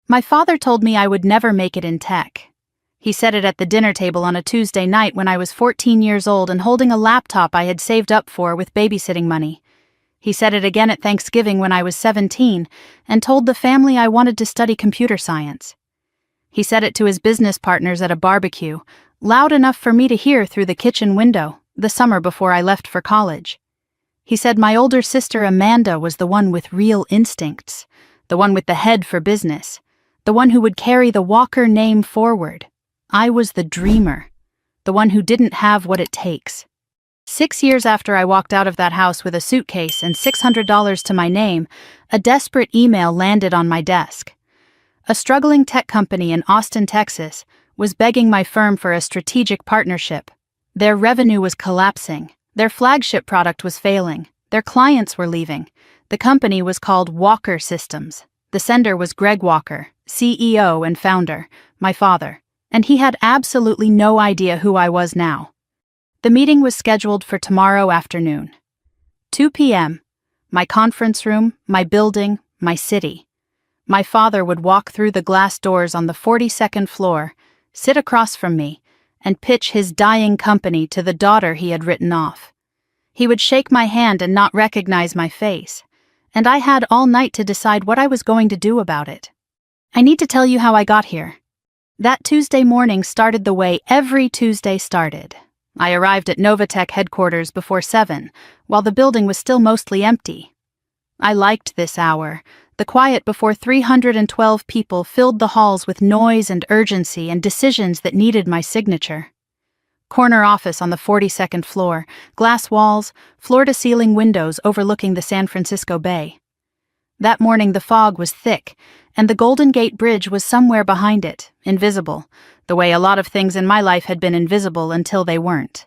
My father told me I would never make it in tech. He said it at the dinner table on a Tuesday night when I was 14 years old and holding a laptop I had saved up for with babysitting money. He said it again at Thanksgiving when I was 17 and told the family I wanted to study computer science. He said it to his business partners at a barbecue, loud enough for me to hear through the kitchen window, the summer before I left for college. He said my older sister Amanda was the one with real instincts, the one with the head for business, the one who would carry the Walker name forward. I was the dreamer, the one who didn't have what it takes. 6 years after I walked out of that house with a suitcase and $600 to my name, a desperate email landed on my desk. A struggling tech company in Austin, Texas, was begging my firm for a strategic partnership. Their revenue was collapsing, their flagship product was failing, their clients were leaving. The company was called Walker Systems. The sender was Greg Walker, CEO and founder, my father, and he had absolutely no idea who I was now. The meeting was scheduled for tomorrow afternoon. 2 p.m., my conference room, my building, my city. My father would walk through the glass doors on the 42nd floor, sit across from me, and pitch his dying company to the daughter he had written off. He would shake my hand and not recognize my face, and I had all night to decide what I was going to do about it. I need to tell you how I got here. That Tuesday morning started the way every Tuesday started. I arrived at Novatech headquarters before 7, while the building was still mostly empty. I liked this hour, the quiet before 312 people filled the halls with noise and urgency and decisions that needed my signature. Corner office on the 42nd floor, glass walls, floor-to-ceiling windows overlooking the San Francisco Bay. That morning the fog was thick, and the Golden Gate Bridge was somewhere behind it, invisible, the way a lot of things in my life had been invisible until they weren't.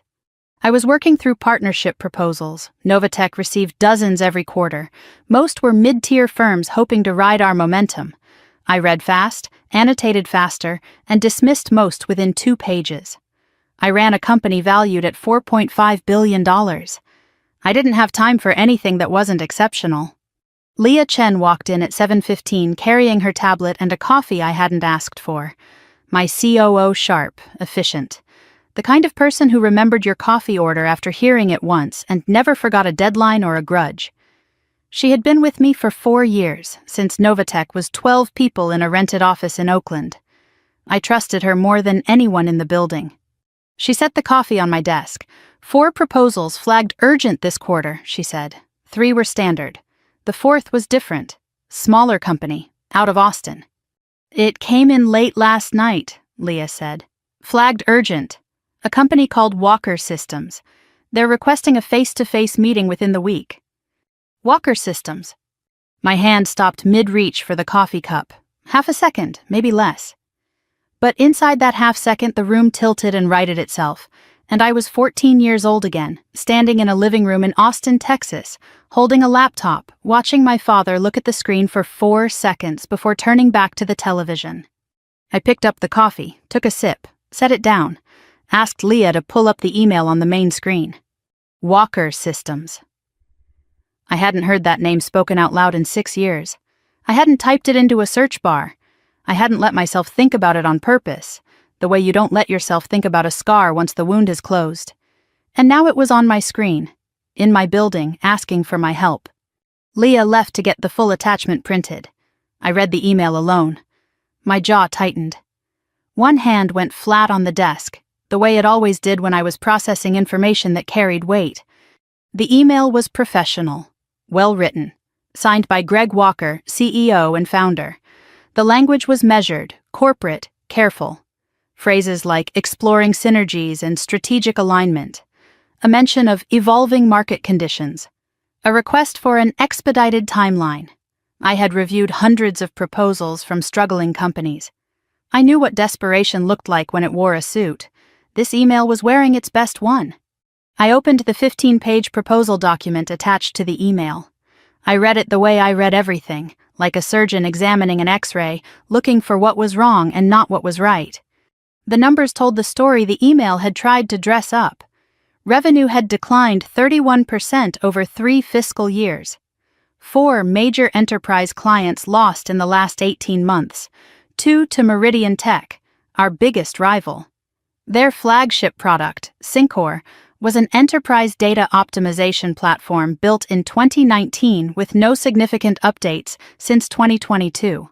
I was working through partnership proposals. Novatech received dozens every quarter. Most were mid-tier firms hoping to ride our momentum. I read fast, annotated faster, and dismissed most within 2 pages. I ran a company valued at $4.5 billion. I didn't have time for anything that wasn't exceptional. Leah Chen walked in at 7:15 carrying her tablet and a coffee I hadn't asked for. My COO sharp, efficient. The kind of person who remembered your coffee order after hearing it once and never forgot a deadline or a grudge. She had been with me for 4 years, since Novatech was 12 people in a rented office in Oakland. I trusted her more than anyone in the building. She set the coffee on my desk. 4 proposals flagged urgent this quarter, she said. 3 were standard. The 4th was different. Smaller company, out of Austin. It came in late last night, Leah said. Flagged urgent. A company called Walker Systems. They're requesting a face-to-face meeting within the week. Walker Systems. My hand stopped mid-reach for the coffee cup. Half a second, maybe less. But inside that half second the room tilted and righted itself, and I was 14 years old again, standing in a living room in Austin, Texas, holding a laptop, watching my father look at the screen for 4 seconds before turning back to the television. I picked up the coffee, took a sip, set it down, asked Leah to pull up the email on the main screen. Walker Systems. I hadn't heard that name spoken out loud in 6 years. I hadn't typed it into a search bar. I hadn't let myself think about it on purpose, the way you don't let yourself think about a scar once the wound is closed. And now it was on my screen, in my building, asking for my help. Leah left to get the full attachment printed. I read the email alone. My jaw tightened. One hand went flat on the desk, the way it always did when I was processing information that carried weight. The email was professional, well written, signed by Greg Walker, CEO and founder. The language was measured, corporate, careful. Phrases like exploring synergies and strategic alignment. A mention of evolving market conditions. A request for an expedited timeline. I had reviewed hundreds of proposals from struggling companies. I knew what desperation looked like when it wore a suit. This email was wearing its best one. I opened the 15-page proposal document attached to the email. I read it the way I read everything, like a surgeon examining an X-ray, looking for what was wrong and not what was right. The numbers told the story the email had tried to dress up. Revenue had declined 31% over 3 fiscal years. 4 major enterprise clients lost in the last 18 months, 2 to Meridian Tech, our biggest rival. Their flagship product, Syncor, was an enterprise data optimization platform built in 2019 with no significant updates since 2022.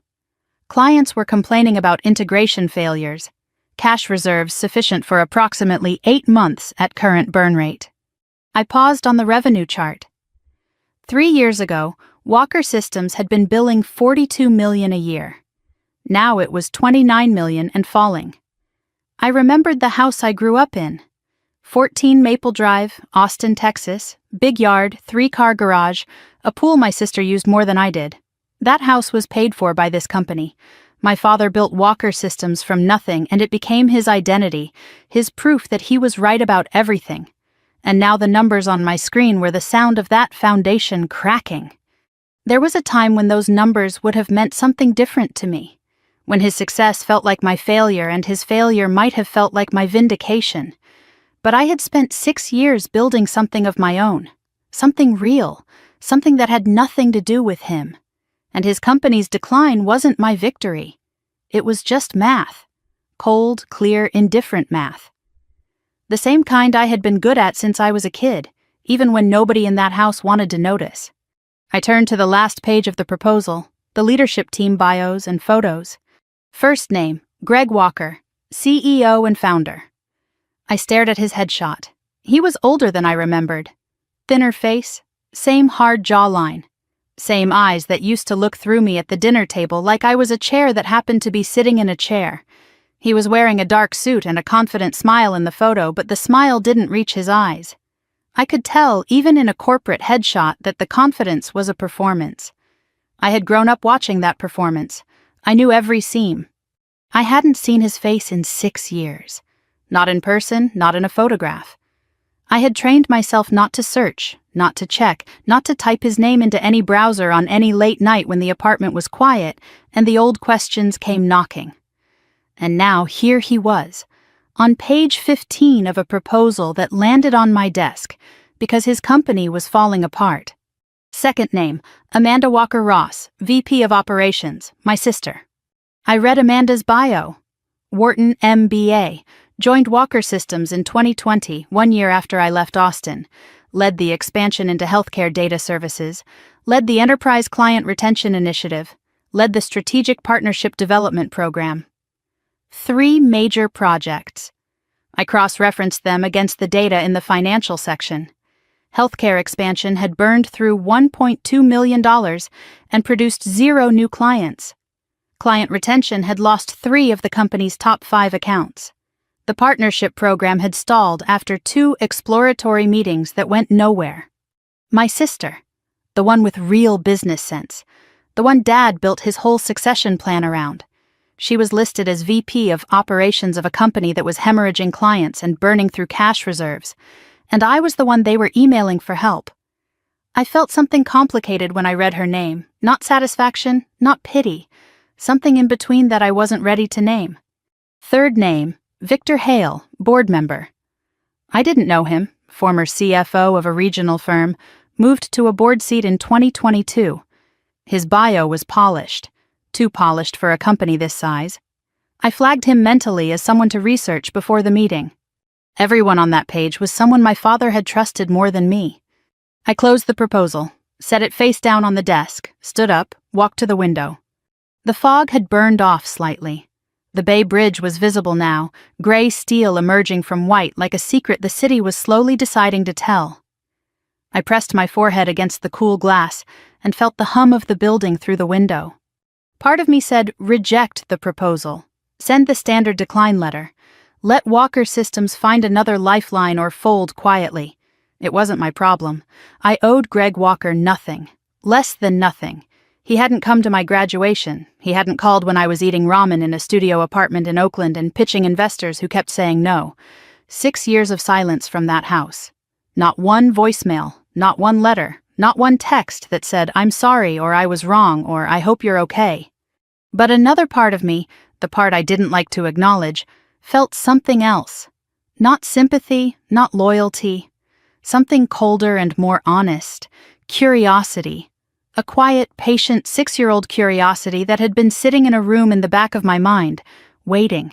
Clients were complaining about integration failures, cash reserves sufficient for approximately 8 months at current burn rate. I paused on the revenue chart. 3 years ago, Walker Systems had been billing $42 million a year. Now it was $29 million and falling. I remembered the house I grew up in. 14 Maple Drive, Austin, Texas, big yard, 3-car garage, a pool my sister used more than I did. That house was paid for by this company. My father built Walker Systems from nothing, and it became his identity, his proof that he was right about everything. And now the numbers on my screen were the sound of that foundation cracking. There was a time when those numbers would have meant something different to me, when his success felt like my failure and his failure might have felt like my vindication. But I had spent 6 years building something of my own, something real, something that had nothing to do with him. And his company's decline wasn't my victory. It was just math. Cold, clear, indifferent math. The same kind I had been good at since I was a kid, even when nobody in that house wanted to notice. I turned to the last page of the proposal, the leadership team bios and photos. First name, Greg Walker, CEO and founder. I stared at his headshot. He was older than I remembered. Thinner face, same hard jawline, same eyes that used to look through me at the dinner table like I was a chair that happened to be sitting in a chair. He was wearing a dark suit and a confident smile in the photo, but the smile didn't reach his eyes. I could tell, even in a corporate headshot, that the confidence was a performance. I had grown up watching that performance. I knew every seam. I hadn't seen his face in 6 years. Not in person, not in a photograph. I had trained myself not to search, not to check, not to type his name into any browser on any late night when the apartment was quiet and the old questions came knocking. And now here he was, on page 15 of a proposal that landed on my desk because his company was falling apart. Second name, Amanda Walker Ross, VP of Operations, my sister. I read Amanda's bio. Wharton MBA, joined Walker Systems in 2020, 1 year after I left Austin, led the expansion into healthcare data services, led the Enterprise Client Retention Initiative, led the Strategic Partnership Development Program. 3 major projects. I cross-referenced them against the data in the financial section. Healthcare expansion had burned through $1.2 million and produced 0 new clients. Client retention had lost 3 of the company's top 5 accounts. The partnership program had stalled after 2 exploratory meetings that went nowhere. My sister, the one with real business sense, the one Dad built his whole succession plan around. She was listed as VP of Operations of a company that was hemorrhaging clients and burning through cash reserves, and I was the one they were emailing for help. I felt something complicated when I read her name, not satisfaction, not pity, something in between that I wasn't ready to name. Third name, Victor Hale, board member. I didn't know him, former CFO of a regional firm, moved to a board seat in 2022. His bio was polished, too polished for a company this size. I flagged him mentally as someone to research before the meeting. Everyone on that page was someone my father had trusted more than me. I closed the proposal, set it face down on the desk, stood up, walked to the window. The fog had burned off slightly. The Bay Bridge was visible now, gray steel emerging from white like a secret the city was slowly deciding to tell. I pressed my forehead against the cool glass and felt the hum of the building through the window. Part of me said, reject the proposal. Send the standard decline letter. Let Walker Systems find another lifeline or fold quietly. It wasn't my problem. I owed Greg Walker nothing. Less than nothing. He hadn't come to my graduation. He hadn't called when I was eating ramen in a studio apartment in Oakland and pitching investors who kept saying no. 6 years of silence from that house. Not one voicemail, not one letter, not one text that said, I'm sorry, or I was wrong, or I hope you're okay. But another part of me, the part I didn't like to acknowledge, felt something else. Not sympathy, not loyalty. Something colder and more honest. Curiosity. A quiet, patient 6-year-old curiosity that had been sitting in a room in the back of my mind, waiting.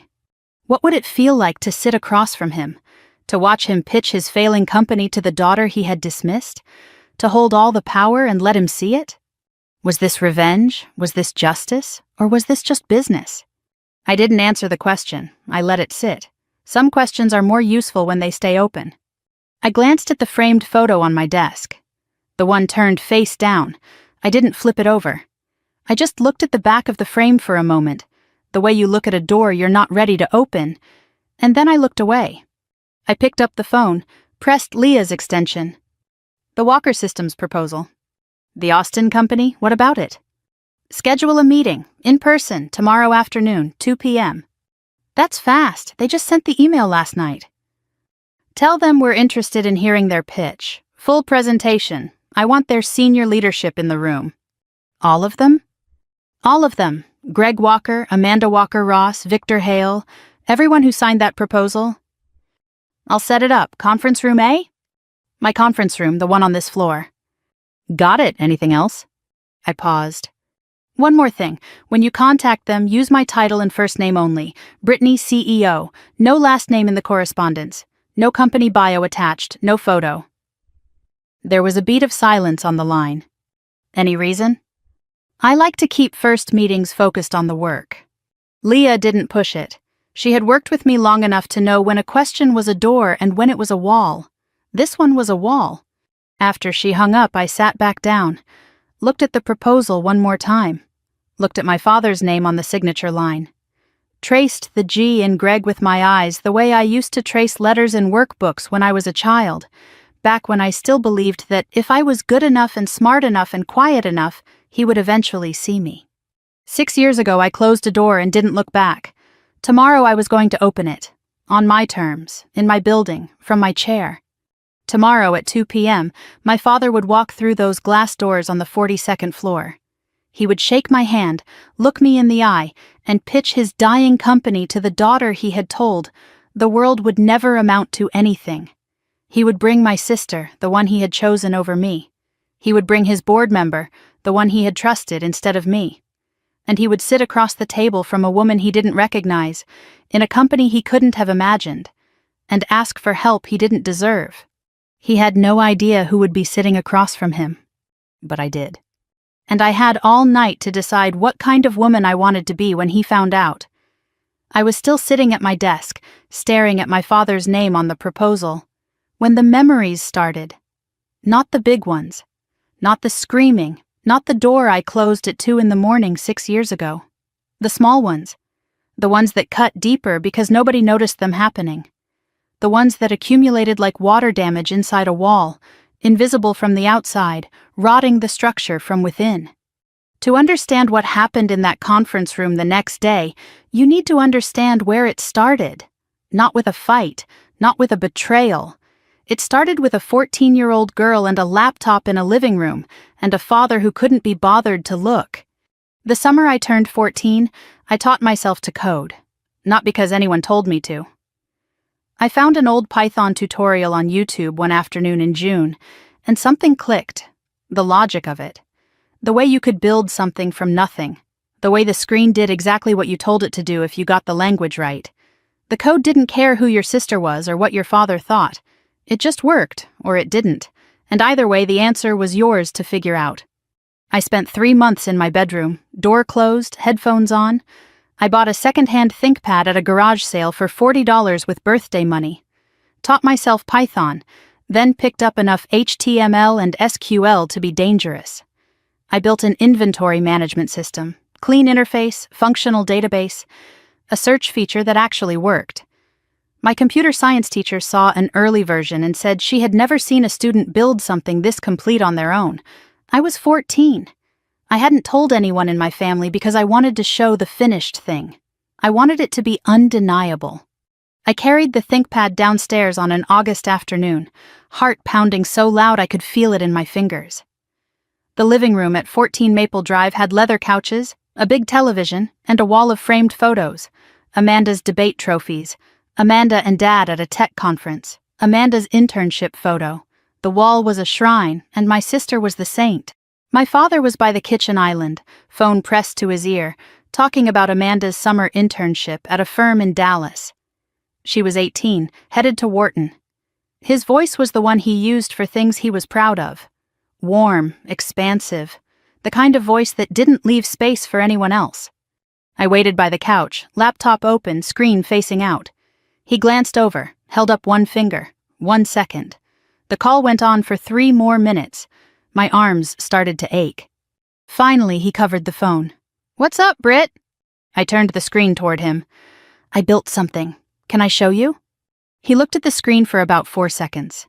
What would it feel like to sit across from him? To watch him pitch his failing company to the daughter he had dismissed? To hold all the power and let him see it? Was this revenge? Was this justice? Or was this just business? I didn't answer the question. I let it sit. Some questions are more useful when they stay open. I glanced at the framed photo on my desk. The one turned face down. I didn't flip it over. I just looked at the back of the frame for a moment, the way you look at a door you're not ready to open, and then I looked away. I picked up the phone, pressed Leah's extension. The Walker Systems proposal. The Austin Company, what about it? Schedule a meeting, in person, tomorrow afternoon, 2 p.m. That's fast, they just sent the email last night. Tell them we're interested in hearing their pitch. Full presentation. I want their senior leadership in the room. All of them? All of them. Greg Walker, Amanda Walker-Ross, Victor Hale, everyone who signed that proposal. I'll set it up. Conference room A? My conference room, the one on this floor. Got it. Anything else? I paused. One more thing. When you contact them, use my title and first name only. Brittany, CEO. No last name in the correspondence. No company bio attached. No photo. There was a beat of silence on the line. Any reason? I like to keep first meetings focused on the work. Leah didn't push it. She had worked with me long enough to know when a question was a door and when it was a wall. This one was a wall. After she hung up, I sat back down, looked at the proposal one more time, looked at my father's name on the signature line, traced the G in Greg with my eyes the way I used to trace letters in workbooks when I was a child, back when I still believed that if I was good enough and smart enough and quiet enough, he would eventually see me. 6 years ago, I closed a door and didn't look back. Tomorrow I was going to open it. On my terms, in my building, from my chair. Tomorrow at 2 p.m., my father would walk through those glass doors on the 42nd floor. He would shake my hand, look me in the eye, and pitch his dying company to the daughter he had told the world would never amount to anything. He would bring my sister, the one he had chosen over me. He would bring his board member, the one he had trusted instead of me. And he would sit across the table from a woman he didn't recognize, in a company he couldn't have imagined, and ask for help he didn't deserve. He had no idea who would be sitting across from him. But I did. And I had all night to decide what kind of woman I wanted to be when he found out. I was still sitting at my desk, staring at my father's name on the proposal, when the memories started. Not the big ones. Not the screaming. Not the door I closed at 2 a.m. 6 years ago. The small ones. The ones that cut deeper because nobody noticed them happening. The ones that accumulated like water damage inside a wall, invisible from the outside, rotting the structure from within. To understand what happened in that conference room the next day, you need to understand where it started. Not with a fight, not with a betrayal. It started with a 14-year-old girl and a laptop in a living room, and a father who couldn't be bothered to look. The summer I turned 14, I taught myself to code. Not because anyone told me to. I found an old Python tutorial on YouTube one afternoon in June, and something clicked. The logic of it. The way you could build something from nothing. The way the screen did exactly what you told it to do if you got the language right. The code didn't care who your sister was or what your father thought. It just worked, or it didn't, and either way the answer was yours to figure out. I spent 3 months in my bedroom, door closed, headphones on. I bought a second-hand ThinkPad at a garage sale for $40 with birthday money. Taught myself Python, then picked up enough HTML and SQL to be dangerous. I built an inventory management system, clean interface, functional database, a search feature that actually worked. My computer science teacher saw an early version and said she had never seen a student build something this complete on their own. I was 14. I hadn't told anyone in my family because I wanted to show the finished thing. I wanted it to be undeniable. I carried the ThinkPad downstairs on an August afternoon, heart pounding so loud I could feel it in my fingers. The living room at 14 Maple Drive had leather couches, a big television, and a wall of framed photos. Amanda's debate trophies, Amanda and Dad at a tech conference, Amanda's internship photo. The wall was a shrine, and my sister was the saint. My father was by the kitchen island, phone pressed to his ear, talking about Amanda's summer internship at a firm in Dallas. She was 18, headed to Wharton. His voice was the one he used for things he was proud of. Warm, expansive, the kind of voice that didn't leave space for anyone else. I waited by the couch, laptop open, screen facing out. He glanced over, held up one finger, 1 second. The call went on for 3 more minutes. My arms started to ache. Finally, he covered the phone. "What's up, Britt?" I turned the screen toward him. "I built something. Can I show you?" He looked at the screen for about 4 seconds.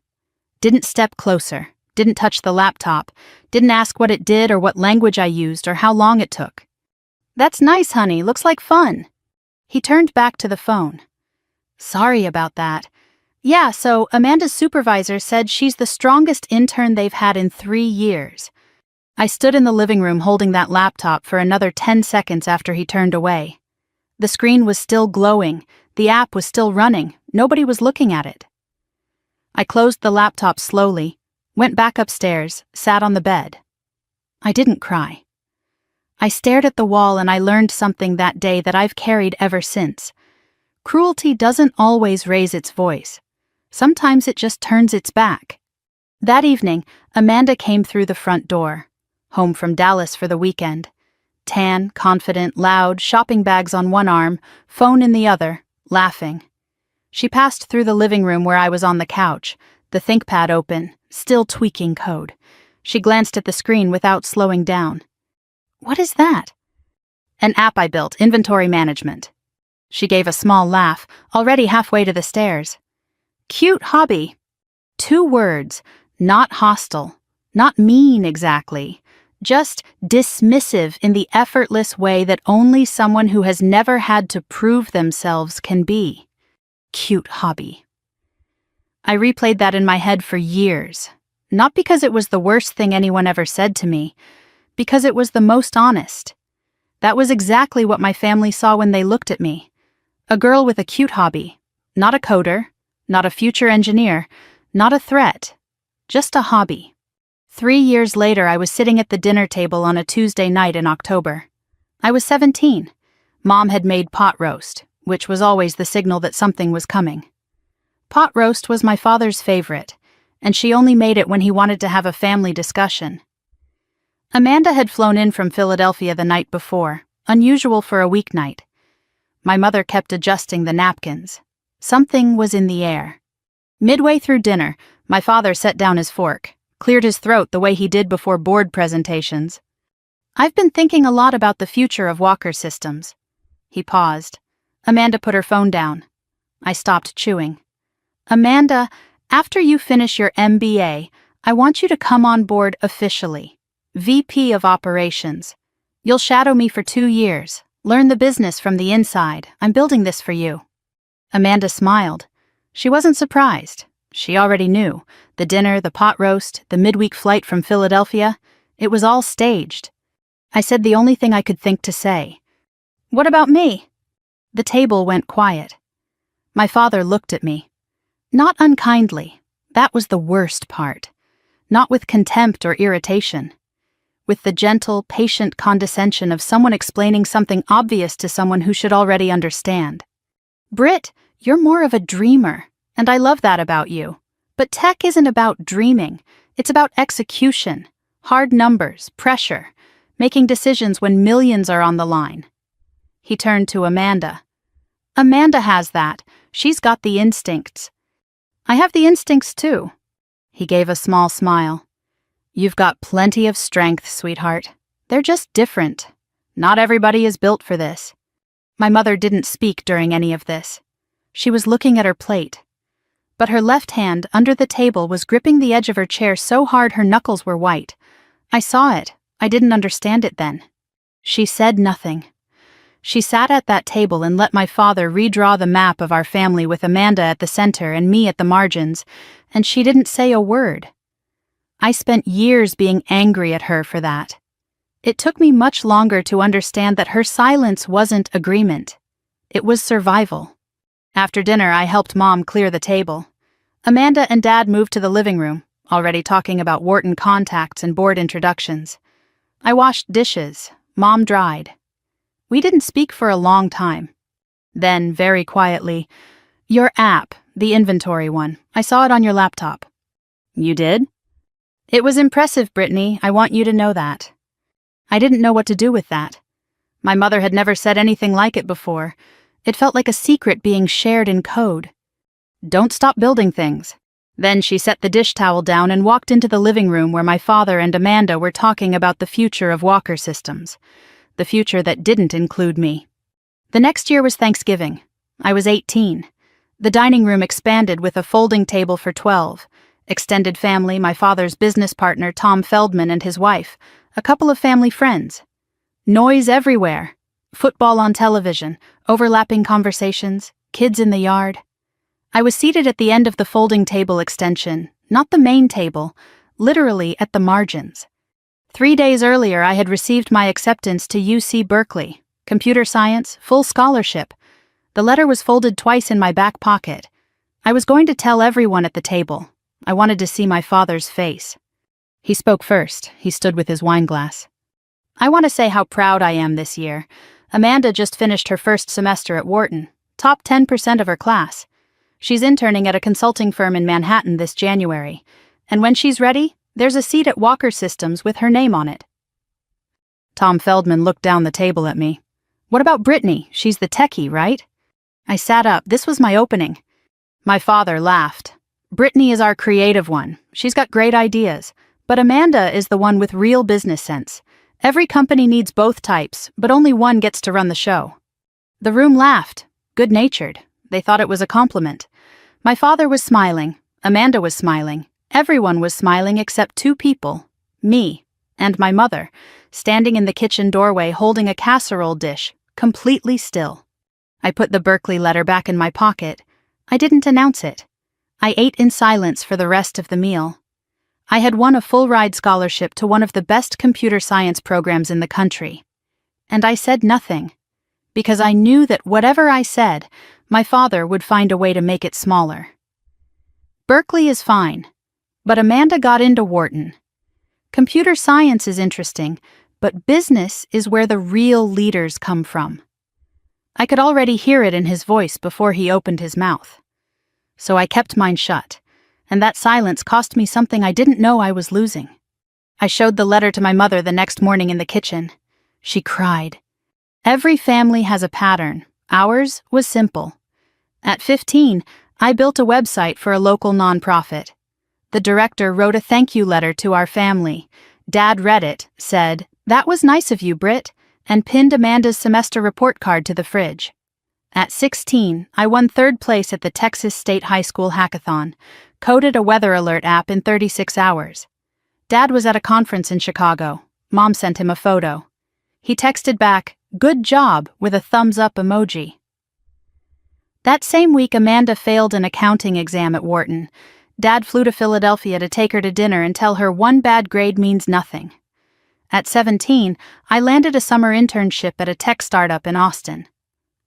Didn't step closer, didn't touch the laptop, didn't ask what it did or what language I used or how long it took. "That's nice, honey. Looks like fun." He turned back to the phone. "Sorry about that. Yeah, so Amanda's supervisor said she's the strongest intern they've had in 3 years. I stood in the living room holding that laptop for another 10 seconds after he turned away. The screen was still glowing, the app was still running, nobody was looking at it. I closed the laptop slowly, went back upstairs, sat on the bed. I didn't cry. I stared at the wall and I learned something that day that I've carried ever since. Cruelty doesn't always raise its voice. Sometimes it just turns its back. That evening, Amanda came through the front door, home from Dallas for the weekend. Tan, confident, loud, shopping bags on one arm, phone in the other, laughing. She passed through the living room where I was on the couch, the ThinkPad open, still tweaking code. She glanced at the screen without slowing down. "What is that?" "An app I built, inventory management." She gave a small laugh, already halfway to the stairs. "Cute hobby." 2 words, not hostile, not mean exactly, just dismissive in the effortless way that only someone who has never had to prove themselves can be. Cute hobby. I replayed that in my head for years, not because it was the worst thing anyone ever said to me, because it was the most honest. That was exactly what my family saw when they looked at me. A girl with a cute hobby, not a coder, not a future engineer, not a threat, just a hobby. 3 years later, I was sitting at the dinner table on a Tuesday night in October. I was 17. Mom had made pot roast, which was always the signal that something was coming. Pot roast was my father's favorite, and she only made it when he wanted to have a family discussion. Amanda had flown in from Philadelphia the night before, unusual for a weeknight. My mother kept adjusting the napkins. Something was in the air. Midway through dinner, my father set down his fork, cleared his throat the way he did before board presentations. "I've been thinking a lot about the future of Walker Systems." He paused. Amanda put her phone down. I stopped chewing. "Amanda, after you finish your MBA, I want you to come on board officially. VP of Operations. You'll shadow me for 2 years. Learn the business from the inside. I'm building this for you." Amanda smiled. She wasn't surprised. She already knew. The dinner, the pot roast, the midweek flight from Philadelphia, it was all staged. I said the only thing I could think to say. "What about me?" The table went quiet. My father looked at me. Not unkindly. That was the worst part. Not with contempt or irritation. With the gentle, patient condescension of someone explaining something obvious to someone who should already understand. "Britt, you're more of a dreamer, and I love that about you. But tech isn't about dreaming. It's about execution, hard numbers, pressure, making decisions when millions are on the line." He turned to Amanda. "Amanda has that. She's got the instincts." "I have the instincts too." He gave a small smile. "You've got plenty of strength, sweetheart. They're just different. Not everybody is built for this." My mother didn't speak during any of this. She was looking at her plate. But her left hand, under the table, was gripping the edge of her chair so hard her knuckles were white. I saw it. I didn't understand it then. She said nothing. She sat at that table and let my father redraw the map of our family with Amanda at the center and me at the margins, and she didn't say a word. I spent years being angry at her for that. It took me much longer to understand that her silence wasn't agreement. It was survival. After dinner, I helped Mom clear the table. Amanda and Dad moved to the living room, already talking about Wharton contacts and board introductions. I washed dishes. Mom dried. We didn't speak for a long time. Then, very quietly, "Your app, the inventory one, I saw it on your laptop." "You did?" "It was impressive, Brittany. I want you to know that." I didn't know what to do with that. My mother had never said anything like it before. It felt like a secret being shared in code. "Don't stop building things." Then she set the dish towel down and walked into the living room where my father and Amanda were talking about the future of Walker Systems. The future that didn't include me. The next year was Thanksgiving. I was 18. The dining room expanded with a folding table for 12. Extended family, my father's business partner Tom Feldman and his wife, a couple of family friends. Noise everywhere. Football on television, overlapping conversations, kids in the yard. I was seated at the end of the folding table extension, not the main table, literally at the margins. 3 days earlier, I had received my acceptance to UC Berkeley, computer science, full scholarship. The letter was folded twice in my back pocket. I was going to tell everyone at the table. I wanted to see my father's face. He spoke first. He stood with his wine glass. "I want to say how proud I am this year. Amanda just finished her first semester at Wharton, top 10% of her class. She's interning at a consulting firm in Manhattan this January, and when she's ready, there's a seat at Walker Systems with her name on it." Tom Feldman looked down the table at me. "What about Brittany? She's the techie, right?" I sat up. This was my opening. My father laughed. "Brittany is our creative one. She's got great ideas. But Amanda is the one with real business sense. Every company needs both types, but only one gets to run the show." The room laughed, good-natured. They thought it was a compliment. My father was smiling. Amanda was smiling. Everyone was smiling except two people, me and my mother, standing in the kitchen doorway holding a casserole dish, completely still. I put the Berkeley letter back in my pocket. I didn't announce it. I ate in silence for the rest of the meal. I had won a full-ride scholarship to one of the best computer science programs in the country. And I said nothing, because I knew that whatever I said, my father would find a way to make it smaller. Berkeley is fine, but Amanda got into Wharton. Computer science is interesting, but business is where the real leaders come from. I could already hear it in his voice before he opened his mouth. So I kept mine shut, and that silence cost me something I didn't know I was losing. I showed the letter to my mother the next morning in the kitchen. She cried. Every family has a pattern. Ours was simple. At 15, I built a website for a local nonprofit. The director wrote a thank you letter to our family. Dad read it, said, "That was nice of you, Britt," and pinned Amanda's semester report card to the fridge. At 16, I won 3rd place at the Texas State High School Hackathon, coded a weather alert app in 36 hours. Dad was at a conference in Chicago. Mom sent him a photo. He texted back, "Good job," with a thumbs-up emoji. That same week, Amanda failed an accounting exam at Wharton. Dad flew to Philadelphia to take her to dinner and tell her one bad grade means nothing. At 17, I landed a summer internship at a tech startup in Austin.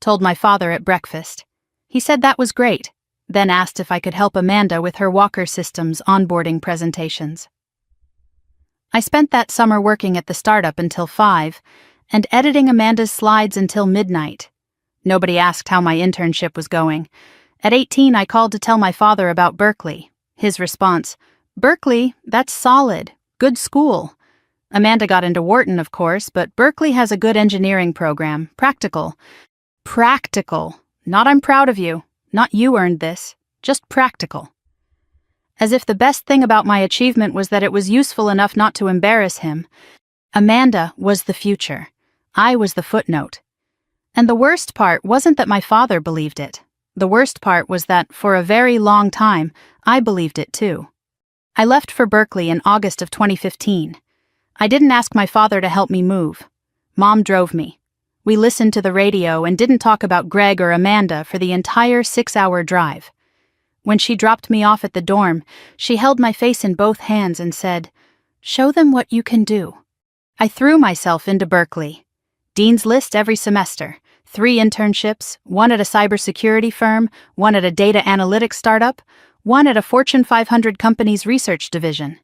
Told my father at breakfast. He said that was great, then asked if I could help Amanda with her Walker Systems onboarding presentations. I spent that summer working at the startup until 5, and editing Amanda's slides until midnight. Nobody asked how my internship was going. At 18, I called to tell my father about Berkeley. His response, "Berkeley, that's solid. Good school." Amanda got into Wharton, of course, but Berkeley has a good engineering program. Practical. Practical. Not "I'm proud of you." Not "you earned this." Just practical. As if the best thing about my achievement was that it was useful enough not to embarrass him. Amanda was the future. I was the footnote. And the worst part wasn't that my father believed it. The worst part was that, for a very long time, I believed it too. I left for Berkeley in August of 2015. I didn't ask my father to help me move. Mom drove me. We listened to the radio and didn't talk about Greg or Amanda for the entire 6-hour drive. When she dropped me off at the dorm, she held my face in both hands and said, "Show them what you can do." I threw myself into Berkeley. Dean's List every semester. 3 internships, 1 at a cybersecurity firm, 1 at a data analytics startup, 1 at a Fortune 500 company's research division.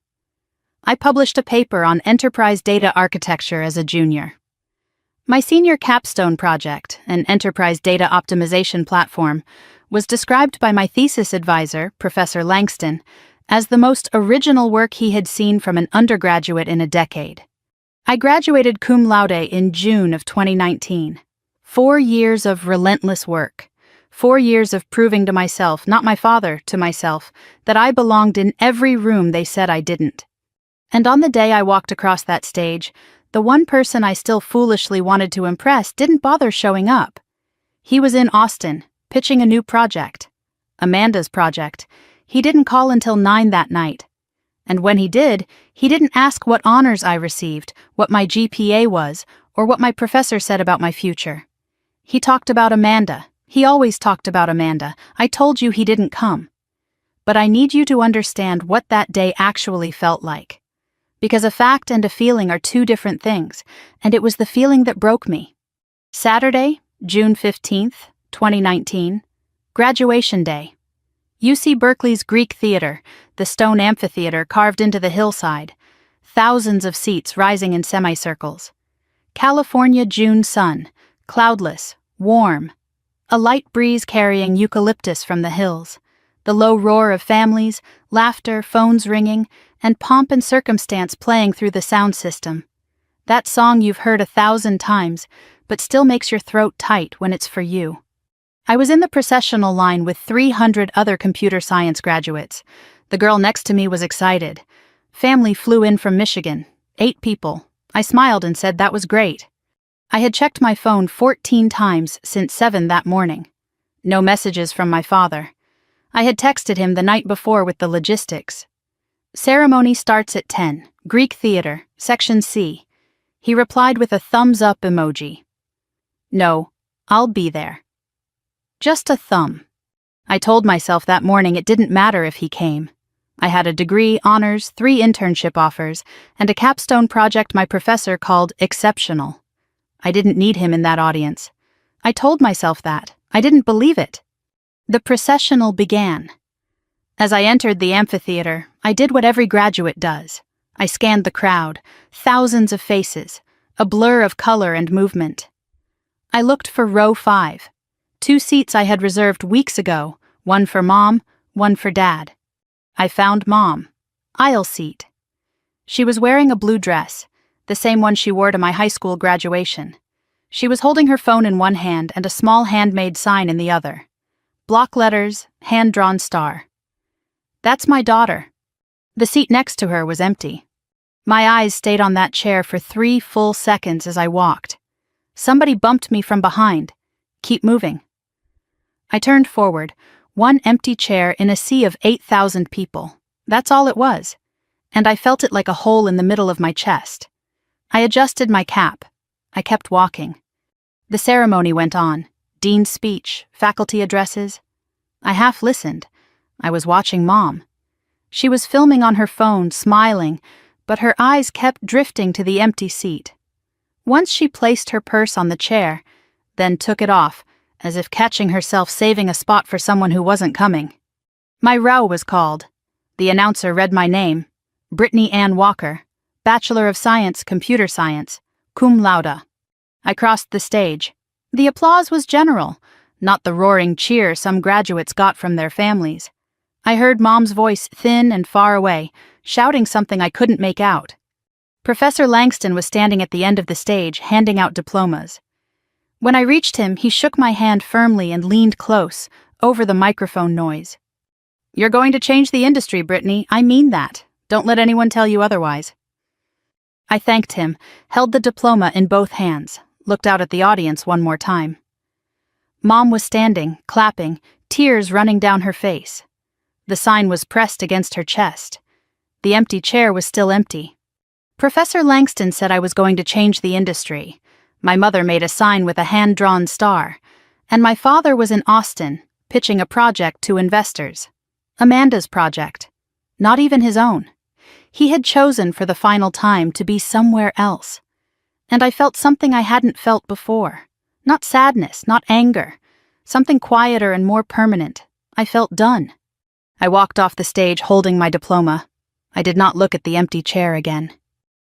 I published a paper on enterprise data architecture as a junior. My senior capstone project, an enterprise data optimization platform, was described by my thesis advisor, Professor Langston, as the most original work he had seen from an undergraduate in a decade. I graduated cum laude in June of 2019. 4 years of relentless work. 4 years of proving to myself, not my father, to myself, that I belonged in every room they said I didn't. And on the day I walked across that stage, the one person I still foolishly wanted to impress didn't bother showing up. He was in Austin, pitching a new project. Amanda's project. He didn't call until 9 that night. And when he did, he didn't ask what honors I received, what my GPA was, or what my professor said about my future. He talked about Amanda. He always talked about Amanda. I told you he didn't come. But I need you to understand what that day actually felt like. Because a fact and a feeling are two different things, and it was the feeling that broke me. Saturday, June 15th, 2019, graduation day. UC Berkeley's Greek Theater, the stone amphitheater carved into the hillside, thousands of seats rising in semicircles. California June sun, cloudless, warm, a light breeze carrying eucalyptus from the hills, the low roar of families, laughter, phones ringing, and pomp and circumstance playing through the sound system. That song you've heard 1,000 times, but still makes your throat tight when it's for you. I was in the processional line with 300 other computer science graduates. The girl next to me was excited. Family flew in from Michigan, 8 people. I smiled and said that was great. I had checked my phone 14 times since 7 that morning. No messages from my father. I had texted him the night before with the logistics. Ceremony starts at 10, Greek Theater, Section C. He replied with a thumbs up emoji. No, I'll be there. Just a thumb. I told myself that morning it didn't matter if he came. I had a degree, honors, 3 internship offers, and a capstone project my professor called exceptional. I didn't need him in that audience. I told myself that. I didn't believe it. The processional began. As I entered the amphitheater, I did what every graduate does. I scanned the crowd, thousands of faces, a blur of color and movement. I looked for row 5. 2 seats I had reserved weeks ago, one for Mom, one for Dad. I found Mom. Aisle seat. She was wearing a blue dress, the same one she wore to my high school graduation. She was holding her phone in one hand and a small handmade sign in the other. Block letters, hand-drawn star. That's my daughter. The seat next to her was empty. My eyes stayed on that chair for 3 full seconds as I walked. Somebody bumped me from behind. Keep moving. I turned forward, one empty chair in a sea of 8,000 people. That's all it was. And I felt it like a hole in the middle of my chest. I adjusted my cap. I kept walking. The ceremony went on. Dean's speech, faculty addresses. I half listened. I was watching Mom. She was filming on her phone, smiling, but her eyes kept drifting to the empty seat. Once she placed her purse on the chair, then took it off, as if catching herself saving a spot for someone who wasn't coming. My row was called. The announcer read my name, Brittany Ann Walker, Bachelor of Science, Computer Science, cum laude. I crossed the stage. The applause was general, not the roaring cheer some graduates got from their families. I heard Mom's voice thin and far away, shouting something I couldn't make out. Professor Langston was standing at the end of the stage, handing out diplomas. When I reached him, he shook my hand firmly and leaned close, over the microphone noise. You're going to change the industry, Brittany. I mean that. Don't let anyone tell you otherwise. I thanked him, held the diploma in both hands, looked out at the audience one more time. Mom was standing, clapping, tears running down her face. The sign was pressed against her chest. The empty chair was still empty. Professor Langston said I was going to change the industry. My mother made a sign with a hand-drawn star. And my father was in Austin, pitching a project to investors. Amanda's project. Not even his own. He had chosen for the final time to be somewhere else. And I felt something I hadn't felt before. Not sadness, not anger. Something quieter and more permanent. I felt done. I walked off the stage holding my diploma. I did not look at the empty chair again.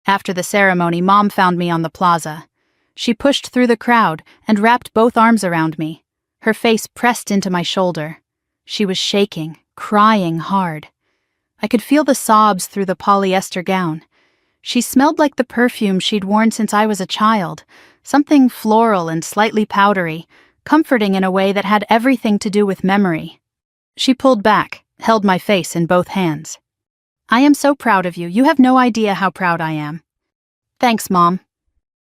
After the ceremony, Mom found me on the plaza. She pushed through the crowd and wrapped both arms around me, her face pressed into my shoulder. She was shaking, crying hard. I could feel the sobs through the polyester gown. She smelled like the perfume she'd worn since I was a child, something floral and slightly powdery, comforting in a way that had everything to do with memory. She pulled back, held my face in both hands. "I am so proud of you. You have no idea how proud I am." "Thanks, Mom."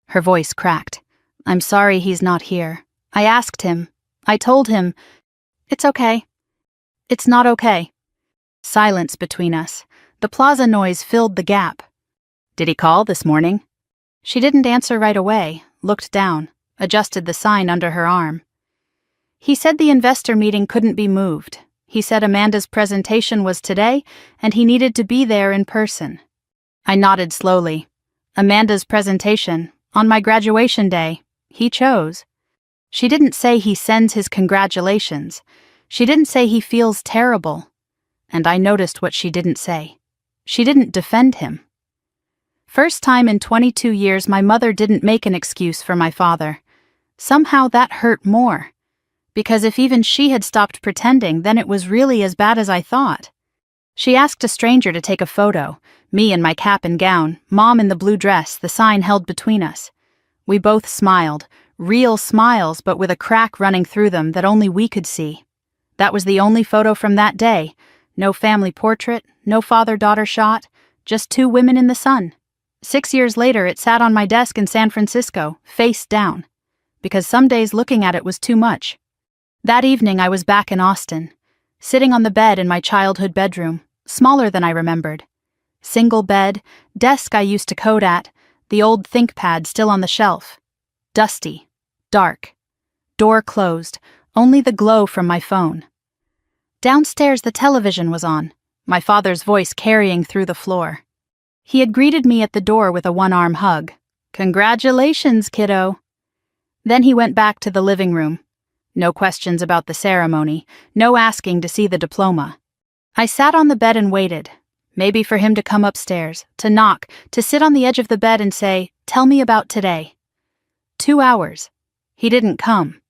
Her voice cracked. "I'm sorry he's not here. I asked him. I told him. It's okay. It's not okay." Silence between us. The plaza noise filled the gap. "Did he call this morning?" She didn't answer right away, looked down, adjusted the sign under her arm. "He said the investor meeting couldn't be moved. He said Amanda's presentation was today, and he needed to be there in person." I nodded slowly. Amanda's presentation, on my graduation day, he chose. She didn't say he sends his congratulations. She didn't say he feels terrible. And I noticed what she didn't say. She didn't defend him. First time in 22 years my mother didn't make an excuse for my father. Somehow that hurt more. Because if even she had stopped pretending, then it was really as bad as I thought. She asked a stranger to take a photo, me in my cap and gown, Mom in the blue dress, the sign held between us. We both smiled, real smiles but with a crack running through them that only we could see. That was the only photo from that day. No family portrait, no father-daughter shot, just two women in the sun. 6 years later it sat on my desk in San Francisco, face down. Because some days looking at it was too much. That evening I was back in Austin, sitting on the bed in my childhood bedroom, smaller than I remembered. Single bed, desk I used to code at, the old ThinkPad still on the shelf. Dusty, dark. Door closed, only the glow from my phone. Downstairs the television was on, my father's voice carrying through the floor. He had greeted me at the door with a one-arm hug. "Congratulations, kiddo." Then he went back to the living room. No questions about the ceremony, no asking to see the diploma. I sat on the bed and waited, maybe for him to come upstairs, to knock, to sit on the edge of the bed and say, "Tell me about today." 2 hours. He didn't come.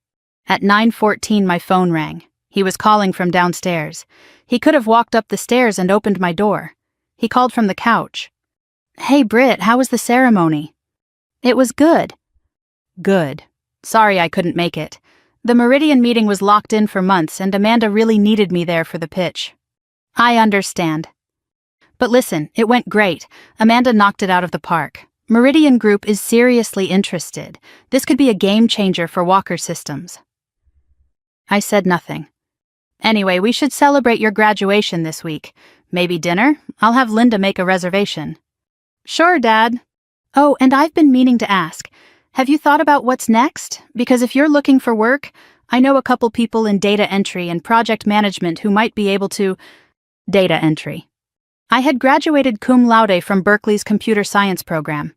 At 9:14 my phone rang. He was calling from downstairs. He could have walked up the stairs and opened my door. He called from the couch. "Hey Britt, how was the ceremony?" "It was good." "Good. Sorry I couldn't make it. The Meridian meeting was locked in for months and Amanda really needed me there for the pitch." "I understand." "But listen, it went great. Amanda knocked it out of the park. Meridian Group is seriously interested. This could be a game changer for Walker Systems." I said nothing. "Anyway, we should celebrate your graduation this week. Maybe dinner? I'll have Linda make a reservation." "Sure, Dad." "Oh, and I've been meaning to ask. Have you thought about what's next? Because if you're looking for work, I know a couple people in data entry and project management who might be able to..." Data entry. I had graduated cum laude from Berkeley's computer science program.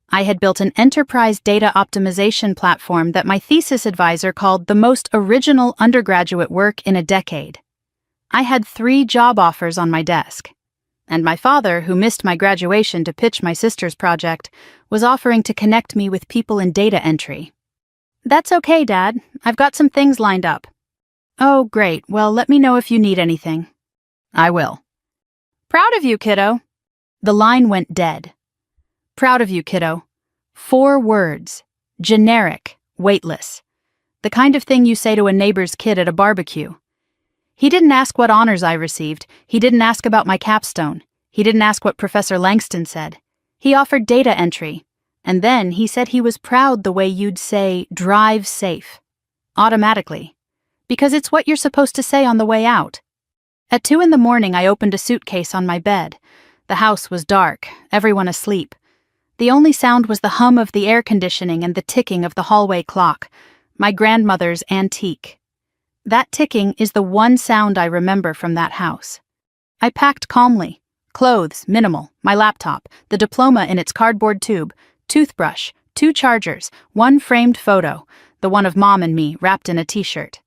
I had built an enterprise data optimization platform that my thesis advisor called the most original undergraduate work in a decade. I had 3 job offers on my desk. And my father, who missed my graduation to pitch my sister's project, was offering to connect me with people in data entry. "That's okay, Dad. I've got some things lined up." "Oh, great. Well, let me know if you need anything." "I will." "Proud of you, kiddo." The line went dead. "Proud of you, kiddo." 4 words. Generic, weightless. The kind of thing you say to a neighbor's kid at a barbecue. He didn't ask what honors I received. He didn't ask about my capstone. He didn't ask what Professor Langston said. He offered data entry. And then he said he was proud the way you'd say, "drive safe." Automatically. Because it's what you're supposed to say on the way out. At 2 in the morning, I opened a suitcase on my bed. The house was dark, everyone asleep. The only sound was the hum of the air conditioning and the ticking of the hallway clock, my grandmother's antique. That ticking is the one sound I remember from that house. I packed calmly. Clothes, minimal, my laptop, the diploma in its cardboard tube, toothbrush, 2 chargers, 1 framed photo, the one of Mom and me wrapped in a t-shirt.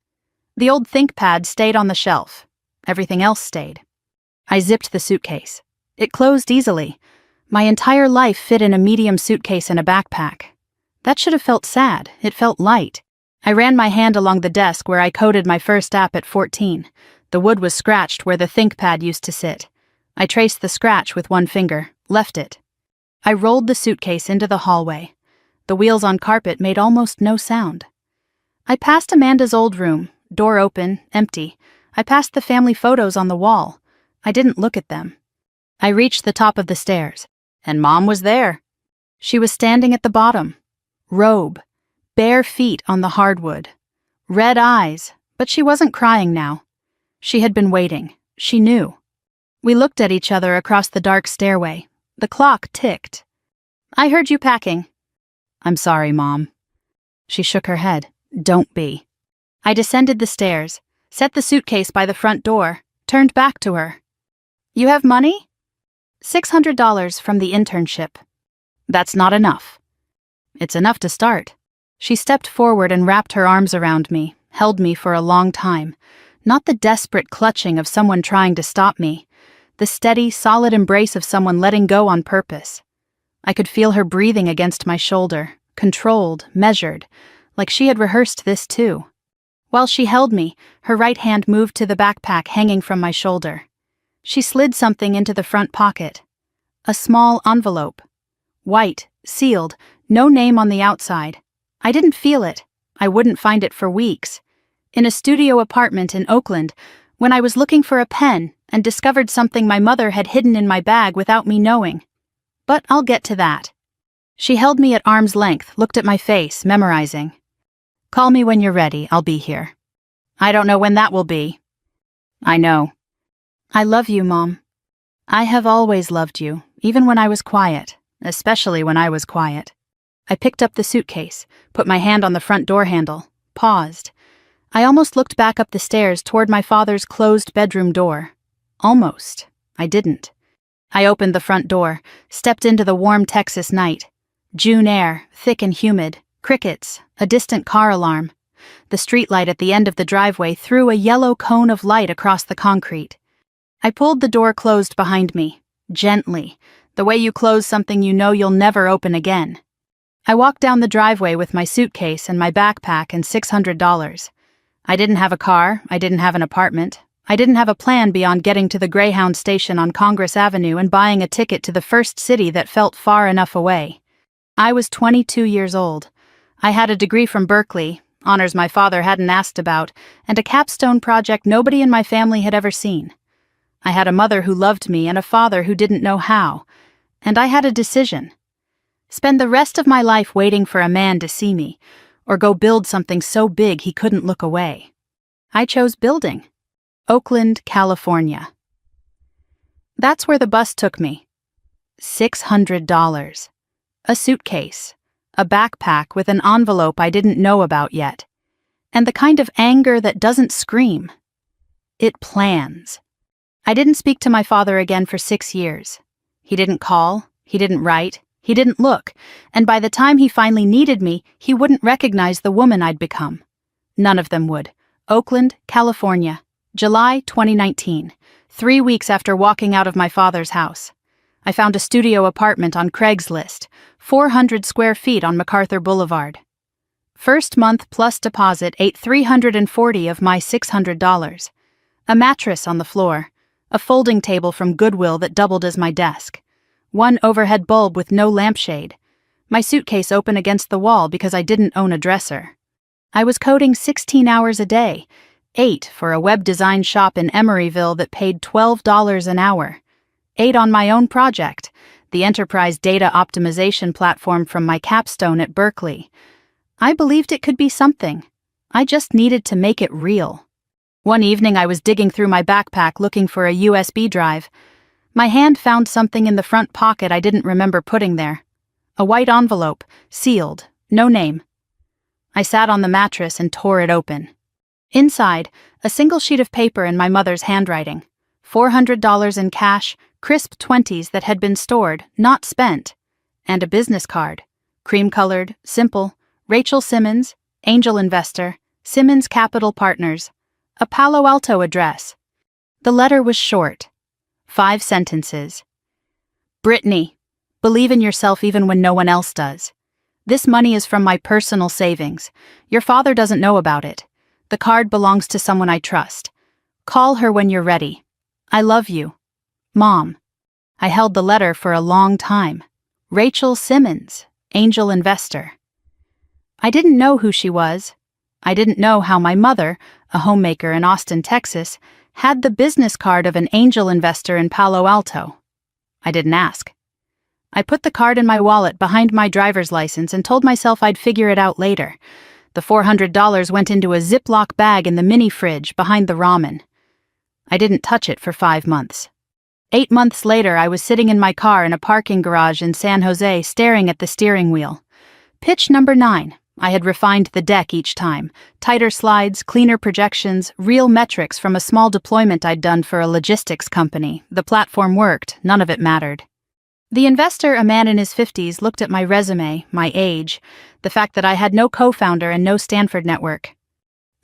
The old ThinkPad stayed on the shelf. Everything else stayed. I zipped the suitcase. It closed easily. My entire life fit in a medium suitcase and a backpack. That should have felt sad. It felt light. I ran my hand along the desk where I coded my first app at 14. The wood was scratched where the ThinkPad used to sit. I traced the scratch with one finger, left it. I rolled the suitcase into the hallway. The wheels on carpet made almost no sound. I passed Amanda's old room, door open, empty. I passed the family photos on the wall. I didn't look at them. I reached the top of the stairs, and Mom was there. She was standing at the bottom. Robe, bare feet on the hardwood. Red eyes, but she wasn't crying now. She had been waiting. She knew. We looked at each other across the dark stairway. The clock ticked. "I heard you packing." "I'm sorry, Mom." She shook her head. "Don't be." I descended the stairs, set the suitcase by the front door, turned back to her. "You have money?" $600 from the internship. "That's not enough." "It's enough to start." She stepped forward and wrapped her arms around me, held me for a long time. Not the desperate clutching of someone trying to stop me. The steady, solid embrace of someone letting go on purpose. I could feel her breathing against my shoulder, controlled, measured, like she had rehearsed this too. While she held me, her right hand moved to the backpack hanging from my shoulder. She slid something into the front pocket. A small envelope. White, sealed, no name on the outside. I didn't feel it. I wouldn't find it for weeks. In a studio apartment in Oakland, when I was looking for a pen and discovered something my mother had hidden in my bag without me knowing. But I'll get to that. She held me at arm's length, looked at my face, memorizing. "Call me when you're ready, I'll be here." "I don't know when that will be." "I know." "I love you, Mom. I have always loved you, even when I was quiet, especially when I was quiet." I picked up the suitcase, put my hand on the front door handle, paused. I almost looked back up the stairs toward my father's closed bedroom door. Almost. I didn't. I opened the front door, stepped into the warm Texas night. June air, thick and humid, crickets, a distant car alarm. The streetlight at the end of the driveway threw a yellow cone of light across the concrete. I pulled the door closed behind me, gently, the way you close something you know you'll never open again. I walked down the driveway with my suitcase and my backpack and $600. I didn't have a car, I didn't have an apartment, I didn't have a plan beyond getting to the Greyhound station on Congress Avenue and buying a ticket to the first city that felt far enough away. I was 22 years old. I had a degree from Berkeley, honors my father hadn't asked about, and a capstone project nobody in my family had ever seen. I had a mother who loved me and a father who didn't know how, and I had a decision. Spend the rest of my life waiting for a man to see me, or go build something so big he couldn't look away. I chose building. Oakland, California. That's where the bus took me. $600. A suitcase. A backpack with an envelope I didn't know about yet. And the kind of anger that doesn't scream. It plans. I didn't speak to my father again for 6 years. He didn't call, he didn't write, he didn't look, and by the time he finally needed me, he wouldn't recognize the woman I'd become. None of them would. Oakland, California, July 2019, 3 weeks after walking out of my father's house. I found a studio apartment on Craigslist, 400 square feet on MacArthur Boulevard. First month plus deposit ate $340 of my $600. A mattress on the floor, a folding table from Goodwill that doubled as my desk, one overhead bulb with no lampshade, my suitcase open against the wall because I didn't own a dresser. I was coding 16 hours a day, 8 for a web design shop in Emeryville that paid $12 an hour, 8 on my own project, the enterprise data optimization platform from my capstone at Berkeley. I believed it could be something. I just needed to make it real. One evening I was digging through my backpack looking for a USB drive. My hand found something in the front pocket I didn't remember putting there. A white envelope, sealed, no name. I sat on the mattress and tore it open. Inside, a single sheet of paper in my mother's handwriting. $400 in cash, crisp 20s that had been stored, not spent. And a business card. Cream-colored, simple, Rachel Simmons, angel investor, Simmons Capital Partners. A Palo Alto address. The letter was short. 5 sentences. Brittany, believe in yourself even when no one else does. This money is from my personal savings. Your father doesn't know about it. The card belongs to someone I trust. Call her when you're ready. I love you. Mom. I held the letter for a long time. Rachel Simmons, angel investor. I didn't know who she was. I didn't know how my mother, a homemaker in Austin, Texas, had the business card of an angel investor in Palo Alto. I didn't ask. I put the card in my wallet behind my driver's license and told myself I'd figure it out later. The $400 went into a Ziploc bag in the mini fridge behind the ramen. I didn't touch it for 5 months. 8 months later, I was sitting in my car in a parking garage in San Jose staring at the steering wheel. Pitch number 9. I had refined the deck each time. Tighter slides, cleaner projections, real metrics from a small deployment I'd done for a logistics company. The platform worked, none of it mattered. The investor, a man in his 50s, looked at my resume, my age, the fact that I had no co-founder and no Stanford network.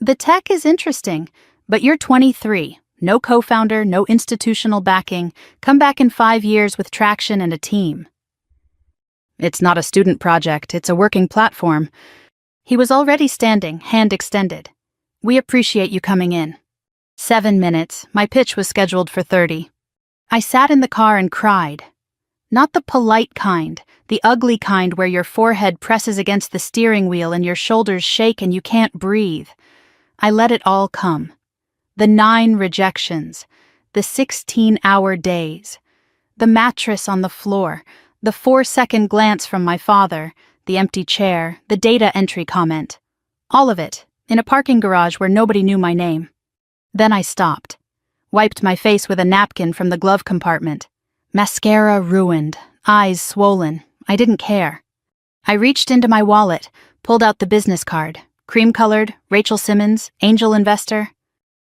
The tech is interesting, but you're 23. No co-founder, no institutional backing. Come back in 5 years with traction and a team. It's not a student project, it's a working platform. He was already standing, hand extended. We appreciate you coming in. 7 minutes, my pitch was scheduled for 30. I sat in the car and cried. Not the polite kind, the ugly kind where your forehead presses against the steering wheel and your shoulders shake and you can't breathe. I let it all come. The 9 rejections, the 16-hour days, the mattress on the floor, the 4-second glance from my father, the empty chair, the data entry comment. All of it, in a parking garage where nobody knew my name. Then I stopped, wiped my face with a napkin from the glove compartment. Mascara ruined, eyes swollen. I didn't care. I reached into my wallet, pulled out the business card. Cream-colored, Rachel Simmons, angel investor.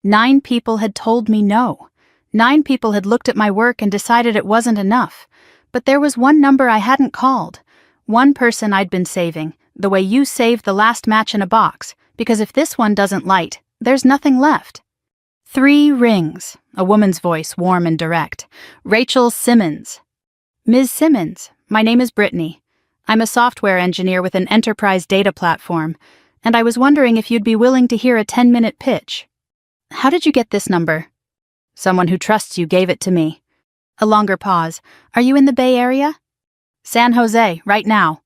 9 people had told me no. 9 people had looked at my work and decided it wasn't enough. But there was one number I hadn't called. One person I'd been saving, the way you save the last match in a box, because if this one doesn't light, there's nothing left. 3 rings, a woman's voice, warm and direct. Rachel Simmons. Ms. Simmons, my name is Brittany. I'm a software engineer with an enterprise data platform, and I was wondering if you'd be willing to hear a 10-minute pitch. How did you get this number? Someone who trusts you gave it to me. A longer pause. Are you in the Bay Area? San Jose, right now.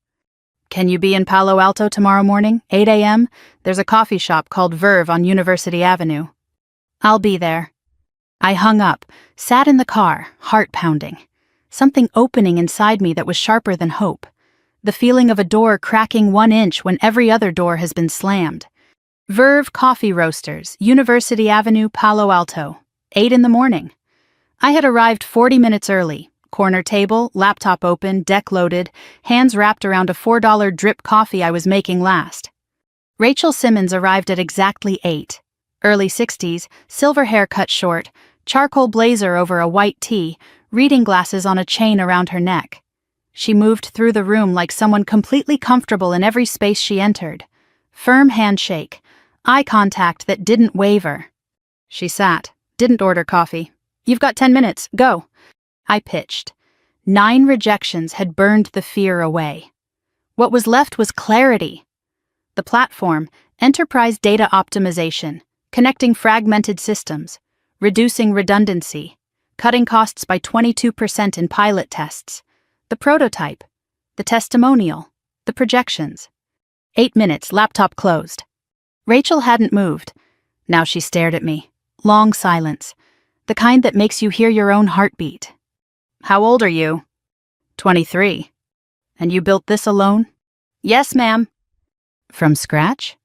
Can you be in Palo Alto tomorrow morning, 8 a.m.? There's a coffee shop called Verve on University Avenue. I'll be there. I hung up, sat in the car, heart pounding. Something opening inside me that was sharper than hope. The feeling of a door cracking 1 inch when every other door has been slammed. Verve Coffee Roasters, University Avenue, Palo Alto. 8 in the morning. I had arrived 40 minutes early. Corner table, laptop open, deck loaded, hands wrapped around a $4 drip coffee I was making last. Rachel Simmons arrived at exactly 8. Early 60s, silver hair cut short, charcoal blazer over a white tee, reading glasses on a chain around her neck. She moved through the room like someone completely comfortable in every space she entered. Firm handshake, eye contact that didn't waver. She sat, didn't order coffee. You've got 10 minutes, go. I pitched. 9 rejections had burned the fear away. What was left was clarity. The platform, enterprise data optimization, connecting fragmented systems, reducing redundancy, cutting costs by 22% in pilot tests, the prototype, the testimonial, the projections. 8 minutes, laptop closed. Rachel hadn't moved. Now she stared at me. Long silence, the kind that makes you hear your own heartbeat. How old are you? 23. And you built this alone? Yes, ma'am. From scratch?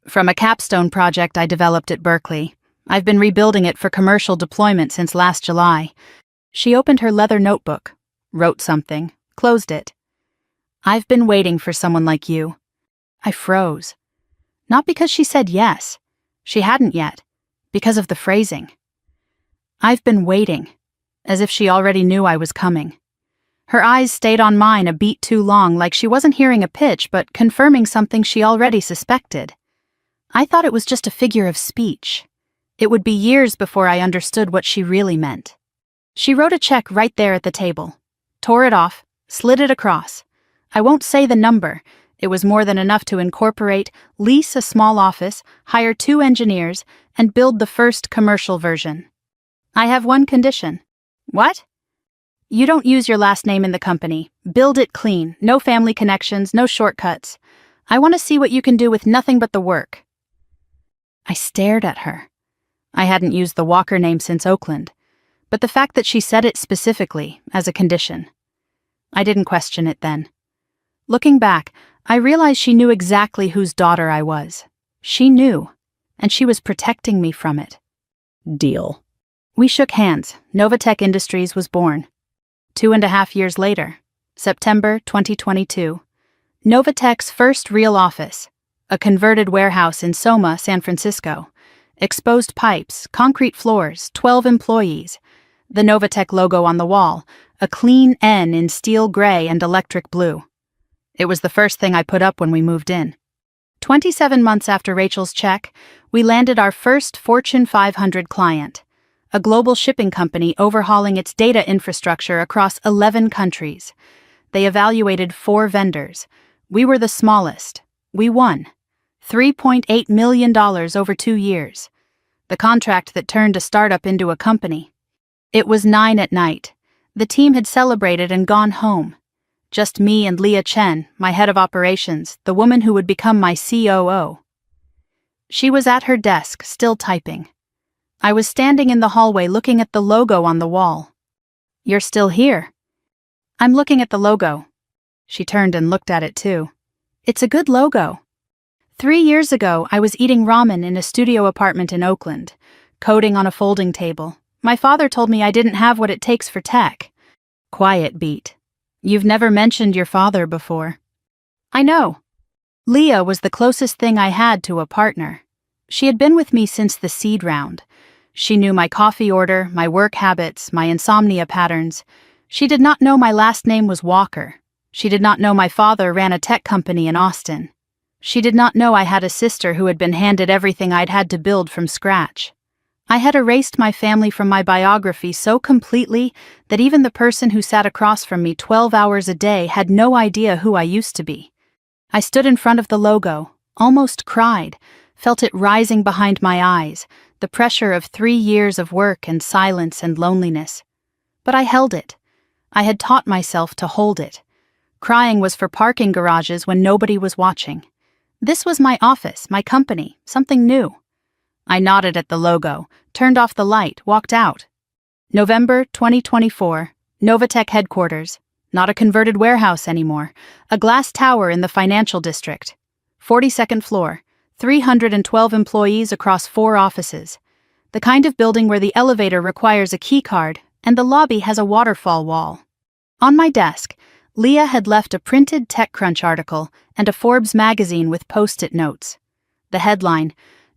From a capstone project I developed at Berkeley. I've been rebuilding it for commercial deployment since last July. She opened her leather notebook, wrote something, closed it. I've been waiting for someone like you. I froze. Not because she said yes. She hadn't yet. Because of the phrasing. I've been waiting, as if she already knew I was coming. Her eyes stayed on mine a beat too long, like she wasn't hearing a pitch but confirming something she already suspected. I thought it was just a figure of speech. It would be years before I understood what she really meant. She wrote a check right there at the table. tore it off, slid it across. I won't say the number. It was more than enough to incorporate, lease a small office, hire 2 engineers, and build the first commercial version. I have one condition. What? You don't use your last name in the company. Build it clean, no family connections, no shortcuts. I want to see what you can do with nothing but the work. I stared at her. I hadn't used the Walker name since Oakland, but the fact that she said it specifically, as a condition. I didn't question it then. Looking back, I realized she knew exactly whose daughter I was. She knew, and she was protecting me from it. Deal. We shook hands. Novatech Industries was born. 2.5 years later, September 2022, Novatech's first real office, a converted warehouse in Soma, San Francisco. Exposed pipes, concrete floors, 12 employees. The Novatech logo on the wall, a clean N in steel gray and electric blue. It was the first thing I put up when we moved in. 27 months after Rachel's check, we landed our first Fortune 500 client, a global shipping company overhauling its data infrastructure across 11 countries. They evaluated 4 vendors. We were the smallest. We won. $3.8 million over 2 years. The contract that turned a startup into a company. It was 9 p.m. The team had celebrated and gone home. Just me and Leah Chen, my head of operations, the woman who would become my COO. She was at her desk, still typing. I was standing in the hallway looking at the logo on the wall. You're still here? I'm looking at the logo. She turned and looked at it too. It's a good logo. 3 years ago, I was eating ramen in a studio apartment in Oakland, coding on a folding table. My father told me I didn't have what it takes for tech. Quiet beat. You've never mentioned your father before. I know. Leah was the closest thing I had to a partner. She had been with me since the seed round. She knew my coffee order, my work habits, my insomnia patterns. She did not know my last name was Walker. She did not know my father ran a tech company in Austin. She did not know I had a sister who had been handed everything I'd had to build from scratch. I had erased my family from my biography so completely that even the person who sat across from me 12 hours a day had no idea who I used to be. I stood in front of the logo, almost cried, felt it rising behind my eyes, the pressure of 3 years of work and silence and loneliness. But I held it. I had taught myself to hold it. Crying was for parking garages when nobody was watching. This was my office, my company, something new. I nodded at the logo, turned off the light, walked out. November 2024, Novatech headquarters. Not a converted warehouse anymore. A glass tower in the financial district. 42nd floor. 312 employees across 4 offices. The kind of building where the elevator requires a key card and the lobby has a waterfall wall. On my desk, Leah had left a printed TechCrunch article and a Forbes magazine with post-it notes. The headline,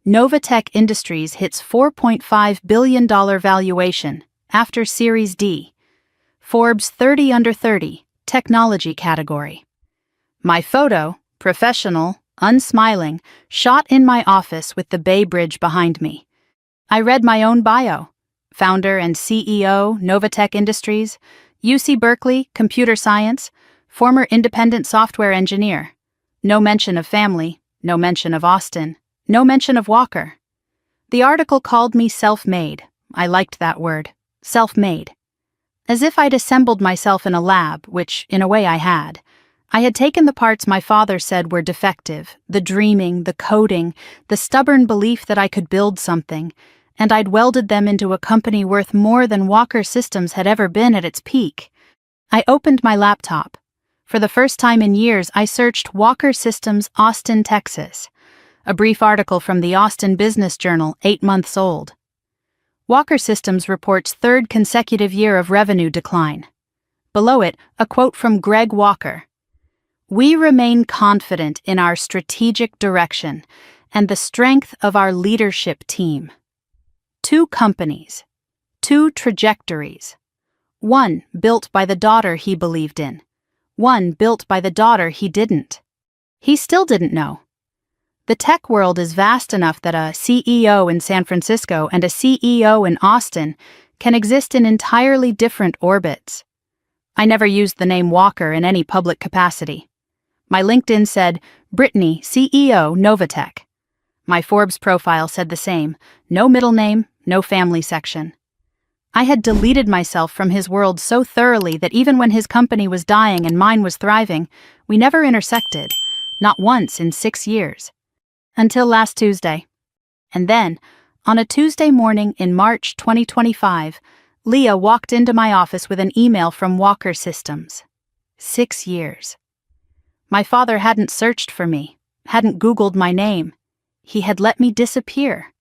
Novatech Industries hits $4.5 billion valuation after Series D. Forbes 30 under 30, technology category. My photo, professional, unsmiling, shot in my office with the Bay Bridge behind me. I read my own bio. Founder and CEO, Novatech Industries, UC Berkeley, computer science, former independent software engineer. No mention of family, no mention of Austin, no mention of Walker. The article called me self-made. I liked that word, self-made. As if I'd assembled myself in a lab, which, in a way, I had. I had taken the parts my father said were defective, the dreaming, the coding, the stubborn belief that I could build something, and I'd welded them into a company worth more than Walker Systems had ever been at its peak. I opened my laptop. For the first time in years, I searched Walker Systems, Austin, Texas. A brief article from the Austin Business Journal, 8 months old. Walker Systems reports 3rd consecutive year of revenue decline. Below it, a quote from Greg Walker. We remain confident in our strategic direction and the strength of our leadership team. 2 companies, 2 trajectories. 1 built by the daughter he believed in. 1 built by the daughter he didn't. He still didn't know. The tech world is vast enough that a CEO in San Francisco and a CEO in Austin can exist in entirely different orbits. I never used the name Walker in any public capacity. My LinkedIn said, Brittany, CEO, Novatech. My Forbes profile said the same, no middle name, no family section. I had deleted myself from his world so thoroughly that even when his company was dying and mine was thriving, we never intersected, not once in 6 years. Until last Tuesday. And then, on a Tuesday morning in March 2025, Leah walked into my office with an email from Walker Systems. 6 years. My father hadn't searched for me, hadn't Googled my name. He had let me disappear.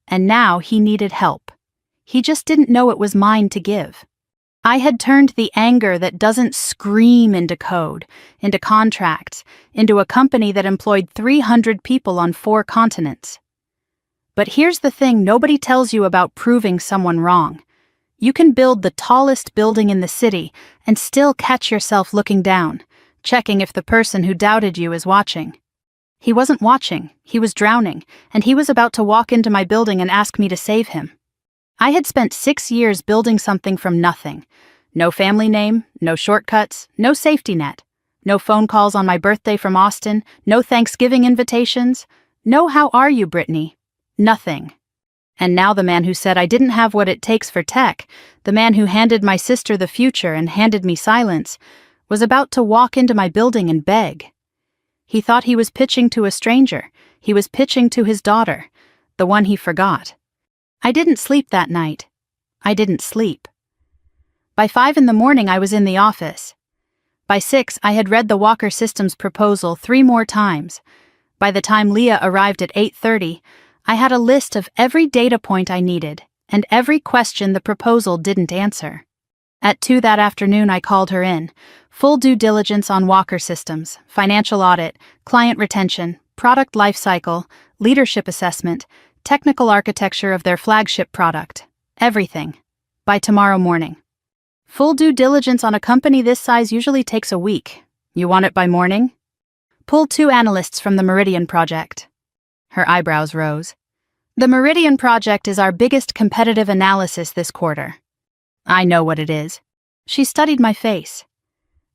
And now he needed help. He just didn't know it was mine to give. I had turned the anger that doesn't scream into code, into contracts, into a company that employed 300 people on 4 continents. But here's the thing nobody tells you about proving someone wrong. You can build the tallest building in the city and still catch yourself looking down, checking if the person who doubted you is watching. He wasn't watching, he was drowning, and he was about to walk into my building and ask me to save him. I had spent 6 years building something from nothing. No family name, no shortcuts, no safety net, no phone calls on my birthday from Austin, no Thanksgiving invitations, no how are you, Brittany? Nothing. And now the man who said I didn't have what it takes for tech, the man who handed my sister the future and handed me silence, was about to walk into my building and beg. He thought he was pitching to a stranger. He was pitching to his daughter, the one he forgot. I didn't sleep that night. I didn't sleep. By 5 in the morning, I was in the office. By 6, I had read the Walker Systems proposal 3 more times. By the time Leah arrived at 8:30, I had a list of every data point I needed and every question the proposal didn't answer. At 2 that afternoon, I called her in. Full due diligence on Walker Systems, financial audit, client retention, product lifecycle, leadership assessment, technical architecture of their flagship product. Everything. By tomorrow morning. Full due diligence on a company this size usually takes a week. You want it by morning? Pull 2 analysts from the Meridian Project. Her eyebrows rose. The Meridian Project is our biggest competitive analysis this quarter. I know what it is. She studied my face.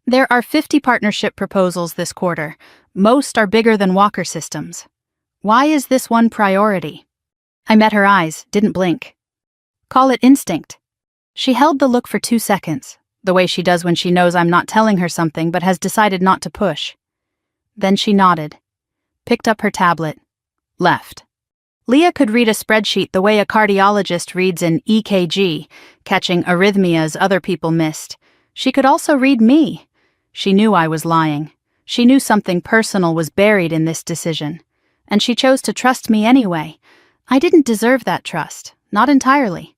There are 50 partnership proposals this quarter. Most are bigger than Walker Systems. Why is this one priority? I met her eyes, didn't blink. Call it instinct. She held the look for 2 seconds, the way she does when she knows I'm not telling her something but has decided not to push. Then she nodded, picked up her tablet, left. Leah could read a spreadsheet the way a cardiologist reads an EKG, catching arrhythmias other people missed. She could also read me. She knew I was lying. She knew something personal was buried in this decision. And she chose to trust me anyway. I didn't deserve that trust, not entirely.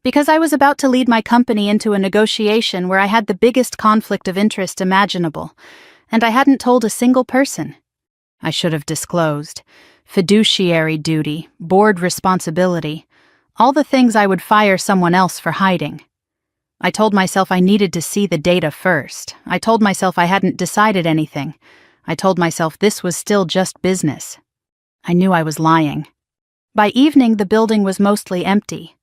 Because I was about to lead my company into a negotiation where I had the biggest conflict of interest imaginable, and I hadn't told a single person. I should have disclosed. Fiduciary duty, board responsibility, all the things I would fire someone else for hiding. I told myself I needed to see the data first. I told myself I hadn't decided anything. I told myself this was still just business. I knew I was lying. By evening, the building was mostly empty.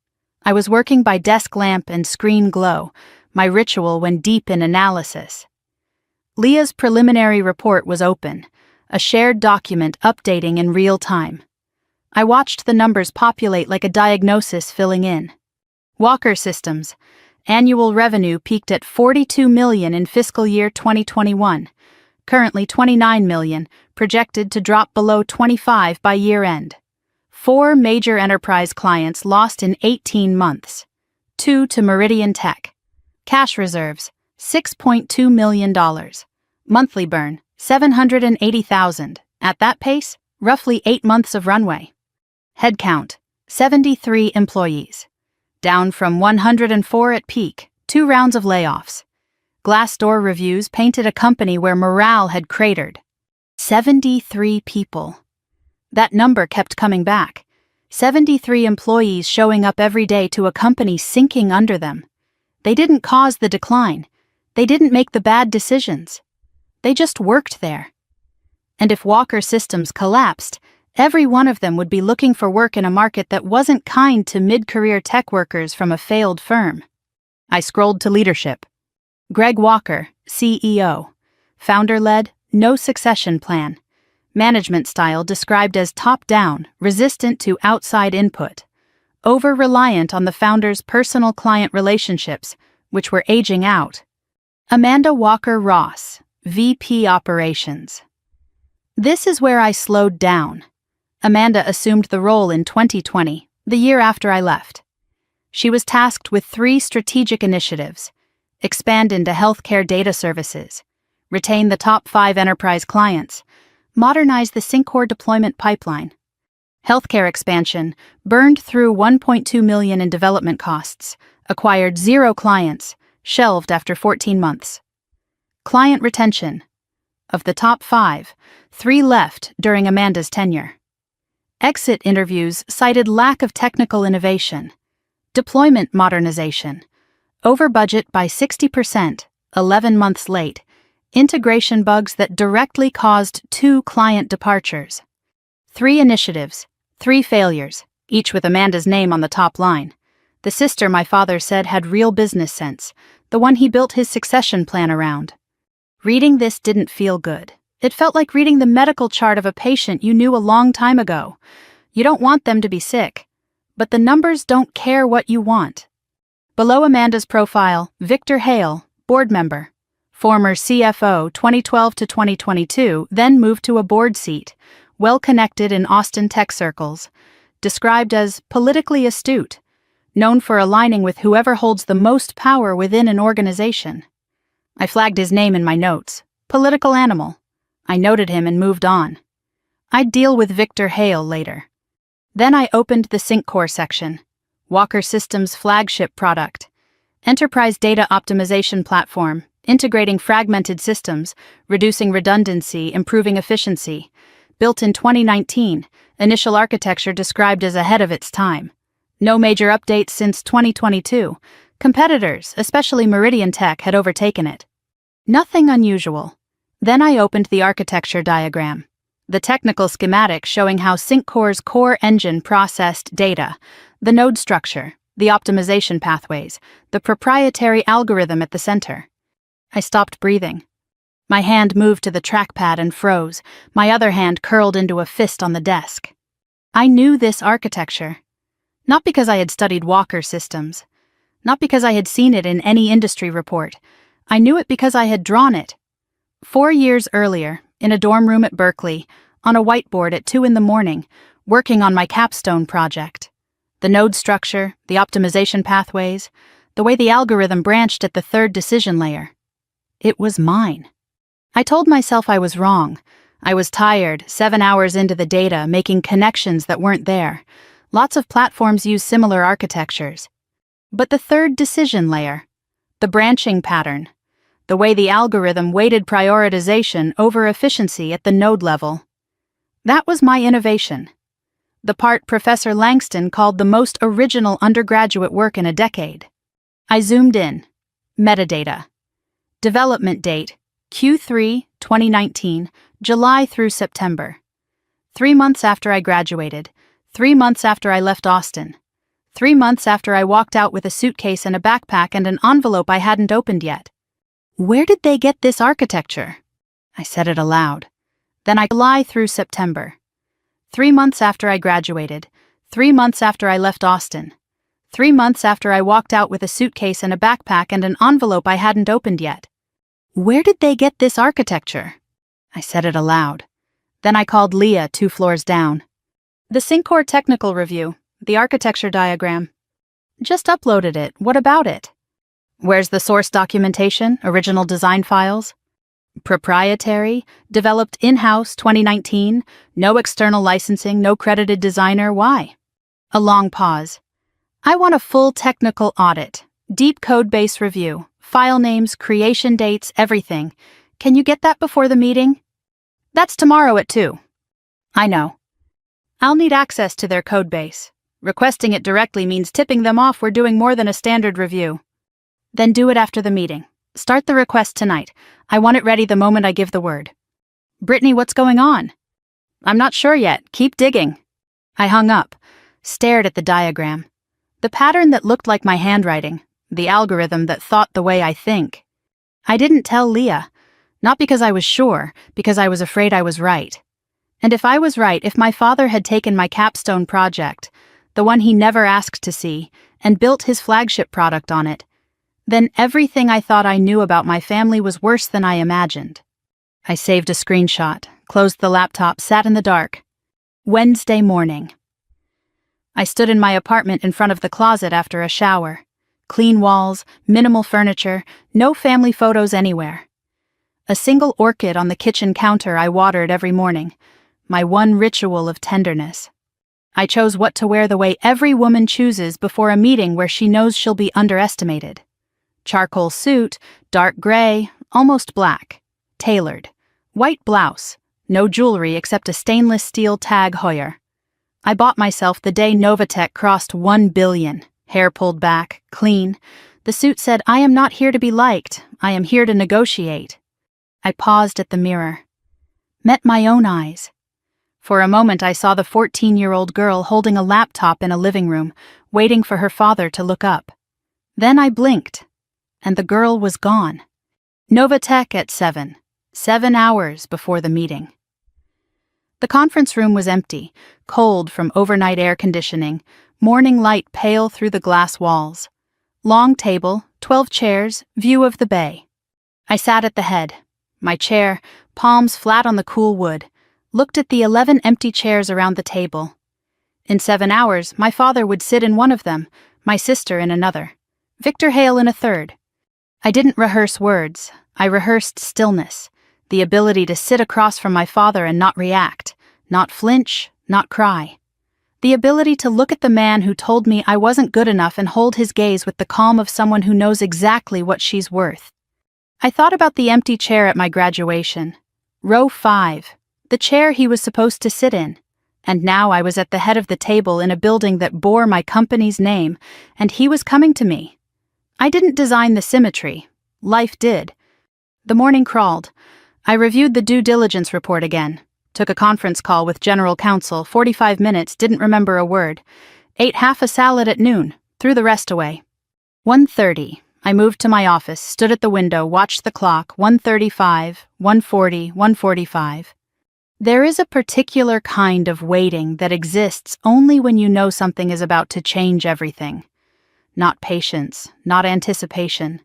I was working by desk lamp and screen glow, my ritual when deep in analysis. Leah's preliminary report was open, a shared document updating in real time. I watched the numbers populate like a diagnosis filling in. Walker Systems. Annual revenue peaked at $42 million in fiscal year 2021, currently $29 million, projected to drop below $25 by year-end. 4 major enterprise clients lost in 18 months. 2 to Meridian Tech. Cash reserves, $6.2 million. Monthly burn, $780,000. At that pace, roughly 8 months of runway. Headcount, 73 employees. Down from 104 at peak, 2 rounds of layoffs. Glassdoor reviews painted a company where morale had cratered. 73 people. That number kept coming back. 73 employees showing up every day to a company sinking under them. They didn't cause the decline. They didn't make the bad decisions. They just worked there. And if Walker Systems collapsed, every one of them would be looking for work in a market that wasn't kind to mid-career tech workers from a failed firm. I scrolled to leadership. Greg Walker, CEO. Founder-led, no succession plan. Management style described as top-down, resistant to outside input. Over-reliant on the founder's personal client relationships, which were aging out. Amanda Walker Ross, VP Operations. This is where I slowed down. Amanda assumed the role in 2020, the year after I left. She was tasked with 3 strategic initiatives: expand into healthcare data services, retain the top 5 enterprise clients, modernize the Syncor deployment pipeline. Healthcare expansion burned through $1.2 million in development costs, acquired 0 clients, shelved after 14 months. Client retention. Of the top 5, 3 left during Amanda's tenure. Exit interviews cited lack of technical innovation. Deployment modernization. Over budget by 60%, 11 months late. Integration bugs that directly caused 2 client departures. 3 initiatives, 3 failures, each with Amanda's name on the top line. The sister my father said had real business sense, the one he built his succession plan around. Reading this didn't feel good. It felt like reading the medical chart of a patient you knew a long time ago. You don't want them to be sick, but the numbers don't care what you want. Below Amanda's profile, Victor Hale, board member. Former CFO 2012 to 2022, then moved to a board seat, well-connected in Austin tech circles. Described as politically astute, known for aligning with whoever holds the most power within an organization. I flagged his name in my notes. Political animal. I noted him and moved on. I'd deal with Victor Hale later. Then I opened the Syncor section. Walker Systems' flagship product. Enterprise data optimization platform, integrating fragmented systems, reducing redundancy, improving efficiency. Built in 2019, initial architecture described as ahead of its time. No major updates since 2022. Competitors, especially Meridian Tech, had overtaken it. Nothing unusual. Then I opened the architecture diagram. The technical schematic showing how Syncor's core engine processed data, the node structure, the optimization pathways, the proprietary algorithm at the center. I stopped breathing. My hand moved to the trackpad and froze, my other hand curled into a fist on the desk. I knew this architecture. Not because I had studied Walker Systems. Not because I had seen it in any industry report. I knew it because I had drawn it. 4 years earlier, in a dorm room at Berkeley, on a whiteboard at 2 a.m, working on my capstone project. The node structure, the optimization pathways, the way the algorithm branched at the 3rd decision layer. It was mine. I told myself I was wrong. I was tired, 7 hours into the data, making connections that weren't there. Lots of platforms use similar architectures. But the 3rd decision layer, the branching pattern, the way the algorithm weighted prioritization over efficiency at the node level. That was my innovation. The part Professor Langston called the most original undergraduate work in a decade. I zoomed in. Metadata. Development date, Q3 2019, July through September. 3 months after I graduated. 3 months after I left Austin. 3 months after I walked out with a suitcase and a backpack and an envelope I hadn't opened yet. Where did they get this architecture? I said it aloud. Then July through September. 3 months after I graduated. 3 months after I left Austin. 3 months after I walked out with a suitcase and a backpack and an envelope I hadn't opened yet. Where did they get this architecture? I said it aloud. Then I called Leah 2 floors down. The Syncor technical review, the architecture diagram. Just uploaded it. What about it? Where's the source documentation, original design files? Proprietary, developed in-house 2019, no external licensing, no credited designer. Why? A long pause. I want a full technical audit, deep code base review, file names, creation dates, everything. Can you get that before the meeting? That's tomorrow at 2. I know. I'll need access to their code base. Requesting it directly means tipping them off we're doing more than a standard review. Then do it after the meeting. Start the request tonight. I want it ready the moment I give the word. Brittany, what's going on? I'm not sure yet. Keep digging. I hung up, stared at the diagram. The pattern that looked like my handwriting, the algorithm that thought the way I think. I didn't tell Leah, not because I was sure, because I was afraid I was right. And if I was right, if my father had taken my capstone project, the one he never asked to see, and built his flagship product on it, then everything I thought I knew about my family was worse than I imagined. I saved a screenshot, closed the laptop, sat in the dark. Wednesday morning. I stood in my apartment in front of the closet after a shower. Clean walls, minimal furniture, no family photos anywhere. A single orchid on the kitchen counter I watered every morning, my one ritual of tenderness. I chose what to wear the way every woman chooses before a meeting where she knows she'll be underestimated. Charcoal suit, dark gray, almost black. Tailored. White blouse. No jewelry except a stainless steel Tag Heuer. I bought myself the day Novatech crossed 1 billion. Hair pulled back, clean. The suit said, "I am not here to be liked. I am here to negotiate." I paused at the mirror. Met my own eyes. For a moment I saw the 14-year-old girl holding a laptop in a living room, waiting for her father to look up. Then I blinked, and the girl was gone. Novatech at 7. 7 hours before the meeting. The conference room was empty, cold from overnight air conditioning, morning light pale through the glass walls. Long table, 12 chairs, view of the bay. I sat at the head. My chair, palms flat on the cool wood, looked at the 11 empty chairs around the table. In 7 hours, my father would sit in one of them, my sister in another, Victor Hale in a third. I didn't rehearse words, I rehearsed stillness, the ability to sit across from my father and not react, not flinch, not cry. The ability to look at the man who told me I wasn't good enough and hold his gaze with the calm of someone who knows exactly what she's worth. I thought about the empty chair at my graduation. Row 5, the chair he was supposed to sit in. And now I was at the head of the table in a building that bore my company's name, and he was coming to me. I didn't design the symmetry. Life did. The morning crawled. I reviewed the due diligence report again. Took a conference call with general counsel, 45 minutes, didn't remember a word. Ate half a salad at noon, threw the rest away. 1:30. I moved to my office, stood at the window, watched the clock, 1:35, 1:40, 1:45. There is a particular kind of waiting that exists only when you know something is about to change everything. Not patience, not anticipation.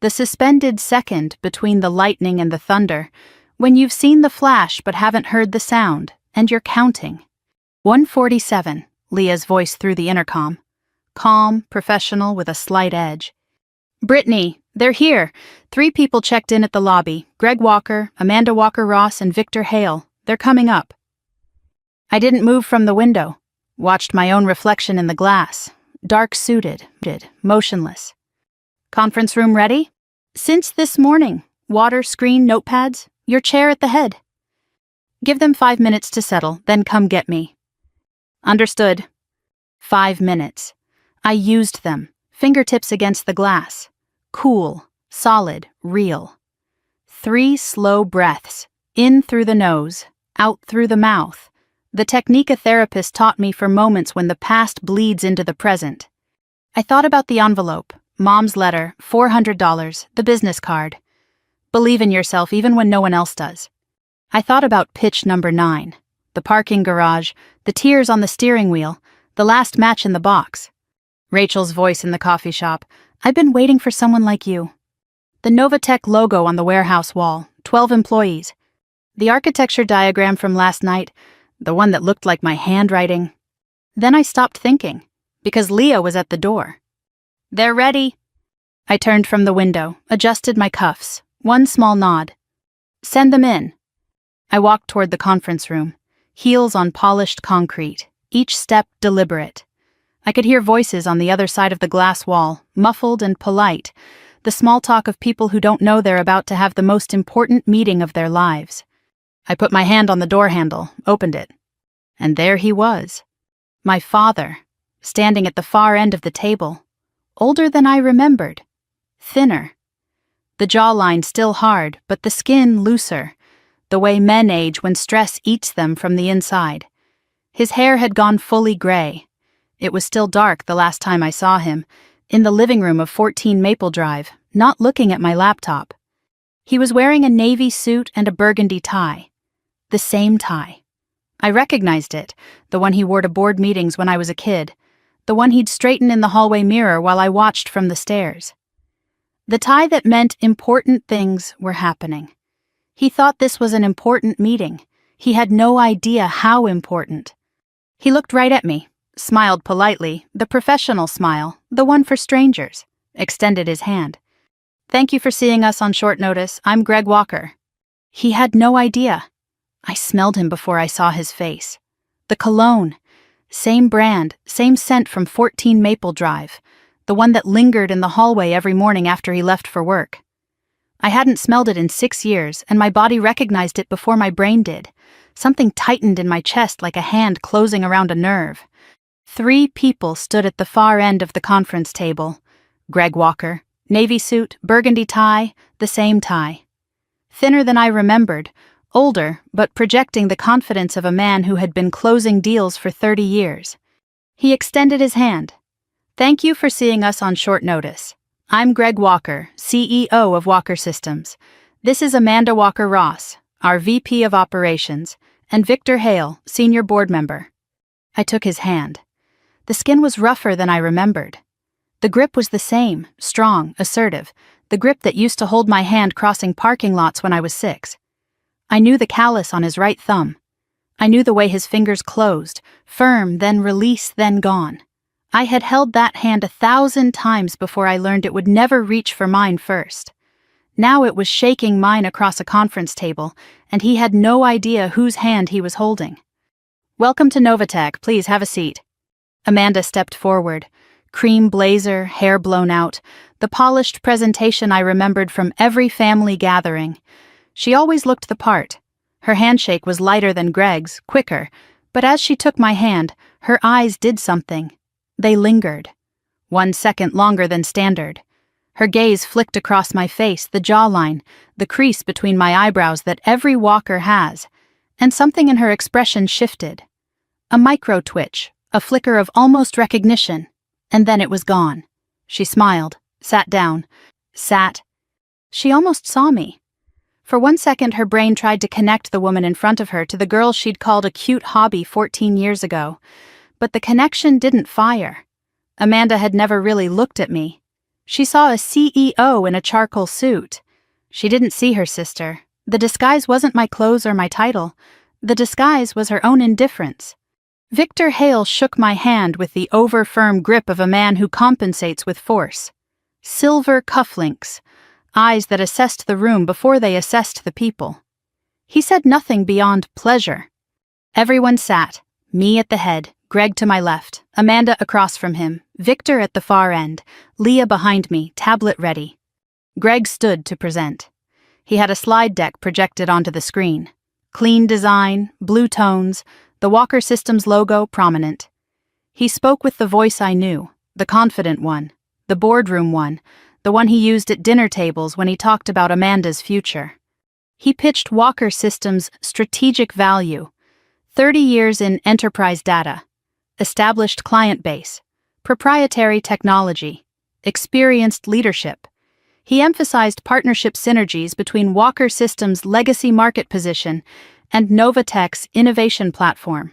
The suspended second between the lightning and the thunder, when you've seen the flash but haven't heard the sound, and you're counting. 1:47, Leah's voice through the intercom. Calm, professional, with a slight edge. "Brittany, they're here. 3 people checked in at the lobby. Greg Walker, Amanda Walker-Ross, and Victor Hale. They're coming up." I didn't move from the window. Watched my own reflection in the glass. Dark-suited, motionless. "Conference room ready?" "Since this morning. Water, screen, notepads. Your chair at the head." "Give them 5 minutes to settle, then come get me." "Understood." 5 minutes. I used them, fingertips against the glass. Cool, solid, real. 3 slow breaths, in through the nose, out through the mouth. The technique a therapist taught me for moments when the past bleeds into the present. I thought about the envelope, Mom's letter, $400, the business card. Believe in yourself even when no one else does. I thought about pitch number 9, the parking garage, the tears on the steering wheel, the last match in the box. Rachel's voice in the coffee shop, "I've been waiting for someone like you." The Novatech logo on the warehouse wall, 12 employees. The architecture diagram from last night, the one that looked like my handwriting. Then I stopped thinking, because Leah was at the door. "They're ready." I turned from the window, adjusted my cuffs, one small nod. "Send them in." I walked toward the conference room, heels on polished concrete, each step deliberate. I could hear voices on the other side of the glass wall, muffled and polite, the small talk of people who don't know they're about to have the most important meeting of their lives. I put my hand on the door handle, opened it. And there he was. My father, standing at the far end of the table. Older than I remembered. Thinner. The jawline still hard, but the skin looser. The way men age when stress eats them from the inside. His hair had gone fully gray. It was still dark the last time I saw him, in the living room of 14 Maple Drive, not looking at my laptop. He was wearing a navy suit and a burgundy tie. The same tie. I recognized it, the one he wore to board meetings when I was a kid, the one he'd straighten in the hallway mirror while I watched from the stairs. The tie that meant important things were happening. He thought this was an important meeting. He had no idea how important. He looked right at me, smiled politely, the professional smile, the one for strangers, extended his hand. "Thank you for seeing us on short notice. I'm Greg Walker." He had no idea. I smelled him before I saw his face. The cologne. Same brand, same scent from 14 Maple Drive, the one that lingered in the hallway every morning after he left for work. I hadn't smelled it in 6 years, and my body recognized it before my brain did. Something tightened in my chest like a hand closing around a nerve. 3 people stood at the far end of the conference table. Greg Walker, navy suit, burgundy tie, the same tie. Thinner than I remembered, older, but projecting the confidence of a man who had been closing deals for 30 years. He extended his hand. "Thank you for seeing us on short notice. I'm Greg Walker, CEO of Walker Systems. This is Amanda Walker-Ross, our VP of Operations, and Victor Hale, Senior Board Member." I took his hand. The skin was rougher than I remembered. The grip was the same, strong, assertive, the grip that used to hold my hand crossing parking lots when I was 6. I knew the callus on his right thumb. I knew the way his fingers closed, firm, then release, then gone. I had held that hand 1,000 times before I learned it would never reach for mine first. Now it was shaking mine across a conference table, and he had no idea whose hand he was holding. "Welcome to Novatech, please have a seat." Amanda stepped forward. Cream blazer, hair blown out, the polished presentation I remembered from every family gathering. She always looked the part. Her handshake was lighter than Greg's, quicker, but as she took my hand, her eyes did something. They lingered. 1 second longer than standard. Her gaze flicked across my face, the jawline, the crease between my eyebrows that every walker has, and something in her expression shifted. A micro twitch, a flicker of almost recognition, and then it was gone. She smiled, sat down, sat. She almost saw me. For 1 second her brain tried to connect the woman in front of her to the girl she'd called a cute hobby 14 years ago, but the connection didn't fire. Amanda had never really looked at me. She saw a CEO in a charcoal suit. She didn't see her sister. The disguise wasn't my clothes or my title. The disguise was her own indifference. Victor Hale shook my hand with the over-firm grip of a man who compensates with force. Silver cufflinks, eyes that assessed the room before they assessed the people. He said nothing beyond pleasure. Everyone sat, me at the head, Greg to my left, Amanda across from him, Victor at the far end, Leah behind me, tablet ready. Greg stood to present. He had a slide deck projected onto the screen. Clean design, blue tones, the Walker Systems logo prominent. He spoke with the voice I knew, the confident one, the boardroom one, the one he used at dinner tables when he talked about Amanda's future. He pitched Walker Systems' strategic value, 30 years in enterprise data, established client base, proprietary technology, experienced leadership. He emphasized partnership synergies between Walker Systems' legacy market position and Novatech's innovation platform.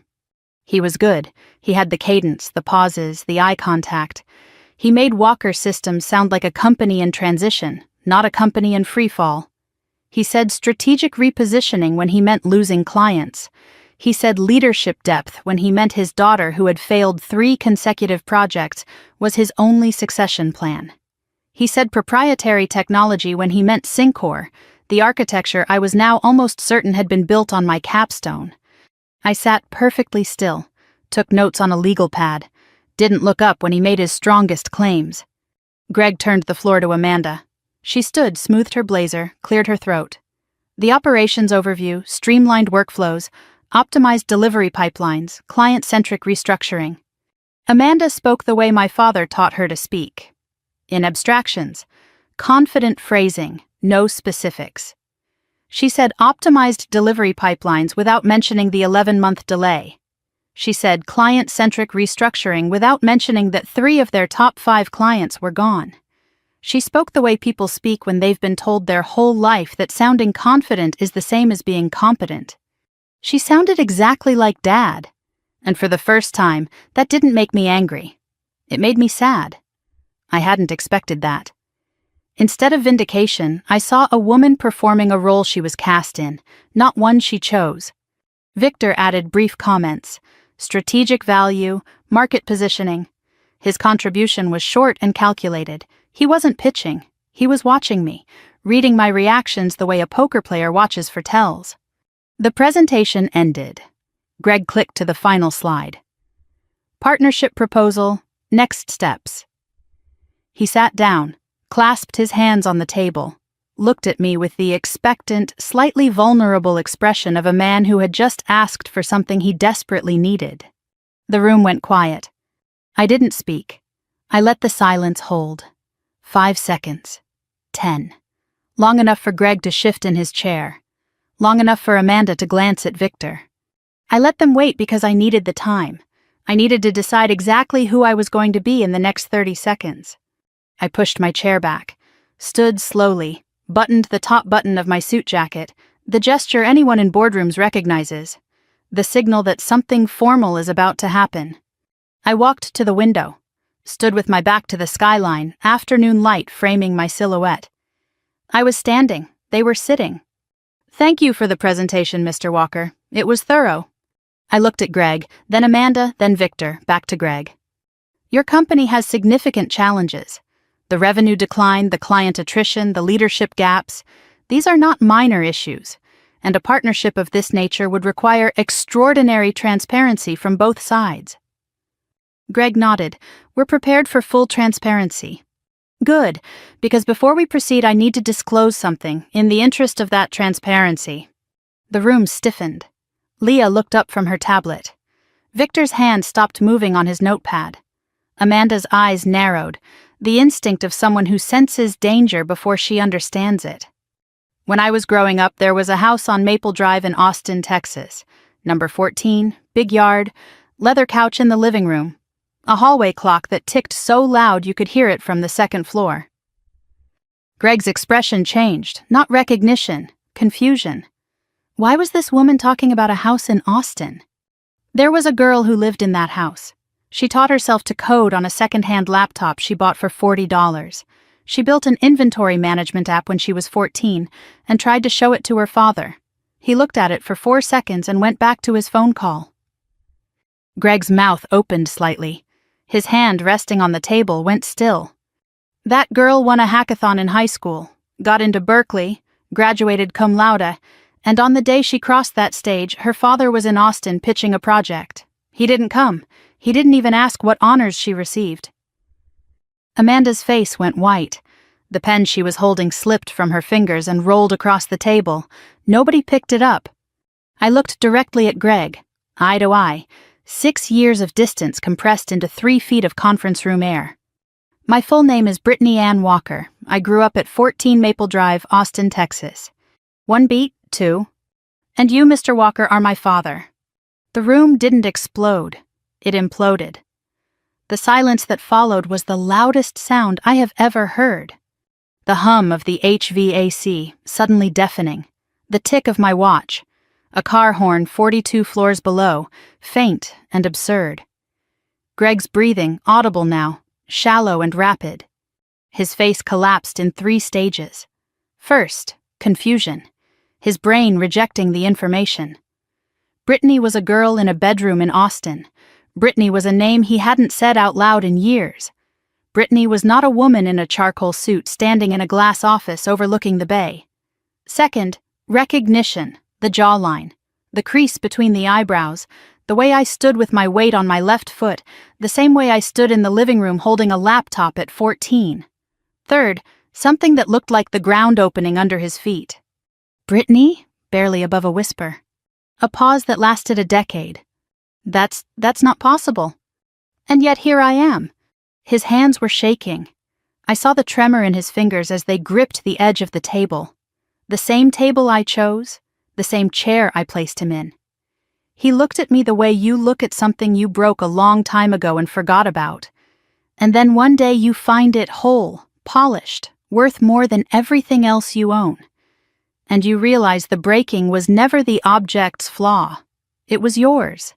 He was good. He had the cadence, the pauses, the eye contact. He made Walker Systems sound like a company in transition, not a company in freefall. He said strategic repositioning when he meant losing clients. He said leadership depth when he meant his daughter, who had failed 3 consecutive projects, was his only succession plan. He said proprietary technology when he meant Syncor, the architecture I was now almost certain had been built on my capstone. I sat perfectly still, took notes on a legal pad, didn't look up when he made his strongest claims. Greg turned the floor to Amanda. She stood, smoothed her blazer, cleared her throat. The operations overview, streamlined workflows, optimized delivery pipelines, client-centric restructuring. Amanda spoke the way my father taught her to speak. In abstractions, confident phrasing, no specifics. She said optimized delivery pipelines without mentioning the 11-month delay. She said client-centric restructuring without mentioning that 3 of their top 5 clients were gone. She spoke the way people speak when they've been told their whole life that sounding confident is the same as being competent. She sounded exactly like Dad. And for the first time, that didn't make me angry. It made me sad. I hadn't expected that. Instead of vindication, I saw a woman performing a role she was cast in, not one she chose. Victor added brief comments: strategic value, market positioning. His contribution was short and calculated. He wasn't pitching. He was watching me, reading my reactions the way a poker player watches for tells. The presentation ended. Greg clicked to the final slide. Partnership proposal, next steps. He sat down, clasped his hands on the table, looked at me with the expectant, slightly vulnerable expression of a man who had just asked for something he desperately needed. The room went quiet. I didn't speak. I let the silence hold. 5 seconds. 10. Long enough for Greg to shift in his chair. Long enough for Amanda to glance at Victor. I let them wait because I needed the time. I needed to decide exactly who I was going to be in the next 30 seconds. I pushed my chair back, stood slowly, buttoned the top button of my suit jacket, the gesture anyone in boardrooms recognizes, the signal that something formal is about to happen. I walked to the window, stood with my back to the skyline, afternoon light framing my silhouette. I was standing, they were sitting. Thank you for the presentation, Mr. Walker. It was thorough. I looked at Greg, then Amanda, then Victor, back to Greg. Your company has significant challenges. The revenue decline, the client attrition, the leadership gaps. These are not minor issues, and a partnership of this nature would require extraordinary transparency from both sides. Greg nodded. We're prepared for full transparency. Good, because before we proceed I need to disclose something, in the interest of that transparency. The room stiffened. Leah looked up from her tablet. Victor's hand stopped moving on his notepad. Amanda's eyes narrowed, the instinct of someone who senses danger before she understands it. When I was growing up, there was a house on Maple Drive in Austin, Texas. Number 14, big yard, leather couch in the living room. A hallway clock that ticked so loud you could hear it from the second floor. Greg's expression changed, not recognition, confusion. Why was this woman talking about a house in Austin? There was a girl who lived in that house. She taught herself to code on a second-hand laptop she bought for $40. She built an inventory management app when she was 14 and tried to show it to her father. He looked at it for 4 seconds and went back to his phone call. Greg's mouth opened slightly. His hand resting on the table went still. That girl won a hackathon in high school, got into Berkeley, graduated cum laude, and on the day she crossed that stage, her father was in Austin pitching a project. He didn't come. He didn't even ask what honors she received. Amanda's face went white. The pen she was holding slipped from her fingers and rolled across the table. Nobody picked it up. I looked directly at Greg, eye to eye, 6 years of distance compressed into 3 feet of conference room air. My full name is Brittany Ann Walker. I grew up at 14 Maple Drive, Austin, Texas. 1 beat, 2. And you, Mr. Walker, are my father. The room didn't explode. It imploded. The silence that followed was the loudest sound I have ever heard. The hum of the HVAC, suddenly deafening. The tick of my watch. A car horn 42 floors below, faint and absurd. Greg's breathing, audible now, shallow and rapid. His face collapsed in 3 stages. First, confusion. His brain rejecting the information. Brittany was a girl in a bedroom in Austin. Brittany was a name he hadn't said out loud in years. Brittany was not a woman in a charcoal suit standing in a glass office overlooking the bay. Second, recognition, the jawline, the crease between the eyebrows, the way I stood with my weight on my left foot, the same way I stood in the living room holding a laptop at 14. Third, something that looked like the ground opening under his feet. Brittany? Barely above a whisper. A pause that lasted a decade. That's not possible. And yet here I am. His hands were shaking. I saw the tremor in his fingers as they gripped the edge of the table. The same table I chose, the same chair I placed him in. He looked at me the way you look at something you broke a long time ago and forgot about. And then one day you find it whole, polished, worth more than everything else you own. And you realize the breaking was never the object's flaw. It was yours.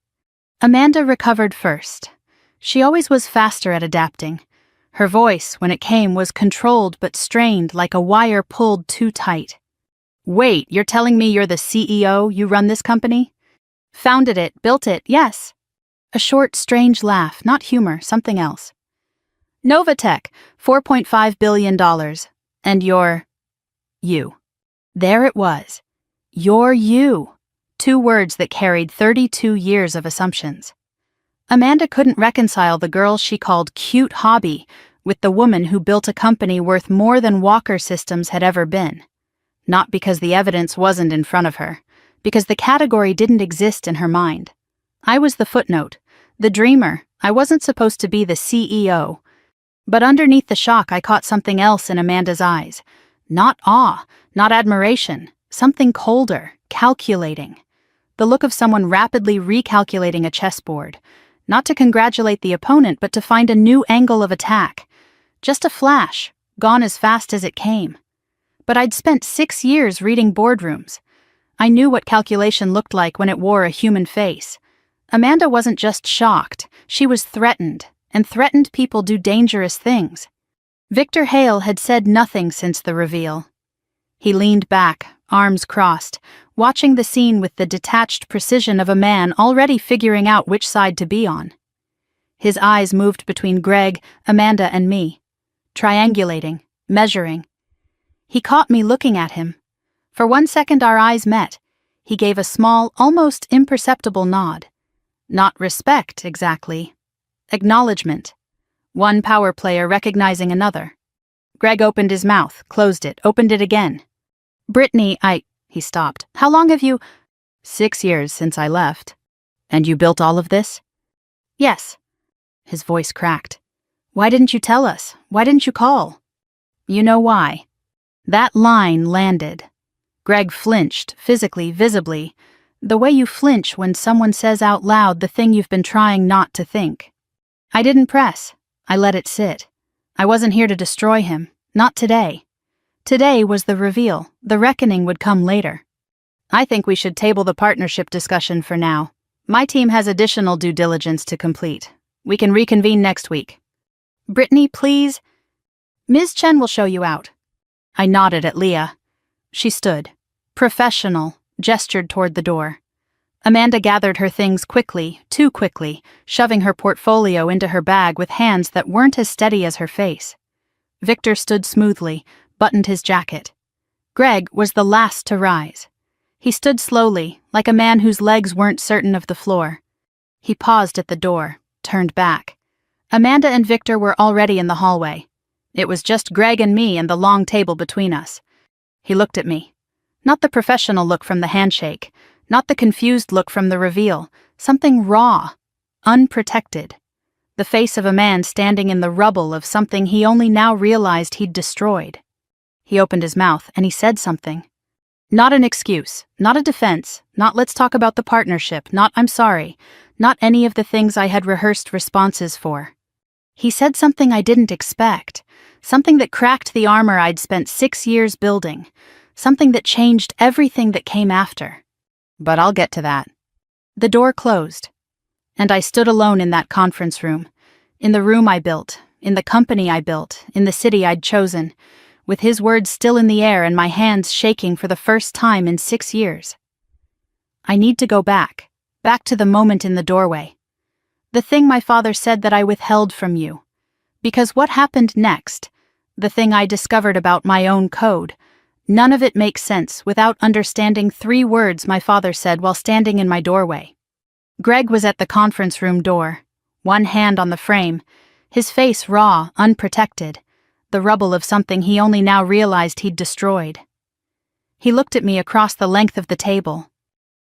Amanda recovered first. She always was faster at adapting. Her voice, when it came, was controlled but strained like a wire pulled too tight. Wait, you're telling me you're the CEO, you run this company? Founded it, built it, yes. A short, strange laugh, not humor, something else. Novatech, $4.5 billion. And you're... you. There it was. You're you. 2 words that carried 32 years of assumptions. Amanda couldn't reconcile the girl she called cute hobby with the woman who built a company worth more than Walker Systems had ever been. Not because the evidence wasn't in front of her, because the category didn't exist in her mind. I was the footnote, the dreamer. I wasn't supposed to be the CEO. But underneath the shock, I caught something else in Amanda's eyes. Not awe, not admiration, something colder, calculating. The look of someone rapidly recalculating a chessboard. Not to congratulate the opponent, but to find a new angle of attack. Just a flash, gone as fast as it came. But I'd spent 6 years reading boardrooms. I knew what calculation looked like when it wore a human face. Amanda wasn't just shocked, she was threatened, and threatened people do dangerous things. Victor Hale had said nothing since the reveal. He leaned back, arms crossed, watching the scene with the detached precision of a man already figuring out which side to be on. His eyes moved between Greg, Amanda, and me, triangulating, measuring. He caught me looking at him. For 1 second our eyes met. He gave a small, almost imperceptible nod. Not respect, exactly. Acknowledgement. One power player recognizing another. Greg opened his mouth, closed it, opened it again. Brittany, He stopped. How long have you... 6 years since I left. And you built all of this? Yes. His voice cracked. Why didn't you tell us? Why didn't you call? You know why. That line landed. Greg flinched, physically, visibly, the way you flinch when someone says out loud the thing you've been trying not to think. I didn't press. I let it sit. I wasn't here to destroy him. Not today. Today was the reveal. The reckoning would come later. I think we should table the partnership discussion for now. My team has additional due diligence to complete. We can reconvene next week. Brittany, please. Ms. Chen will show you out. I nodded at Leah. She stood. Professional, gestured toward the door. Amanda gathered her things quickly, too quickly, shoving her portfolio into her bag with hands that weren't as steady as her face. Victor stood smoothly, buttoned his jacket. Greg was the last to rise. He stood slowly, like a man whose legs weren't certain of the floor. He paused at the door, turned back. Amanda and Victor were already in the hallway. It was just Greg and me and the long table between us. He looked at me. Not the professional look from the handshake, not the confused look from the reveal, something raw, unprotected. The face of a man standing in the rubble of something he only now realized he'd destroyed. He opened his mouth and he said something. Not an excuse, not a defense, not let's talk about the partnership, not I'm sorry, not any of the things I had rehearsed responses for. He said something I didn't expect, something that cracked the armor I'd spent 6 years building, something that changed everything that came after. But I'll get to that. The door closed, and I stood alone in that conference room, in the room I built, in the company I built, in the city I'd chosen, with his words still in the air and my hands shaking for the first time in 6 years. I need to go back to the moment in the doorway. The thing my father said that I withheld from you. Because what happened next, the thing I discovered about my own code, none of it makes sense without understanding 3 words my father said while standing in my doorway. Greg was at the conference room door, one hand on the frame, his face raw, unprotected, the rubble of something he only now realized he'd destroyed. He looked at me across the length of the table.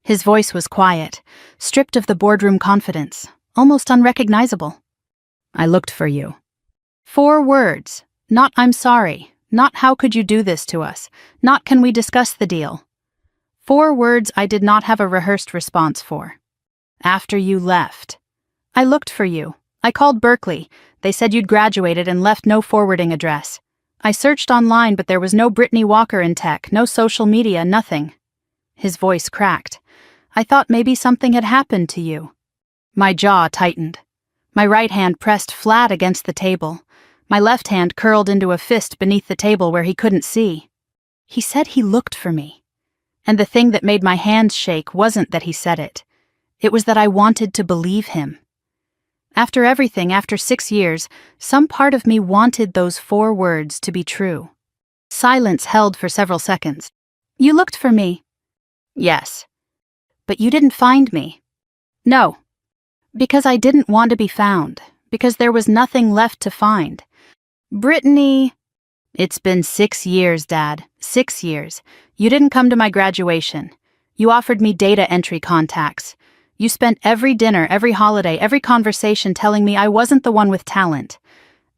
His voice was quiet, stripped of the boardroom confidence, almost unrecognizable. I looked for you. 4 words, not I'm sorry, not how could you do this to us, not can we discuss the deal. 4 words I did not have a rehearsed response for. After you left. I looked for you. I called Berkeley. They said you'd graduated and left no forwarding address. I searched online, but there was no Brittany Walker in tech, no social media, nothing. His voice cracked. I thought maybe something had happened to you. My jaw tightened. My right hand pressed flat against the table. My left hand curled into a fist beneath the table where he couldn't see. He said he looked for me. And the thing that made my hands shake wasn't that he said it. It was that I wanted to believe him. After everything, after 6 years, some part of me wanted those 4 words to be true. Silence held for several seconds. You looked for me. Yes. But you didn't find me. No. Because I didn't want to be found. Because there was nothing left to find. Brittany... It's been 6 years, Dad. 6 years. You didn't come to my graduation. You offered me data entry contacts. You spent every dinner, every holiday, every conversation telling me I wasn't the one with talent.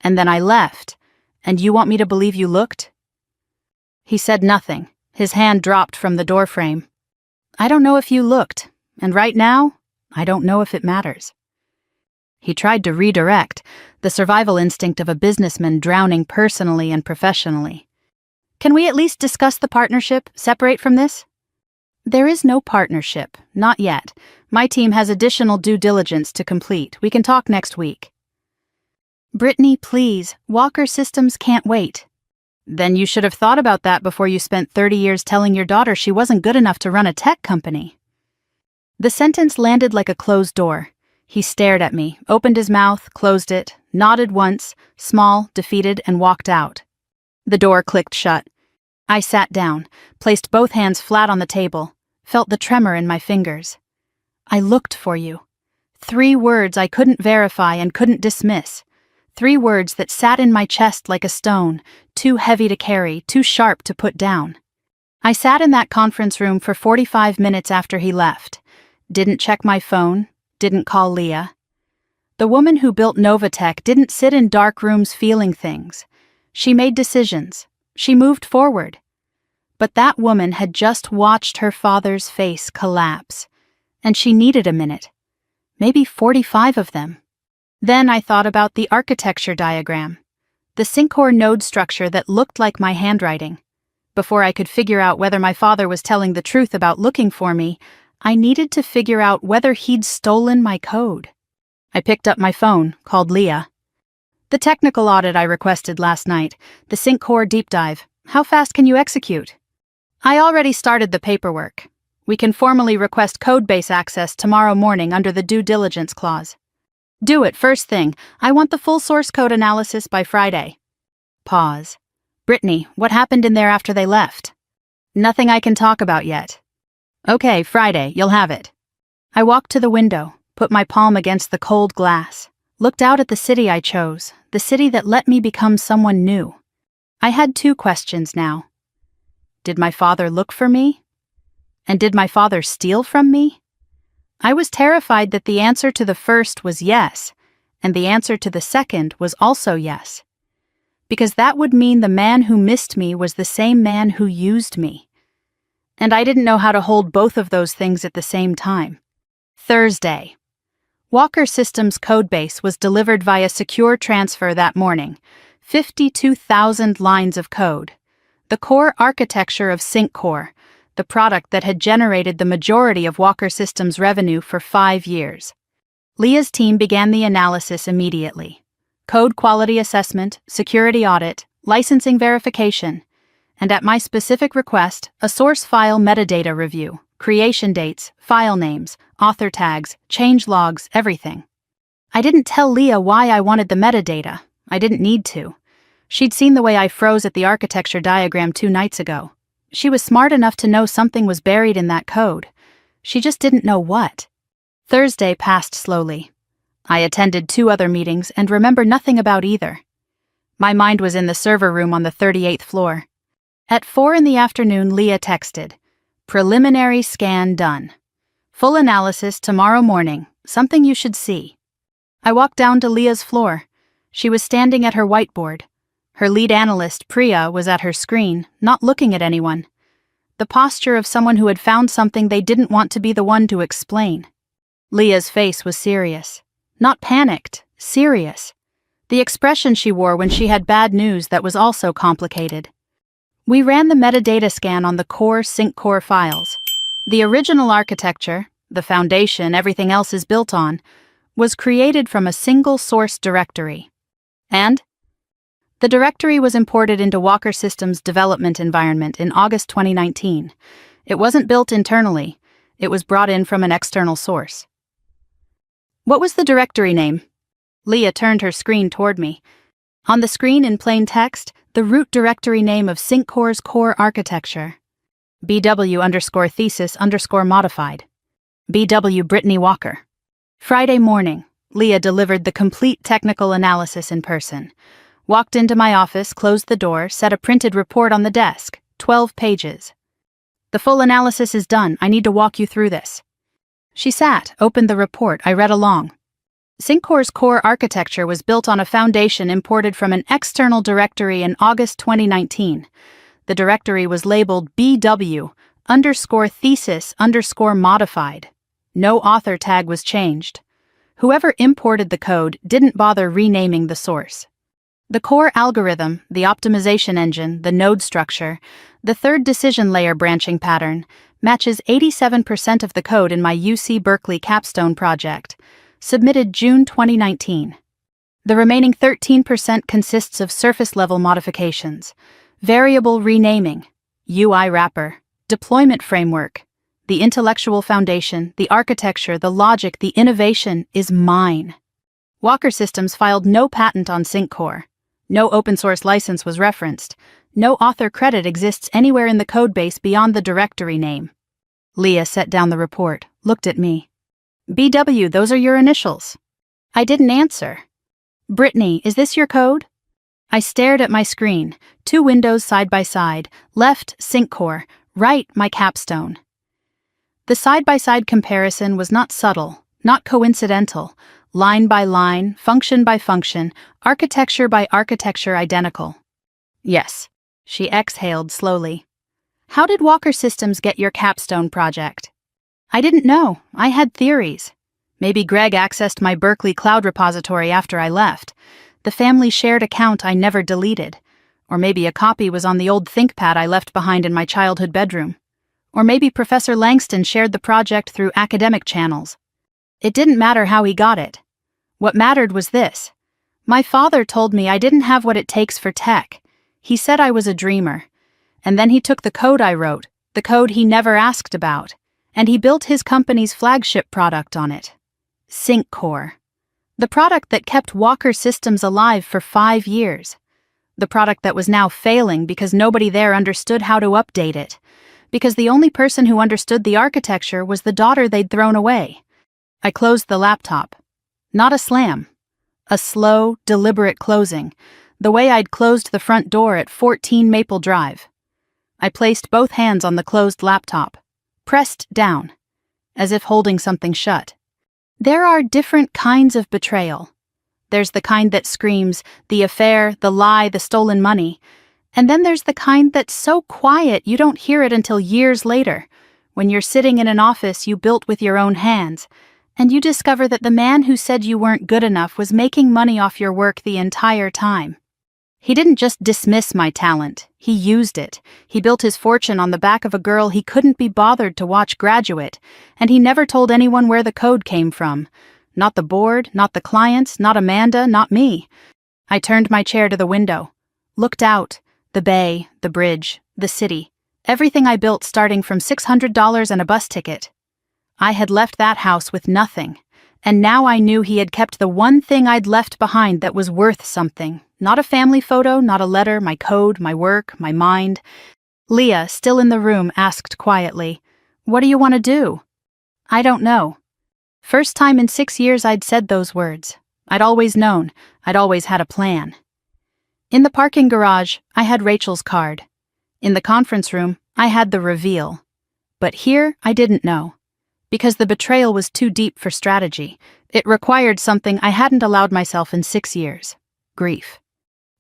And then I left. And you want me to believe you looked? He said nothing. His hand dropped from the doorframe. I don't know if you looked. And right now, I don't know if it matters. He tried to redirect, the survival instinct of a businessman drowning personally and professionally. Can we at least discuss the partnership, separate from this? There is no partnership, not yet. My team has additional due diligence to complete. We can talk next week. Brittany, please, Walker Systems can't wait. Then you should have thought about that before you spent 30 years telling your daughter she wasn't good enough to run a tech company. The sentence landed like a closed door. He stared at me, opened his mouth, closed it, nodded once, small, defeated, and walked out. The door clicked shut. I sat down, placed both hands flat on the table, felt the tremor in my fingers. I looked for you. 3 words I couldn't verify and couldn't dismiss. 3 words that sat in my chest like a stone, too heavy to carry, too sharp to put down. I sat in that conference room for 45 minutes after he left. Didn't check my phone. Didn't call Leah. The woman who built Novatech didn't sit in dark rooms feeling things. She made decisions. She moved forward. But that woman had just watched her father's face collapse, and she needed a minute. Maybe 45 of them. Then I thought about the architecture diagram, the Syncor node structure that looked like my handwriting. Before I could figure out whether my father was telling the truth about looking for me, I needed to figure out whether he'd stolen my code. I picked up my phone, called Leah. The technical audit I requested last night, the Syncor deep dive, how fast can you execute? I already started the paperwork. We can formally request codebase access tomorrow morning under the due diligence clause. Do it first thing. I want the full source code analysis by Friday. Pause. Brittany, what happened in there after they left? Nothing I can talk about yet. Okay, Friday, you'll have it. I walked to the window, put my palm against the cold glass, looked out at the city I chose, the city that let me become someone new. I had 2 questions now. Did my father look for me? And did my father steal from me? I was terrified that the answer to the first was yes, and the answer to the second was also yes. Because that would mean the man who missed me was the same man who used me. And I didn't know how to hold both of those things at the same time. Thursday. Walker Systems codebase was delivered via secure transfer that morning. 52,000 lines of code. The core architecture of Syncor, the product that had generated the majority of Walker Systems' revenue for 5 years. Leah's team began the analysis immediately. Code quality assessment, security audit, licensing verification, and at my specific request, a source file metadata review, creation dates, file names, author tags, change logs, everything. I didn't tell Leah why I wanted the metadata. I didn't need to. She'd seen the way I froze at the architecture diagram 2 nights ago. She was smart enough to know something was buried in that code. She just didn't know what. Thursday passed slowly. I attended 2 other meetings and remember nothing about either. My mind was in the server room on the 38th floor. At 4 in the afternoon, Leah texted, "Preliminary scan done. Full analysis tomorrow morning, something you should see." I walked down to Leah's floor. She was standing at her whiteboard. Her lead analyst, Priya, was at her screen, not looking at anyone. The posture of someone who had found something they didn't want to be the one to explain. Leah's face was serious. Not panicked, serious. The expression she wore when she had bad news that was also complicated. We ran the metadata scan on the core SyncCore files. The original architecture, the foundation everything else is built on, was created from a single source directory. And the directory was imported into Walker Systems' development environment in August 2019. It wasn't built internally, it was brought in from an external source. What was the directory name? Leah turned her screen toward me. On the screen in plain text, the root directory name of SyncCore's core architecture. BW_thesis_modified. BW Brittany Walker. Friday morning, Leah delivered the complete technical analysis in person. Walked into my office, closed the door, set a printed report on the desk, 12 pages. The full analysis is done, I need to walk you through this. She sat, opened the report, I read along. SyncCore's core architecture was built on a foundation imported from an external directory in August 2019. The directory was labeled BW_thesis_modified. No author tag was changed. Whoever imported the code didn't bother renaming the source. The core algorithm, the optimization engine, the node structure, the third decision layer branching pattern, matches 87% of the code in my UC Berkeley capstone project, submitted June 2019. The remaining 13% consists of surface-level modifications, variable renaming, UI wrapper, deployment framework. The intellectual foundation, the architecture, the logic, the innovation is mine. Walker Systems filed no patent on SyncCore. No open-source license was referenced. No author credit exists anywhere in the codebase beyond the directory name. Leah set down the report, looked at me. BW, those are your initials. I didn't answer. Brittany, is this your code? I stared at my screen, 2 windows side by side, left SyncCore, right my capstone. The side-by-side comparison was not subtle, not coincidental, line by line, function by function, architecture by architecture identical. Yes, she exhaled slowly. How did Walker Systems get your capstone project? I didn't know, I had theories. Maybe Greg accessed my Berkeley cloud repository after I left. The family shared account I never deleted. Or maybe a copy was on the old ThinkPad I left behind in my childhood bedroom. Or maybe Professor Langston shared the project through academic channels. It didn't matter how he got it. What mattered was this. My father told me I didn't have what it takes for tech. He said I was a dreamer. And then he took the code I wrote, the code he never asked about, and he built his company's flagship product on it. SyncCore. The product that kept Walker Systems alive for 5 years. The product that was now failing because nobody there understood how to update it. Because the only person who understood the architecture was the daughter they'd thrown away. I closed the laptop. Not a slam. A slow, deliberate closing, the way I'd closed the front door at 14 Maple Drive. I placed both hands on the closed laptop, pressed down, as if holding something shut. There are different kinds of betrayal. There's the kind that screams, the affair, the lie, the stolen money. And then there's the kind that's so quiet you don't hear it until years later, when you're sitting in an office you built with your own hands, and you discover that the man who said you weren't good enough was making money off your work the entire time. He didn't just dismiss my talent, he used it. He built his fortune on the back of a girl he couldn't be bothered to watch graduate, and he never told anyone where the code came from. Not the board, not the clients, not Amanda, not me. I turned my chair to the window, looked out, the bay, the bridge, the city, everything I built starting from $600 and a bus ticket. I had left that house with nothing, and now I knew he had kept the one thing I'd left behind that was worth something. Not a family photo, not a letter, my code, my work, my mind. Leah, still in the room, asked quietly, "What do you want to do?" I don't know. First time in 6 years I'd said those words. I'd always known. I'd always had a plan. In the parking garage, I had Rachel's card. In the conference room, I had the reveal. But here, I didn't know. Because the betrayal was too deep for strategy. It required something I hadn't allowed myself in 6 years. Grief.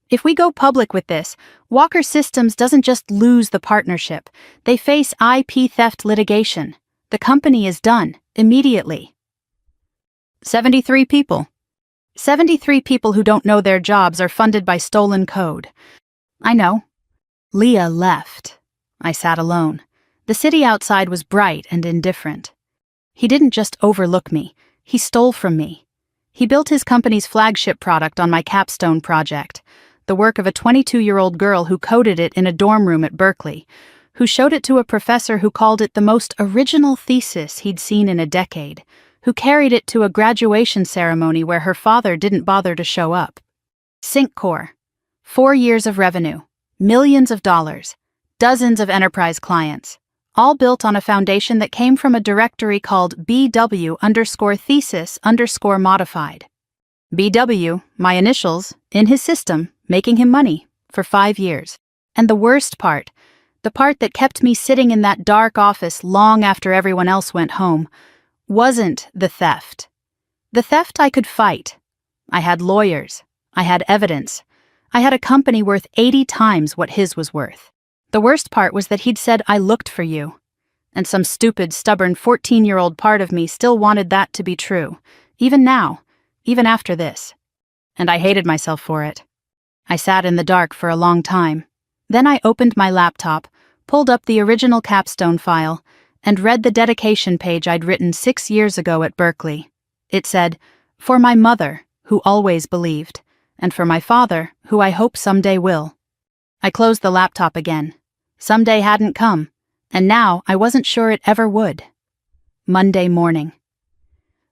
If we go public with this, Walker Systems doesn't just lose the partnership. They face IP theft litigation. The company is done, immediately. 73 people. 73 people who don't know their jobs are funded by stolen code. I know. Leah left. I sat alone. The city outside was bright and indifferent. He didn't just overlook me, he stole from me. He built his company's flagship product on my capstone project, the work of a 22-year-old girl who coded it in a dorm room at Berkeley, who showed it to a professor who called it the most original thesis he'd seen in a decade, who carried it to a graduation ceremony where her father didn't bother to show up. SyncCore. 4 years of revenue, millions of dollars, dozens of enterprise clients, all built on a foundation that came from a directory called BW_thesis_modified. BW, my initials, in his system, making him money, for 5 years. And the worst part, the part that kept me sitting in that dark office long after everyone else went home, wasn't the theft. The theft I could fight. I had lawyers. I had evidence. I had a company worth 80 times what his was worth. The worst part was that he'd said I looked for you. And some stupid, stubborn 14-year-old part of me still wanted that to be true, even now, even after this. And I hated myself for it. I sat in the dark for a long time. Then I opened my laptop, pulled up the original capstone file, and read the dedication page I'd written 6 years ago at Berkeley. It said, "For my mother, who always believed, and for my father, who I hope someday will." I closed the laptop again. Someday hadn't come, and now I wasn't sure it ever would. Monday morning.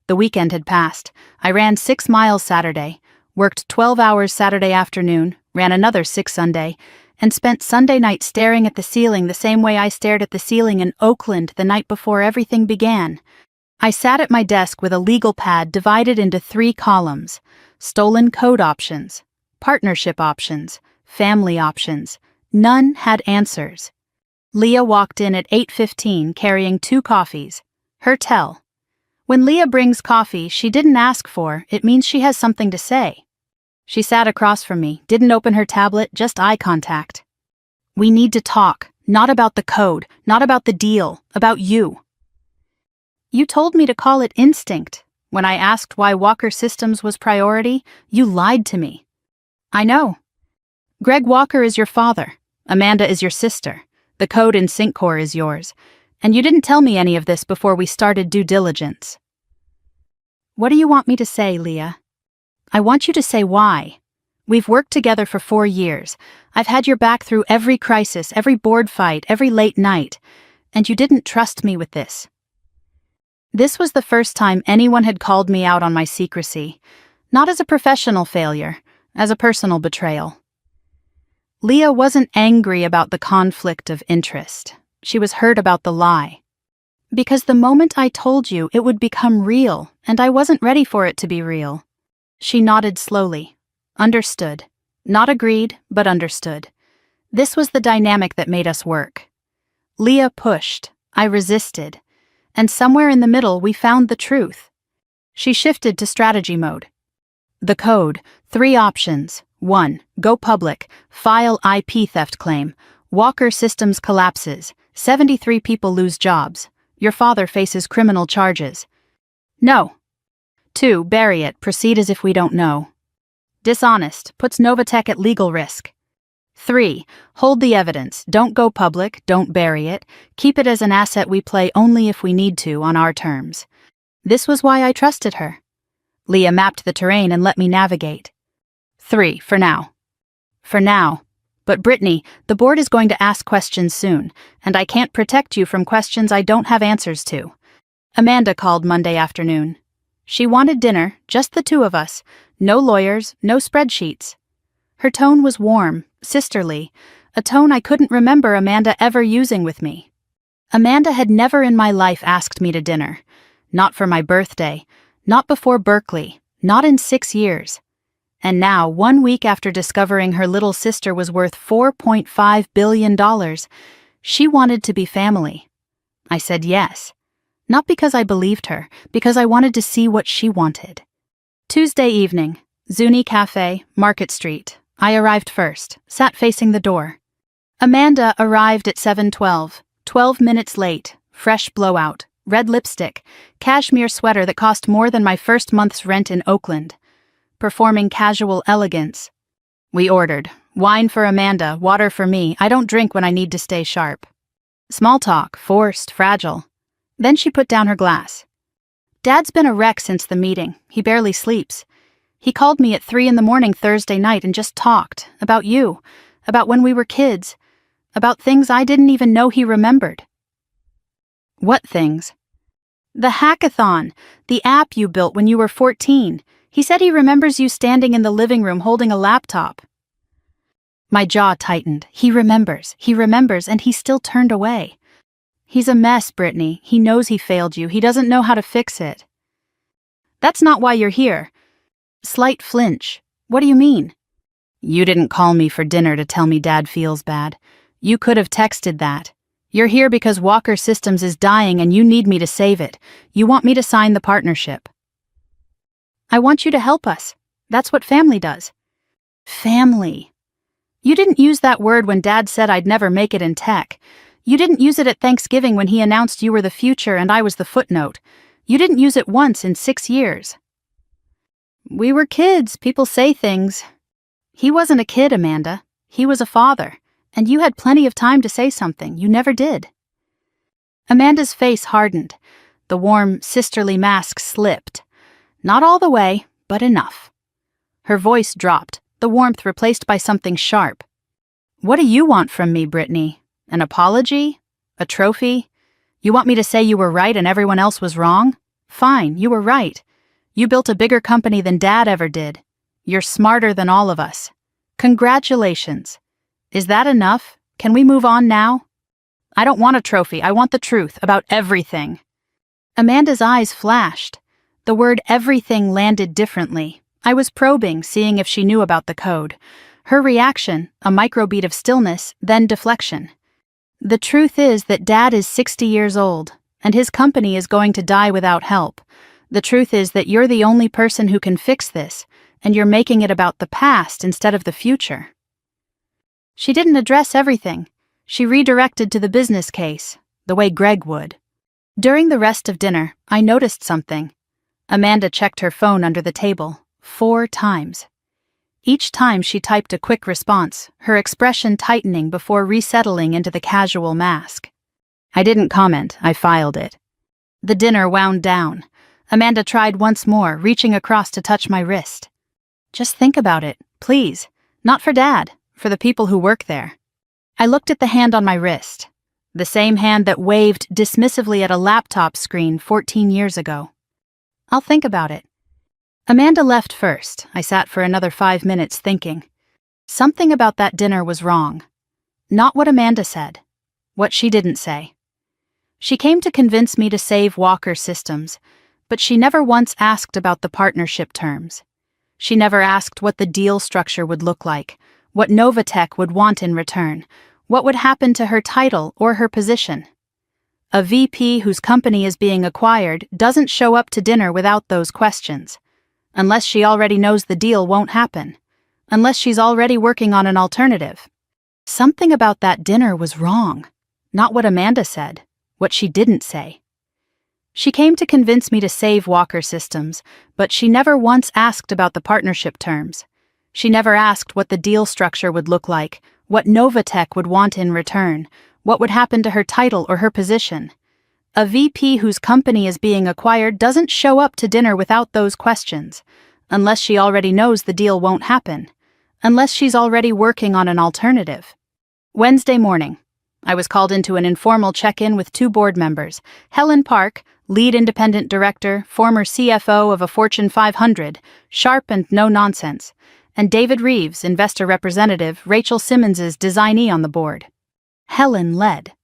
The weekend had passed. I ran 6 miles Saturday, worked 12 hours Saturday afternoon, ran another 6 Sunday, and spent Sunday night staring at the ceiling the same way I stared at the ceiling in Oakland the night before everything began. I sat at my desk with a legal pad divided into 3 columns: stolen code options, partnership options, family options. None had answers. Leah walked in at 8:15 carrying 2 coffees. Her tell. When Leah brings coffee she didn't ask for, it means she has something to say. She sat across from me, didn't open her tablet, just eye contact. "We need to talk, not about the code, not about the deal, about you." "You told me to call it instinct. When I asked why Walker Systems was priority, you lied to me." "I know. Greg Walker is your father. Amanda is your sister. The code in SyncCore is yours. And you didn't tell me any of this before we started due diligence." "What do you want me to say, Leah?" "I want you to say why. We've worked together for 4 years. I've had your back through every crisis, every board fight, every late night. And you didn't trust me with this." This was the first time anyone had called me out on my secrecy, not as a professional failure, as a personal betrayal. Leah wasn't angry about the conflict of interest. She was hurt about the lie. Because the moment I told you, it would become real, and I wasn't ready for it to be real. She nodded slowly. Understood. Not agreed, but understood. This was the dynamic that made us work. Leah pushed. I resisted. And somewhere in the middle, we found the truth. She shifted to strategy mode. The code, 3 options. 1. Go public. File IP theft claim. Walker Systems collapses. 73 people lose jobs. Your father faces criminal charges. No. 2. Bury it. Proceed as if we don't know. Dishonest. Puts Novatech at legal risk. 3. Hold the evidence. Don't go public. Don't bury it. Keep it as an asset we play only if we need to on our terms. This was why I trusted her. Leah mapped the terrain and let me navigate. 3. For now. For now. But Brittany, the board is going to ask questions soon, and I can't protect you from questions I don't have answers to. Amanda called Monday afternoon. She wanted dinner, just the 2 of us. No lawyers, no spreadsheets. Her tone was warm, sisterly, a tone I couldn't remember Amanda ever using with me. Amanda had never in my life asked me to dinner. Not for my birthday, not before Berkeley, not in 6 years. And now, 1 week after discovering her little sister was worth $4.5 billion, she wanted to be family. I said yes. Not because I believed her, because I wanted to see what she wanted. Tuesday evening, Zuni Cafe, Market Street. I arrived first, sat facing the door. Amanda arrived at 7:12, 12 minutes late, fresh blowout, red lipstick, cashmere sweater that cost more than my first month's rent in Oakland. performing casual elegance. We ordered. Wine for Amanda, water for me. I don't drink when I need to stay sharp. Small talk, forced, fragile. Then she put down her glass. Dad's been a wreck since the meeting. He barely sleeps. He called me at 3 a.m. Thursday night and just talked. About you. About when we were kids. About things I didn't even know he remembered. What things? The hackathon. The app you built when you were 14. He said he remembers you standing in the living room holding a laptop. My jaw tightened. He remembers, and he still turned away. He's a mess, Brittany. He knows he failed you. He doesn't know how to fix it. That's not why you're here. Slight flinch. What do you mean? You didn't call me for dinner to tell me Dad feels bad. You could have texted that. You're here because Walker Systems is dying and you need me to save it. You want me to sign the partnership. I want you to help us. That's what family does. Family. You didn't use that word when Dad said I'd never make it in tech. You didn't use it at Thanksgiving when he announced you were the future and I was the footnote. You didn't use it once in 6 years. We were kids. People say things. He wasn't a kid, Amanda. He was a father. And you had plenty of time to say something. You never did. Amanda's face hardened. The warm, sisterly mask slipped. Not all the way, but enough. Her voice dropped, the warmth replaced by something sharp. What do you want from me, Brittany? An apology? A trophy? You want me to say you were right and everyone else was wrong? Fine, you were right. You built a bigger company than Dad ever did. You're smarter than all of us. Congratulations. Is that enough? Can we move on now? I don't want a trophy. I want the truth about everything. Amanda's eyes flashed. The word everything landed differently. I was probing, seeing if she knew about the code. Her reaction, a microbeat of stillness, then deflection. The truth is that Dad is 60 years old, and his company is going to die without help. The truth is that you're the only person who can fix this, and you're making it about the past instead of the future. She didn't address everything. She redirected to the business case, the way Greg would. During the rest of dinner, I noticed something. Amanda checked her phone under the table 4 times. Each time she typed a quick response, her expression tightening before resettling into the casual mask. I didn't comment, I filed it. The dinner wound down. Amanda tried once more, reaching across to touch my wrist. Just think about it, please. Not for Dad, for the people who work there. I looked at the hand on my wrist. The same hand that waved dismissively at a laptop screen 14 years ago. I'll think about it. Amanda left first. I sat for another 5 minutes thinking. Something about that dinner was wrong. Not what Amanda said. What she didn't say. She came to convince me to save Walker Systems, but she never once asked about the partnership terms. She never asked what the deal structure would look like, what Novatech would want in return, what would happen to her title or her position. A VP whose company is being acquired doesn't show up to dinner without those questions. Unless she already knows the deal won't happen. Unless she's already working on an alternative. Something about that dinner was wrong. Not what Amanda said, what she didn't say. She came to convince me to save Walker Systems, but she never once asked about the partnership terms. She never asked what the deal structure would look like, what Novatech would want in return, what would happen to her title or her position. A VP whose company is being acquired doesn't show up to dinner without those questions, unless she already knows the deal won't happen, unless she's already working on an alternative. Wednesday morning, I was called into an informal check-in with 2 board members, Helen Park, lead independent director, former CFO of a Fortune 500, sharp and no-nonsense, and David Reeves, investor representative, Rachel Simmons's designee on the board. Helen led.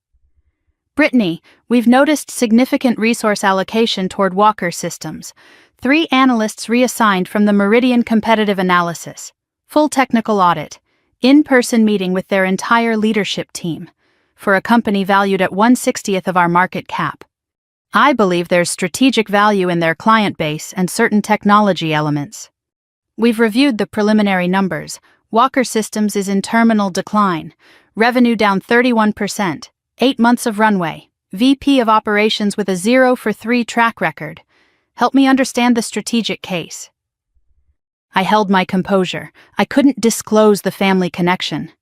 Brittany, we've noticed significant resource allocation toward Walker Systems. 3 analysts reassigned from the Meridian Competitive Analysis. Full technical audit. In-person meeting with their entire leadership team. For a company valued at 1/60th of our market cap. I believe there's strategic value in their client base and certain technology elements. We've reviewed the preliminary numbers. Walker Systems is in terminal decline. Revenue down 31%. 8 months of runway. VP of Operations with a 0 for 3 track record. Help me understand the strategic case. I held my composure. I couldn't disclose the family connection.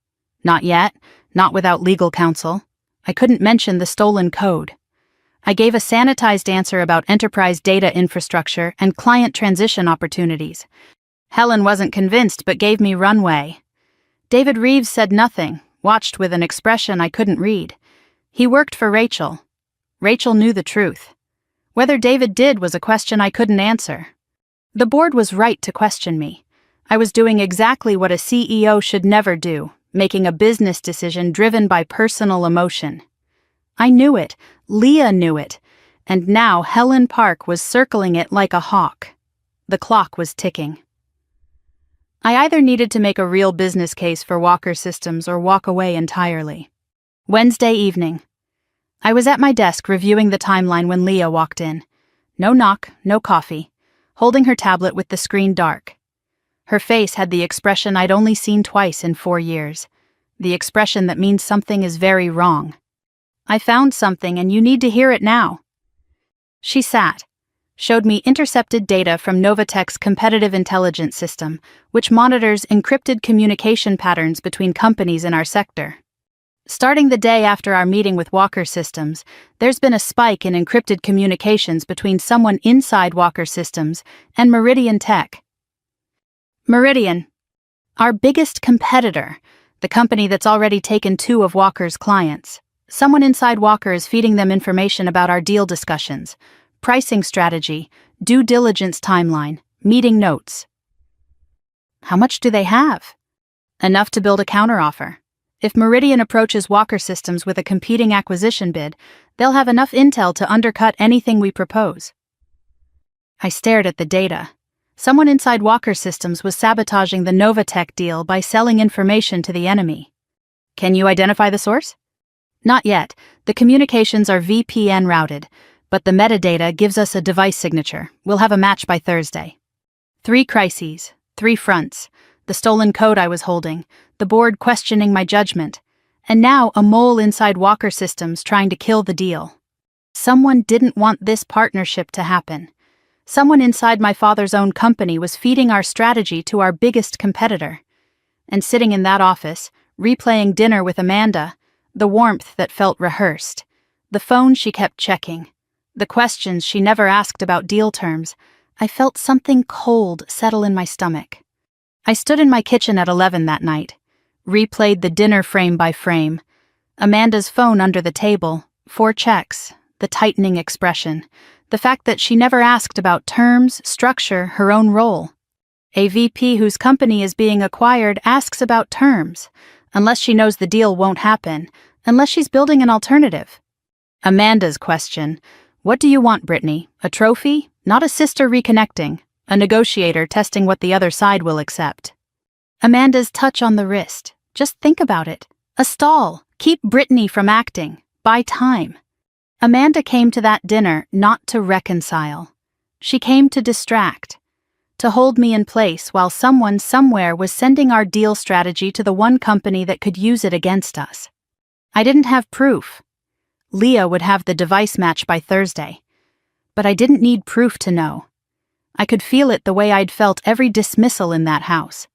Not yet, not without legal counsel. I couldn't mention the stolen code. I gave a sanitized answer about enterprise data infrastructure and client transition opportunities. Helen wasn't convinced but gave me runway. David Reeves said nothing, watched with an expression I couldn't read. He worked for Rachel. Rachel knew the truth. Whether David did was a question I couldn't answer. The board was right to question me. I was doing exactly what a CEO should never do, making a business decision driven by personal emotion. I knew it, Leah knew it, and now Helen Park was circling it like a hawk. The clock was ticking. I either needed to make a real business case for Walker Systems or walk away entirely. Wednesday evening. I was at my desk reviewing the timeline when Leah walked in. No knock, no coffee, holding her tablet with the screen dark. Her face had the expression I'd only seen twice in 4 years, the expression that means something is very wrong. I found something and you need to hear it now. She sat, showed me intercepted data from Novatech's competitive intelligence system, which monitors encrypted communication patterns between companies in our sector. Starting the day after our meeting with Walker Systems, there's been a spike in encrypted communications between someone inside Walker Systems and Meridian Tech. Meridian, our biggest competitor, the company that's already taken 2 of Walker's clients. Someone inside Walker is feeding them information about our deal discussions, pricing strategy, due diligence timeline, meeting notes. How much do they have? Enough to build a counteroffer. If Meridian approaches Walker Systems with a competing acquisition bid, they'll have enough intel to undercut anything we propose. I stared at the data. Someone inside Walker Systems was sabotaging the Novatech deal by selling information to the enemy. Can you identify the source? Not yet. The communications are VPN routed, but the metadata gives us a device signature. We'll have a match by Thursday. 3 crises, 3 fronts, the stolen code I was holding, the board questioning my judgment, and now a mole inside Walker Systems trying to kill the deal. Someone didn't want this partnership to happen. Someone inside my father's own company was feeding our strategy to our biggest competitor. And sitting in that office, replaying dinner with Amanda, the warmth that felt rehearsed, the phone she kept checking, the questions she never asked about deal terms, I felt something cold settle in my stomach. I stood in my kitchen at 11 that night, replayed the dinner frame by frame. Amanda's phone under the table, 4 checks, the tightening expression, the fact that she never asked about terms, structure, her own role. A VP whose company is being acquired asks about terms, unless she knows the deal won't happen, unless she's building an alternative. Amanda's question, what do you want, Brittany? A trophy? Not a sister reconnecting, a negotiator testing what the other side will accept. Amanda's touch on the wrist, just think about it. A stall, keep Brittany from acting, buy time. Amanda came to that dinner not to reconcile. She came to distract, to hold me in place while someone somewhere was sending our deal strategy to the one company that could use it against us. I didn't have proof. Leah would have the device match by Thursday. But I didn't need proof to know. I could feel it the way I'd felt every dismissal in that house.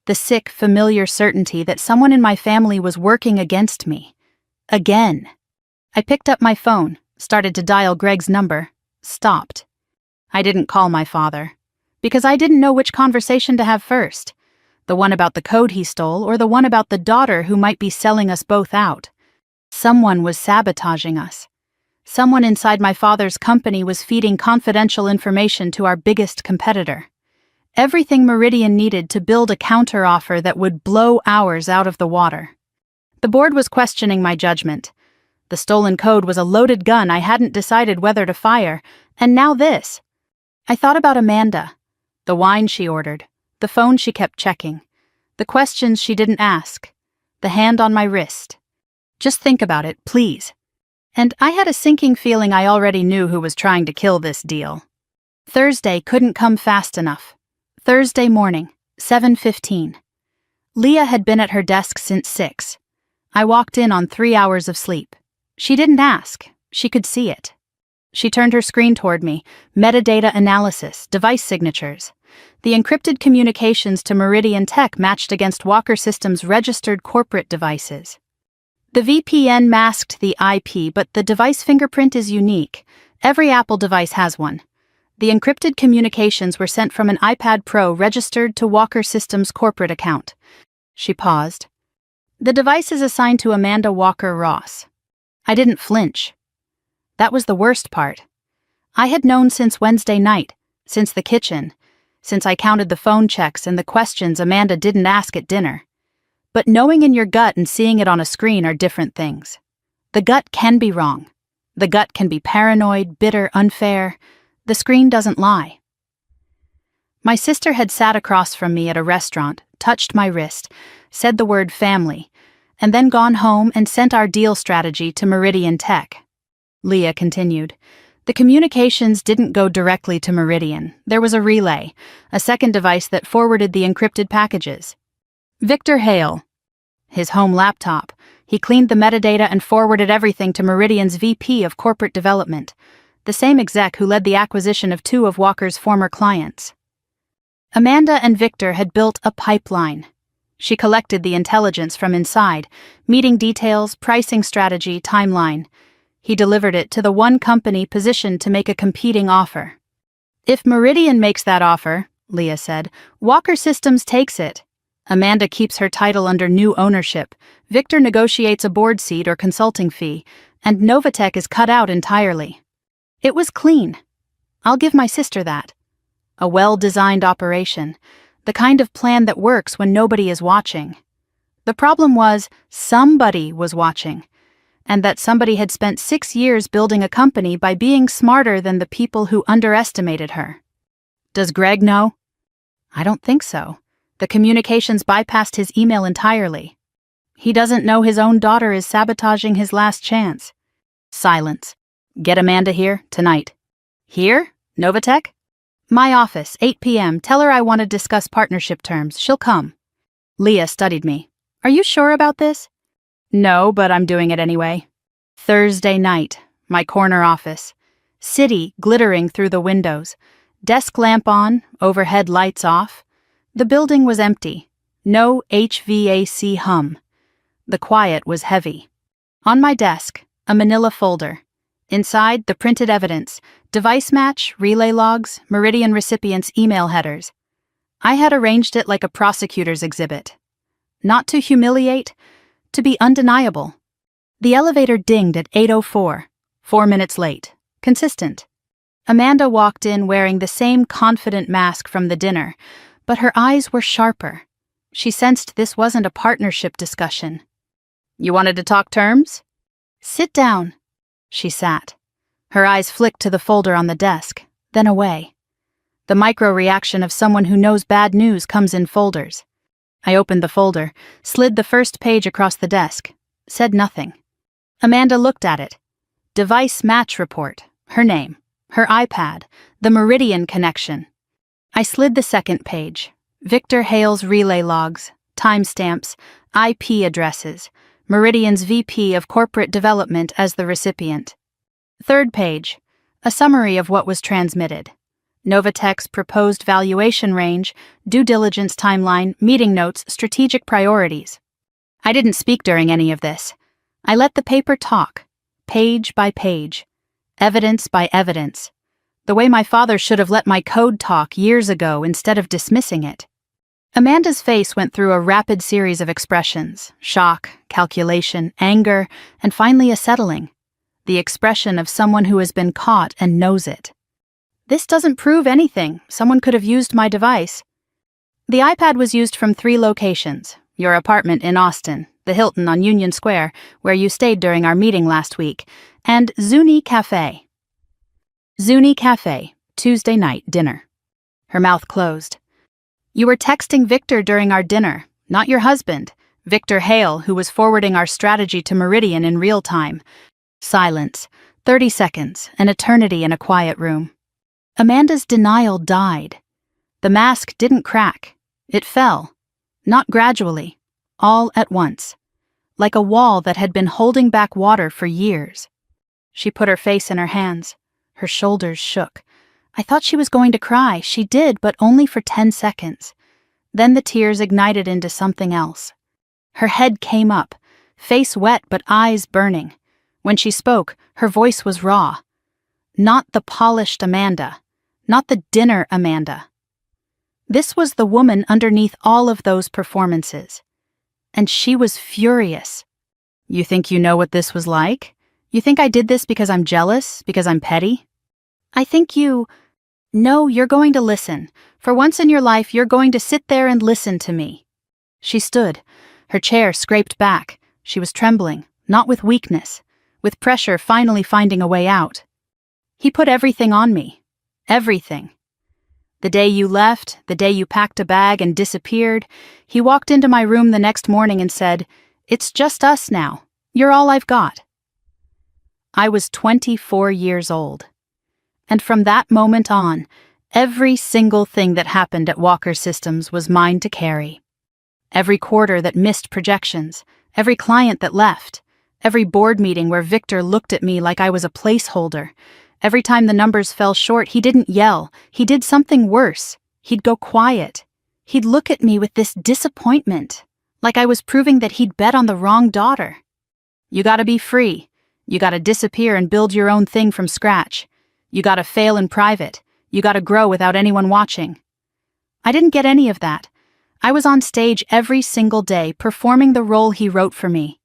The sick, familiar certainty that someone in my family was working against me. Again. I picked up my phone, started to dial Greg's number, stopped. I didn't call my father. Because I didn't know which conversation to have first. The one about the code he stole or the one about the daughter who might be selling us both out. Someone was sabotaging us. Someone inside my father's company was feeding confidential information to our biggest competitor. Everything Meridian needed to build a counteroffer that would blow ours out of the water. The board was questioning my judgment. The stolen code was a loaded gun I hadn't decided whether to fire, and now this. I thought about Amanda. The wine she ordered, the phone she kept checking, the questions she didn't ask, the hand on my wrist. Just think about it, please. And I had a sinking feeling I already knew who was trying to kill this deal. Thursday couldn't come fast enough. Thursday morning, 7:15. Leah had been at her desk since 6. I walked in on 3 hours of sleep. She didn't ask. She could see it. She turned her screen toward me, metadata analysis, device signatures. The encrypted communications to Meridian Tech matched against Walker Systems' registered corporate devices. The VPN masked the IP, but the device fingerprint is unique. Every Apple device has one. The encrypted communications were sent from an iPad Pro registered to Walker Systems' corporate account. She paused. The device is assigned to Amanda Walker Ross. I didn't flinch. That was the worst part. I had known since Wednesday night, since the kitchen, since I counted the phone checks and the questions Amanda didn't ask at dinner. But knowing in your gut and seeing it on a screen are different things. The gut can be wrong. The gut can be paranoid, bitter, unfair. The screen doesn't lie. My sister had sat across from me at a restaurant, touched my wrist, said the word family, and then gone home and sent our deal strategy to Meridian Tech. Leah continued. The communications didn't go directly to Meridian. There was a relay, a second device that forwarded the encrypted packages. Victor Hale. His home laptop. He cleaned the metadata and forwarded everything to Meridian's VP of Corporate Development, the same exec who led the acquisition of 2 of Walker's former clients. Amanda and Victor had built a pipeline. She collected the intelligence from inside, meeting details, pricing strategy, timeline. He delivered it to the one company positioned to make a competing offer. If Meridian makes that offer, Leah said, Walker Systems takes it. Amanda keeps her title under new ownership, Victor negotiates a board seat or consulting fee, and Novatech is cut out entirely. It was clean. I'll give my sister that. A well-designed operation, the kind of plan that works when nobody is watching. The problem was, somebody was watching, and that somebody had spent 6 years building a company by being smarter than the people who underestimated her. Does Greg know? I don't think so. The communications bypassed his email entirely. He doesn't know his own daughter is sabotaging his last chance. Silence. Get Amanda here, tonight. Here? Novatech? My office, 8 p.m. Tell her I want to discuss partnership terms. She'll come. Leah studied me. Are you sure about this? No, but I'm doing it anyway. Thursday night, my corner office. City glittering through the windows. Desk lamp on, overhead lights off. The building was empty. No HVAC hum. The quiet was heavy. On my desk, a manila folder. Inside, the printed evidence, device match, relay logs, Meridian recipients' email headers. I had arranged it like a prosecutor's exhibit. Not to humiliate, to be undeniable. The elevator dinged at 8:04, 4 minutes late. Consistent. Amanda walked in wearing the same confident mask from the dinner, but her eyes were sharper. She sensed this wasn't a partnership discussion. You wanted to talk terms? Sit down. She sat. Her eyes flicked to the folder on the desk, then away. The micro-reaction of someone who knows bad news comes in folders. I opened the folder, slid the first page across the desk, said nothing. Amanda looked at it. Device match report, her name, her iPad, the Meridian connection. I slid the second page. Victor Hale's relay logs, timestamps, IP addresses, Meridian's VP of Corporate Development as the recipient. Third page, a summary of what was transmitted. Novatech's proposed valuation range, due diligence timeline, meeting notes, strategic priorities. I didn't speak during any of this. I let the paper talk, page by page, evidence by evidence, the way my father should have let my code talk years ago instead of dismissing it. Amanda's face went through a rapid series of expressions, shock, calculation, anger, and finally a settling. The expression of someone who has been caught and knows it. This doesn't prove anything. Someone could have used my device. The iPad was used from 3 locations. Your apartment in Austin, the Hilton on Union Square, where you stayed during our meeting last week, and Zuni Cafe. Zuni Cafe, Tuesday night dinner. Her mouth closed. You were texting Victor during our dinner, not your husband, Victor Hale, who was forwarding our strategy to Meridian in real time. Silence, 30 seconds, an eternity in a quiet room. Amanda's denial died. The mask didn't crack. It fell. Not gradually, all at once. Like a wall that had been holding back water for years. She put her face in her hands. Her shoulders shook. I thought she was going to cry. She did, but only for 10 seconds. Then the tears ignited into something else. Her head came up, face wet but eyes burning. When she spoke, her voice was raw. Not the polished Amanda. Not the dinner Amanda. This was the woman underneath all of those performances. And she was furious. You think you know what this was like? You think I did this because I'm jealous, because I'm petty? I think you... No, you're going to listen. For once in your life, you're going to sit there and listen to me. She stood, her chair scraped back. She was trembling, not with weakness, with pressure finally finding a way out. He put everything on me. Everything. The day you left, the day you packed a bag and disappeared, he walked into my room the next morning and said, "It's just us now. You're all I've got." I was 24 years old. And from that moment on, every single thing that happened at Walker Systems was mine to carry. Every quarter that missed projections, every client that left, every board meeting where Victor looked at me like I was a placeholder. Every time the numbers fell short, he didn't yell. He did something worse. He'd go quiet. He'd look at me with this disappointment, like I was proving that he'd bet on the wrong daughter. You gotta be free. You gotta disappear and build your own thing from scratch. You gotta fail in private. You gotta grow without anyone watching. I didn't get any of that. I was on stage every single day performing the role he wrote for me,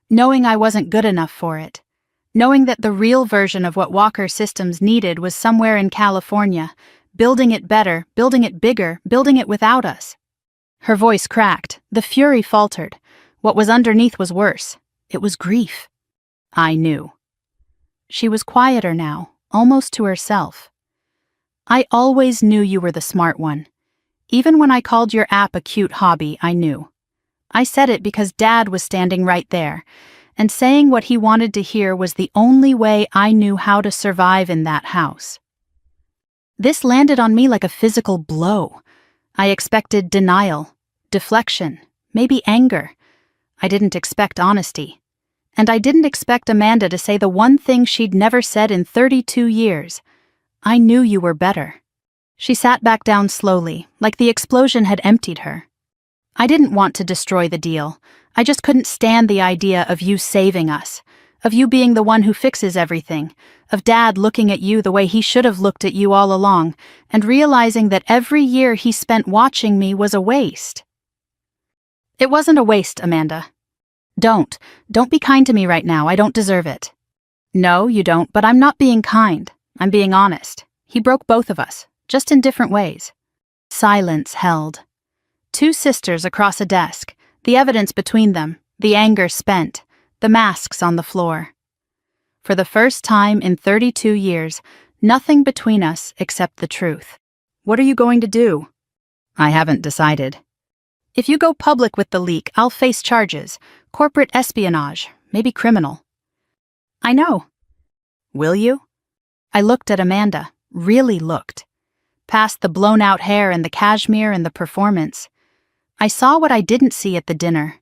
knowing I wasn't good enough for it. Knowing that the real version of what Walker Systems needed was somewhere in California, building it better, building it bigger, building it without us. Her voice cracked, the fury faltered. What was underneath was worse. It was grief. I knew. She was quieter now, almost to herself. I always knew you were the smart one. Even when I called your app a cute hobby, I knew. I said it because Dad was standing right there, and saying what he wanted to hear was the only way I knew how to survive in that house. This landed on me like a physical blow. I expected denial, deflection, maybe anger. I didn't expect honesty. And I didn't expect Amanda to say the one thing she'd never said in 32 years. I knew you were better. She sat back down slowly, like the explosion had emptied her. I didn't want to destroy the deal. I just couldn't stand the idea of you saving us, of you being the one who fixes everything, of Dad looking at you the way he should have looked at you all along, and realizing that every year he spent watching me was a waste. It wasn't a waste, Amanda. Don't be kind to me right now. I don't deserve it. No, you don't, but I'm not being kind. I'm being honest. He broke both of us, just in different ways. Silence held. Two sisters across a desk, the evidence between them, the anger spent, the masks on the floor. For the first time in 32 years, nothing between us except the truth. What are you going to do? I haven't decided. If you go public with the leak, I'll face charges, corporate espionage, maybe criminal. I know. Will you? I looked at Amanda, really looked. Past the blown-out hair and the cashmere and the performance. I saw what I didn't see at the dinner.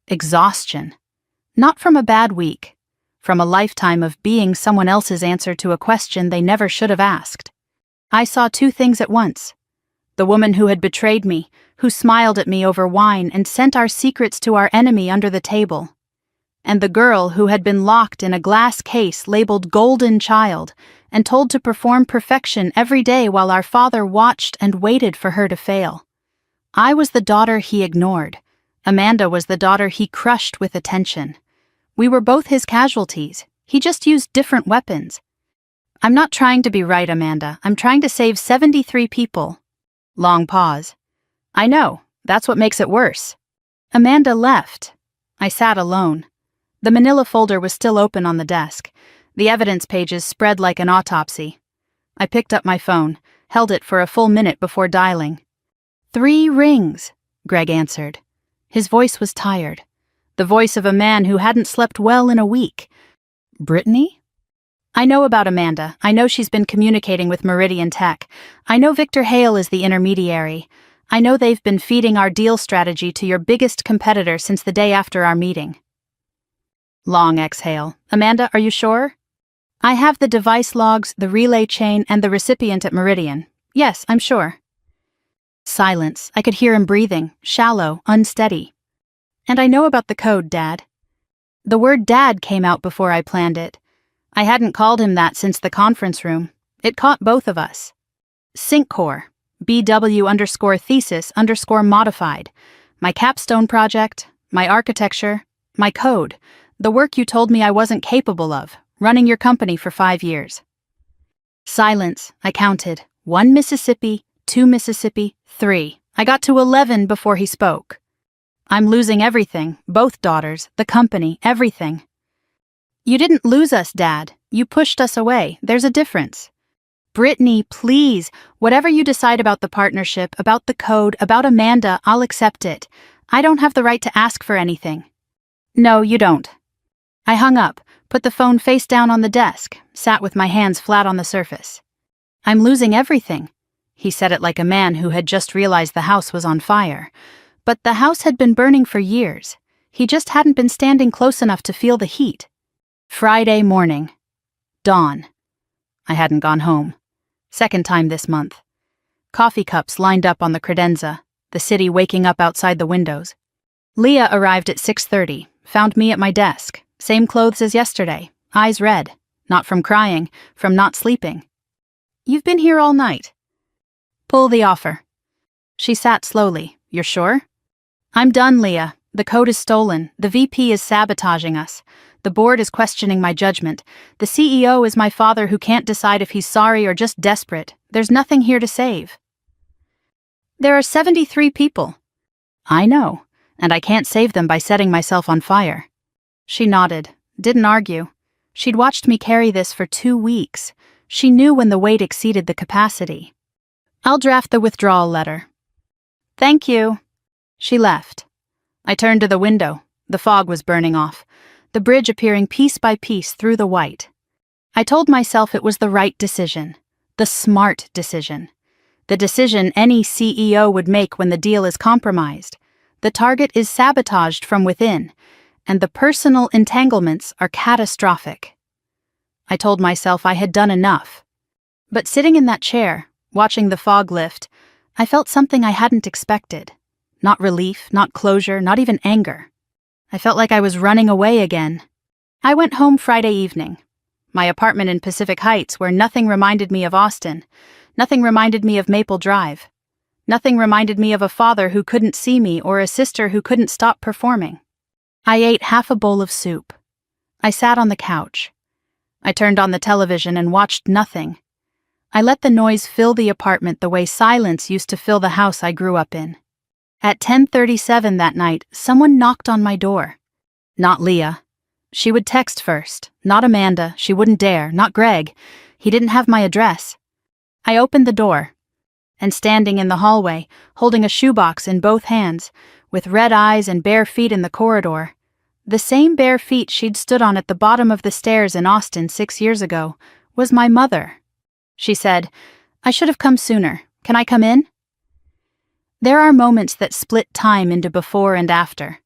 Exhaustion. Not from a bad week. From a lifetime of being someone else's answer to a question they never should have asked. I saw two things at once. The woman who had betrayed me, who smiled at me over wine and sent our secrets to our enemy under the table. And the girl who had been locked in a glass case labeled Golden Child and told to perform perfection every day while our father watched and waited for her to fail. I was the daughter he ignored. Amanda was the daughter he crushed with attention. We were both his casualties. He just used different weapons. I'm not trying to be right, Amanda. I'm trying to save 73 people. Long pause. I know. That's what makes it worse. Amanda left. I sat alone. The manila folder was still open on the desk. The evidence pages spread like an autopsy. I picked up my phone, held it for a full minute before dialing. 3 rings, Greg answered. His voice was tired. The voice of a man who hadn't slept well in a week. Brittany? I know about Amanda. I know she's been communicating with Meridian Tech. I know Victor Hale is the intermediary. I know they've been feeding our deal strategy to your biggest competitor since the day after our meeting. Long exhale. Amanda, are you sure? I have the device logs, the relay chain, and the recipient at Meridian. Yes, I'm sure. Silence. I could hear him breathing, shallow, unsteady. And I know about the code, Dad. The word Dad came out before I planned it. I hadn't called him that since the conference room. It caught both of us. SyncCore, BW_thesis_modified. My capstone project, my architecture, my code, the work you told me I wasn't capable of, running your company for 5 years. Silence. I counted. 1 Mississippi, 2 Mississippi, 3. I got to 11 before he spoke. I'm losing everything, both daughters, the company, everything. You didn't lose us, Dad. You pushed us away. There's a difference. Brittany, please, whatever you decide about the partnership, about the code, about Amanda, I'll accept it. I don't have the right to ask for anything. No, you don't. I hung up, put the phone face down on the desk, sat with my hands flat on the surface. I'm losing everything. He said it like a man who had just realized the house was on fire. But the house had been burning for years. He just hadn't been standing close enough to feel the heat. Friday morning. Dawn. I hadn't gone home. Second time this month. Coffee cups lined up on the credenza, the city waking up outside the windows. Leah arrived at 6:30, found me at my desk, same clothes as yesterday, eyes red, not from crying, from not sleeping. You've been here all night. Pull the offer. She sat slowly. You're sure? I'm done, Leah. The code is stolen. The VP is sabotaging us. The board is questioning my judgment. The CEO is my father who can't decide if he's sorry or just desperate. There's nothing here to save. There are 73 people. I know, and I can't save them by setting myself on fire. She nodded, didn't argue. She'd watched me carry this for 2 weeks. She knew when the weight exceeded the capacity. I'll draft the withdrawal letter. Thank you. She left. I turned to the window. The fog was burning off, the bridge appearing piece by piece through the white. I told myself it was the right decision, the smart decision, the decision any CEO would make when the deal is compromised. The target is sabotaged from within, and the personal entanglements are catastrophic. I told myself I had done enough. But sitting in that chair, watching the fog lift, I felt something I hadn't expected. Not relief, not closure, not even anger. I felt like I was running away again. I went home Friday evening. My apartment in Pacific Heights, where nothing reminded me of Austin, nothing reminded me of Maple Drive, nothing reminded me of a father who couldn't see me or a sister who couldn't stop performing. I ate half a bowl of soup. I sat on the couch. I turned on the television and watched nothing. I let the noise fill the apartment the way silence used to fill the house I grew up in. At 10:37 that night, someone knocked on my door. Not Leah. She would text first. Not Amanda. She wouldn't dare. Not Greg. He didn't have my address. I opened the door. And standing in the hallway, holding a shoebox in both hands, with red eyes and bare feet in the corridor, the same bare feet she'd stood on at the bottom of the stairs in Austin 6 years ago, was my mother. She said, I should have come sooner. Can I come in? There are moments that split time into before and after.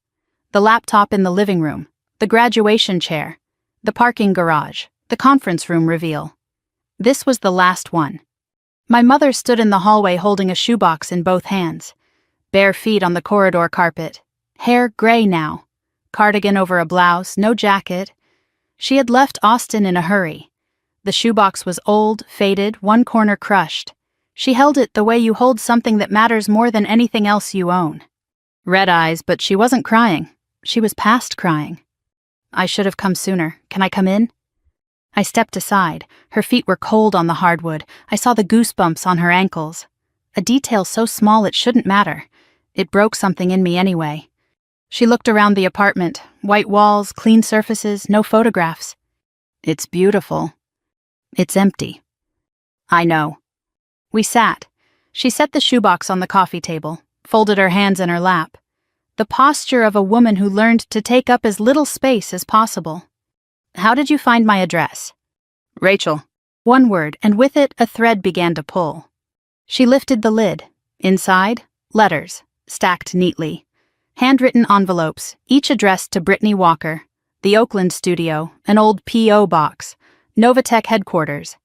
The laptop in the living room, the graduation chair, the parking garage, the conference room reveal. This was the last one. My mother stood in the hallway holding a shoebox in both hands. Bare feet on the corridor carpet. Hair gray now. Cardigan over a blouse, no jacket. She had left Austin in a hurry. The shoebox was old, faded, one corner crushed. She held it the way you hold something that matters more than anything else you own. Red eyes, but she wasn't crying. She was past crying. I should have come sooner. Can I come in? I stepped aside. Her feet were cold on the hardwood. I saw the goosebumps on her ankles. A detail so small it shouldn't matter. It broke something in me anyway. She looked around the apartment. White walls, clean surfaces, no photographs. It's beautiful. It's empty. I know. We sat. She set the shoebox on the coffee table, folded her hands in her lap. The posture of a woman who learned to take up as little space as possible. How did you find my address? Rachel. One word, and with it a thread began to pull. She lifted the lid. Inside, letters, stacked neatly. Handwritten envelopes, each addressed to Brittany Walker. The Oakland studio, an old P.O. box. Novatech headquarters.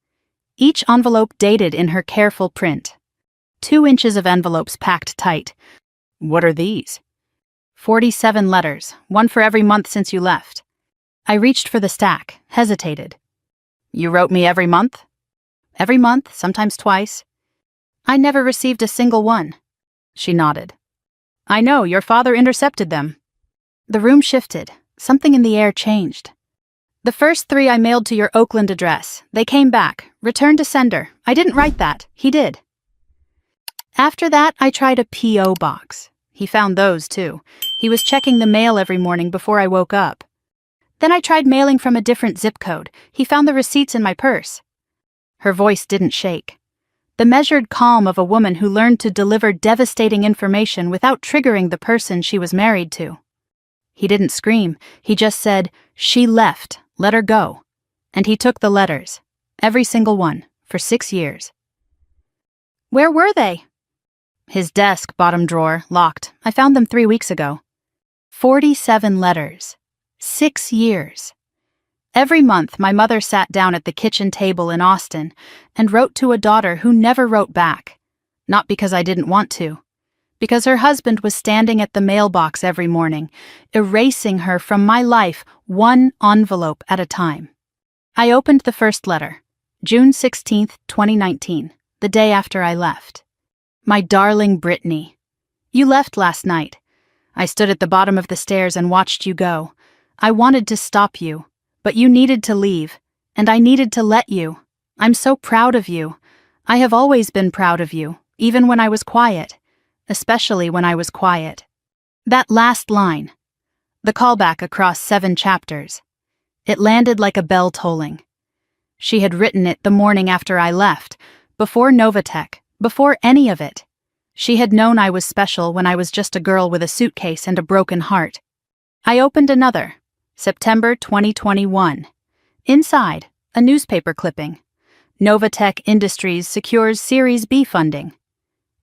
Each envelope dated in her careful print. 2 inches of envelopes packed tight. What are these? 47 letters, one for every month since you left. I reached for the stack, hesitated. You wrote me every month? Every month, sometimes twice. I never received a single one. She nodded. I know, your father intercepted them. The room shifted. Something in the air changed. The first 3 I mailed to your Oakland address. They came back. Returned to sender. I didn't write that. He did. After that, I tried a P.O. box. He found those, too. He was checking the mail every morning before I woke up. Then I tried mailing from a different zip code. He found the receipts in my purse. Her voice didn't shake. The measured calm of a woman who learned to deliver devastating information without triggering the person she was married to. He didn't scream. He just said, "She left. Let her go." And he took the letters. Every single one. For 6 years. Where were they? His desk, bottom drawer, locked. I found them 3 weeks ago. 47 letters. 6 years. Every month, my mother sat down at the kitchen table in Austin and wrote to a daughter who never wrote back. Not because I didn't want to. Because her husband was standing at the mailbox every morning, erasing her from my life one envelope at a time. I opened the first letter. June 16th, 2019, the day after I left. My darling Brittany, you left last night. I stood at the bottom of the stairs and watched you go. I wanted to stop you, but you needed to leave, and I needed to let you. I'm so proud of you. I have always been proud of you, even when I was quiet, especially when I was quiet. That last line, the callback across 7 chapters. It landed like a bell tolling. She had written it the morning after I left, before Novatech, before any of it. She had known I was special when I was just a girl with a suitcase and a broken heart. I opened another, September 2021. Inside, a newspaper clipping. Novatech Industries secures Series B funding.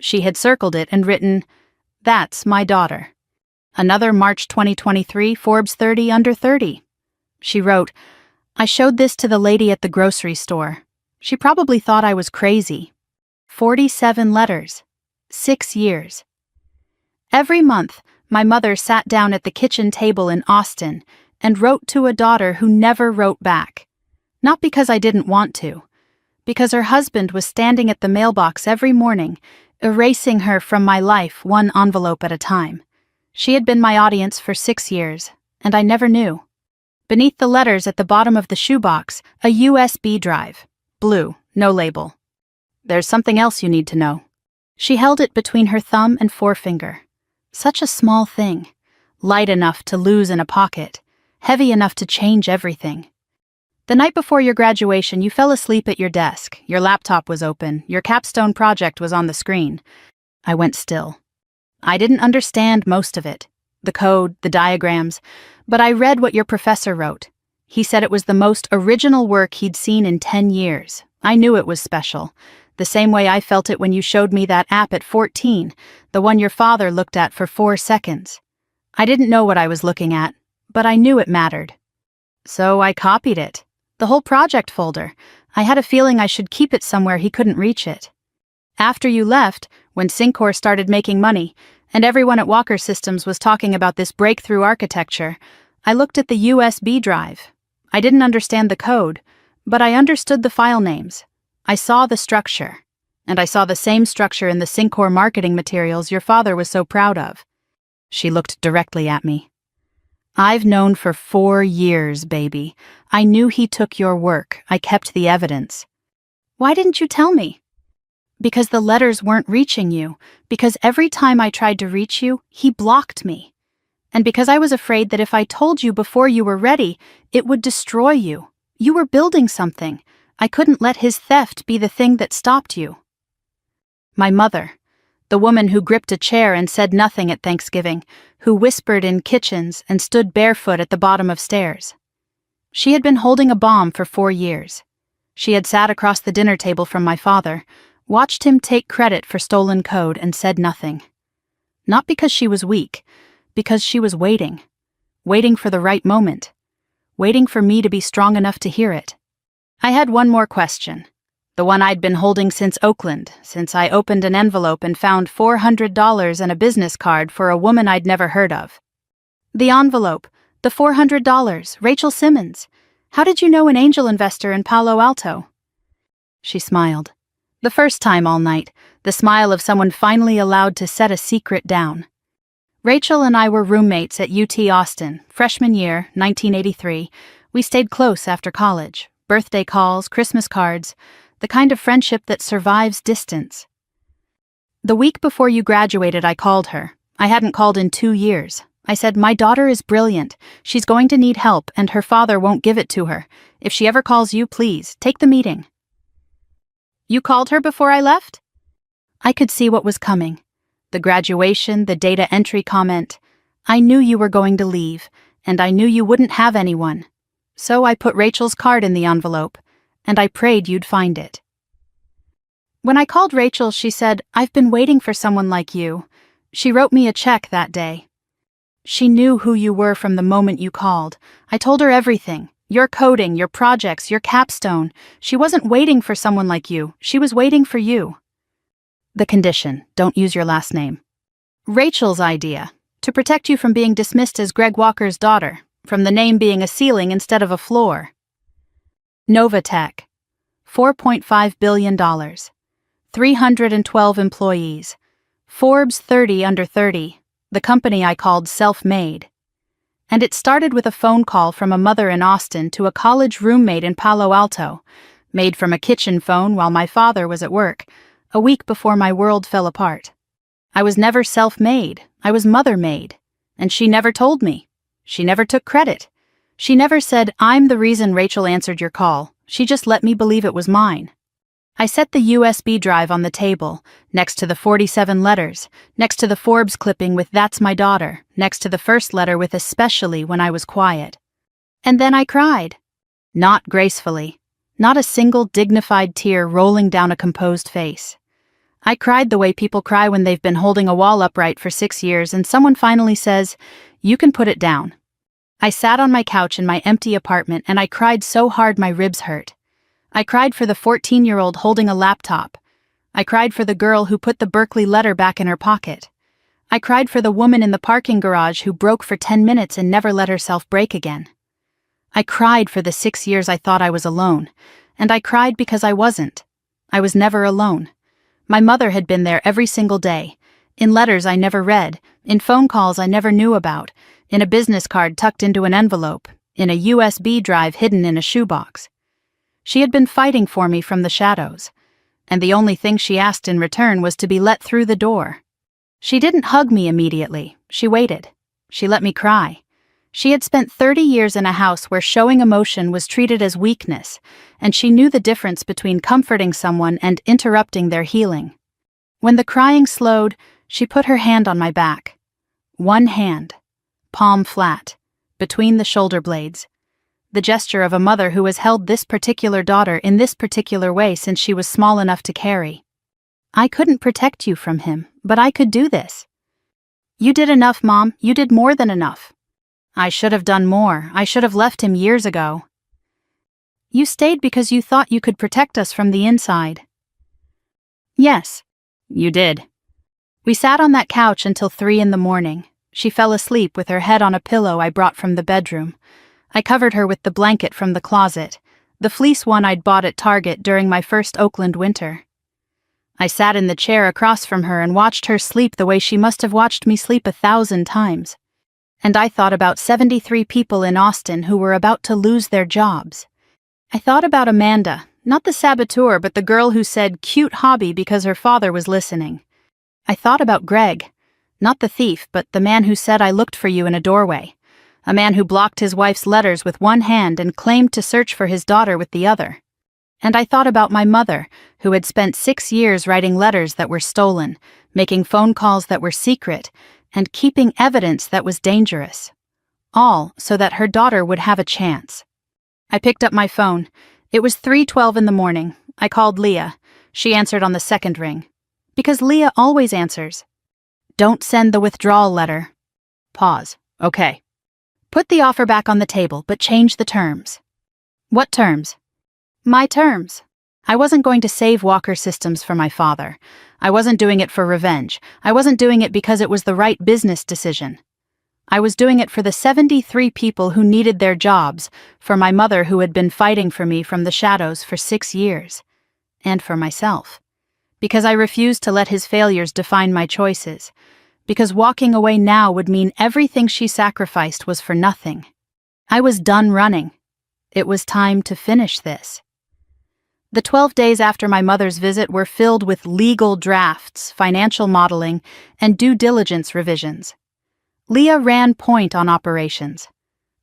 She had circled it and written, "That's my daughter." Another March 2023 Forbes 30 Under 30. She wrote, "I showed this to the lady at the grocery store. She probably thought I was crazy." 47 letters. 6 years. Every month, my mother sat down at the kitchen table in Austin and wrote to a daughter who never wrote back. Not because I didn't want to. Because her husband was standing at the mailbox every morning, erasing her from my life one envelope at a time. She had been my audience for 6 years, and I never knew. Beneath the letters at the bottom of the shoebox, a USB drive. Blue, no label. There's something else you need to know. She held it between her thumb and forefinger. Such a small thing. Light enough to lose in a pocket. Heavy enough to change everything. The night before your graduation, you fell asleep at your desk. Your laptop was open. Your capstone project was on the screen. I went still. I didn't understand most of it. The code, the diagrams. But I read what your professor wrote. He said it was the most original work he'd seen in 10 years. I knew it was special. The same way I felt it when you showed me that app at 14, the one your father looked at for 4 seconds. I didn't know what I was looking at, but I knew it mattered. So I copied it. The whole project folder. I had a feeling I should keep it somewhere he couldn't reach it. After you left, when Syncor started making money, and everyone at Walker Systems was talking about this breakthrough architecture, I looked at the USB drive. I didn't understand the code, but I understood the file names. I saw the structure, and I saw the same structure in the Syncor marketing materials your father was so proud of. She looked directly at me. I've known for 4 years, baby. I knew he took your work. I kept the evidence. Why didn't you tell me? Because the letters weren't reaching you. Because every time I tried to reach you, he blocked me. And because I was afraid that if I told you before you were ready, it would destroy you. You were building something. I couldn't let his theft be the thing that stopped you. My mother, the woman who gripped a chair and said nothing at Thanksgiving, who whispered in kitchens and stood barefoot at the bottom of stairs. She had been holding a bomb for 4 years. She had sat across the dinner table from my father, watched him take credit for stolen code, and said nothing. Not because she was weak, because she was waiting. Waiting for the right moment. Waiting for me to be strong enough to hear it. I had one more question. The one I'd been holding since Oakland, since I opened an envelope and found $400 and a business card for a woman I'd never heard of. The envelope, the $400, Rachel Simmons. How did you know an angel investor in Palo Alto? She smiled. The first time all night, the smile of someone finally allowed to set a secret down. Rachel and I were roommates at UT Austin, freshman year, 1983. We stayed close after college. Birthday calls, Christmas cards, the kind of friendship that survives distance. The week before you graduated, I called her. I hadn't called in 2 years. I said, my daughter is brilliant. She's going to need help, and her father won't give it to her. If she ever calls you, please, take the meeting. You called her before I left? I could see what was coming. The graduation, the data entry comment. I knew you were going to leave, and I knew you wouldn't have anyone. So I put Rachel's card in the envelope, and I prayed you'd find it. When I called Rachel, she said, I've been waiting for someone like you. She wrote me a check that day. She knew who you were from the moment you called. I told her everything. Your coding, your projects, your capstone. She wasn't waiting for someone like you. She was waiting for you. The condition, don't use your last name. Rachel's idea, to protect you from being dismissed as Greg Walker's daughter, from the name being a ceiling instead of a floor. Novatech, $4.5 billion, 312 employees, Forbes 30 under 30, the company I called self-made. And it started with a phone call from a mother in Austin to a college roommate in Palo Alto, made from a kitchen phone while my father was at work, a week before my world fell apart. I was never self-made, I was mother-made, and she never told me. She never took credit. She never said, I'm the reason Rachel answered your call. She just let me believe it was mine. I set the USB drive on the table, next to the 47 letters, next to the Forbes clipping with That's My Daughter, next to the first letter with Especially when I was quiet. And then I cried. Not gracefully. Not a single dignified tear rolling down a composed face. I cried the way people cry when they've been holding a wall upright for 6 years and someone finally says, you can put it down. I sat on my couch in my empty apartment and I cried so hard my ribs hurt. I cried for the 14-year-old holding a laptop. I cried for the girl who put the Berkeley letter back in her pocket. I cried for the woman in the parking garage who broke for 10 minutes and never let herself break again. I cried for the 6 years I thought I was alone, and I cried because I wasn't. I was never alone. My mother had been there every single day, in letters I never read, in phone calls I never knew about, in a business card tucked into an envelope, in a USB drive hidden in a shoebox. She had been fighting for me from the shadows, and the only thing she asked in return was to be let through the door. She didn't hug me immediately. She waited. She let me cry. She had spent 30 years in a house where showing emotion was treated as weakness, and she knew the difference between comforting someone and interrupting their healing. When the crying slowed, she put her hand on my back. One hand, palm flat, between the shoulder blades. The gesture of a mother who has held this particular daughter in this particular way since she was small enough to carry. I couldn't protect you from him, but I could do this. You did enough, Mom. You did more than enough. I should have done more. I should have left him years ago. You stayed because you thought you could protect us from the inside. Yes, you did. We sat on that couch until 3 a.m. She fell asleep with her head on a pillow I brought from the bedroom. I covered her with the blanket from the closet, the fleece one I'd bought at Target during my first Oakland winter. I sat in the chair across from her and watched her sleep the way she must have watched me sleep 1,000 times. And I thought about 73 people in Austin who were about to lose their jobs. I thought about Amanda, not the saboteur, but the girl who said cute hobby because her father was listening. I thought about Greg, not the thief, but the man who said I looked for you in a doorway. A man who blocked his wife's letters with one hand and claimed to search for his daughter with the other. And I thought about my mother, who had spent 6 years writing letters that were stolen, making phone calls that were secret, and keeping evidence that was dangerous. All so that her daughter would have a chance. I picked up my phone. It was 3:12 a.m. I called Leah. She answered on the second ring. Because Leah always answers. Don't send the withdrawal letter. Pause. Okay. Put the offer back on the table, but change the terms. What terms? My terms. I wasn't going to save Walker Systems for my father. I wasn't doing it for revenge. I wasn't doing it because it was the right business decision. I was doing it for the 73 people who needed their jobs, for my mother who had been fighting for me from the shadows for 6 years, and for myself. Because I refused to let his failures define my choices. Because walking away now would mean everything she sacrificed was for nothing. I was done running. It was time to finish this. The 12 days after my mother's visit were filled with legal drafts, financial modeling, and due diligence revisions. Leah ran point on operations.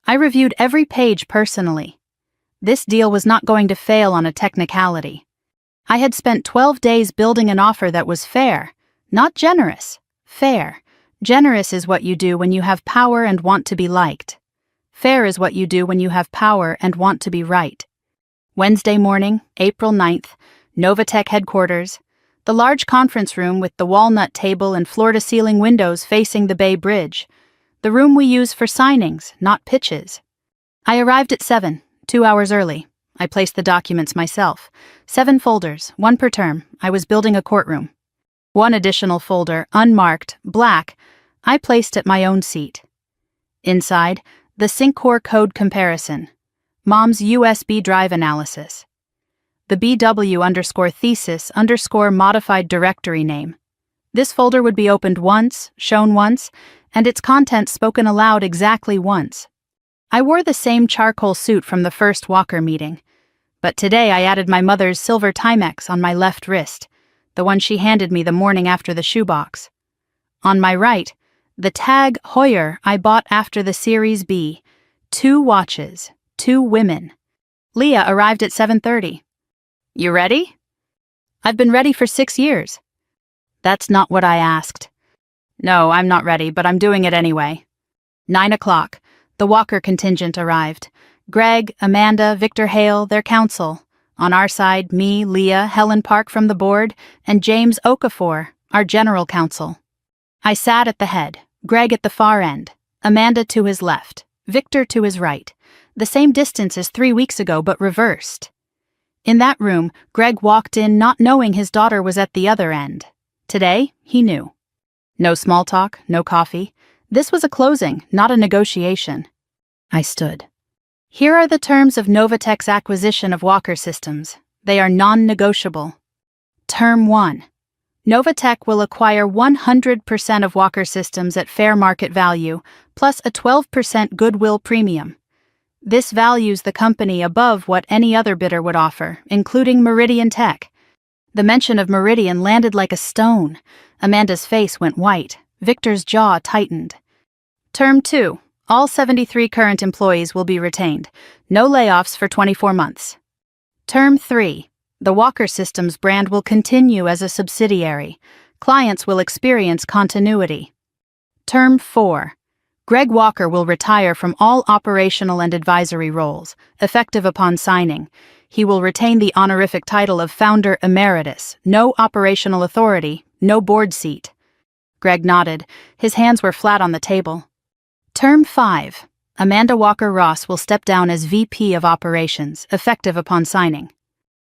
I reviewed every page personally. This deal was not going to fail on a technicality. I had spent 12 days building an offer that was fair, not generous. Fair. Generous is what you do when you have power and want to be liked. Fair is what you do when you have power and want to be right. Wednesday morning, April 9th, Novatech headquarters. The large conference room with the walnut table and floor-to-ceiling windows facing the Bay Bridge. The room we use for signings, not pitches. I arrived at 7, 2 hours early. I placed the documents myself. 7 folders, 1 per term. I was building a courtroom. 1 additional folder, unmarked, black, I placed at my own seat. Inside, the Syncor code comparison. Mom's USB drive analysis. The BW_thesis_modified directory name. This folder would be opened once, shown once, and its contents spoken aloud exactly once. I wore the same charcoal suit from the first Walker meeting, but today I added my mother's silver Timex on my left wrist, the one she handed me the morning after the shoebox. On my right, the TAG Heuer I bought after the Series B. 2 watches, 2 women. Leah arrived at 7:30. You ready? I've been ready for 6 years. That's not what I asked. No, I'm not ready, but I'm doing it anyway. 9 o'clock. The Walker contingent arrived. Greg, Amanda, Victor Hale, their counsel. On our side, me, Leah, Helen Park from the board, and James Okafor, our general counsel. I sat at the head, Greg at the far end, Amanda to his left, Victor to his right, the same distance as 3 weeks ago but reversed. In that room, Greg walked in not knowing his daughter was at the other end. Today, he knew. No small talk, no coffee. This was a closing, not a negotiation. I stood. Here are the terms of Novatech's acquisition of Walker Systems. They are non-negotiable. Term 1. Novatech will acquire 100% of Walker Systems at fair market value, plus a 12% goodwill premium. This values the company above what any other bidder would offer, including Meridian Tech. The mention of Meridian landed like a stone. Amanda's face went white. Victor's jaw tightened. Term 2. All 73 current employees will be retained. No layoffs for 24 months. Term 3. The Walker Systems brand will continue as a subsidiary. Clients will experience continuity. Term 4. Greg Walker will retire from all operational and advisory roles, effective upon signing. He will retain the honorific title of Founder Emeritus, no operational authority, no board seat. Greg nodded. His hands were flat on the table. Term 5. Amanda Walker Ross will step down as VP of Operations, effective upon signing.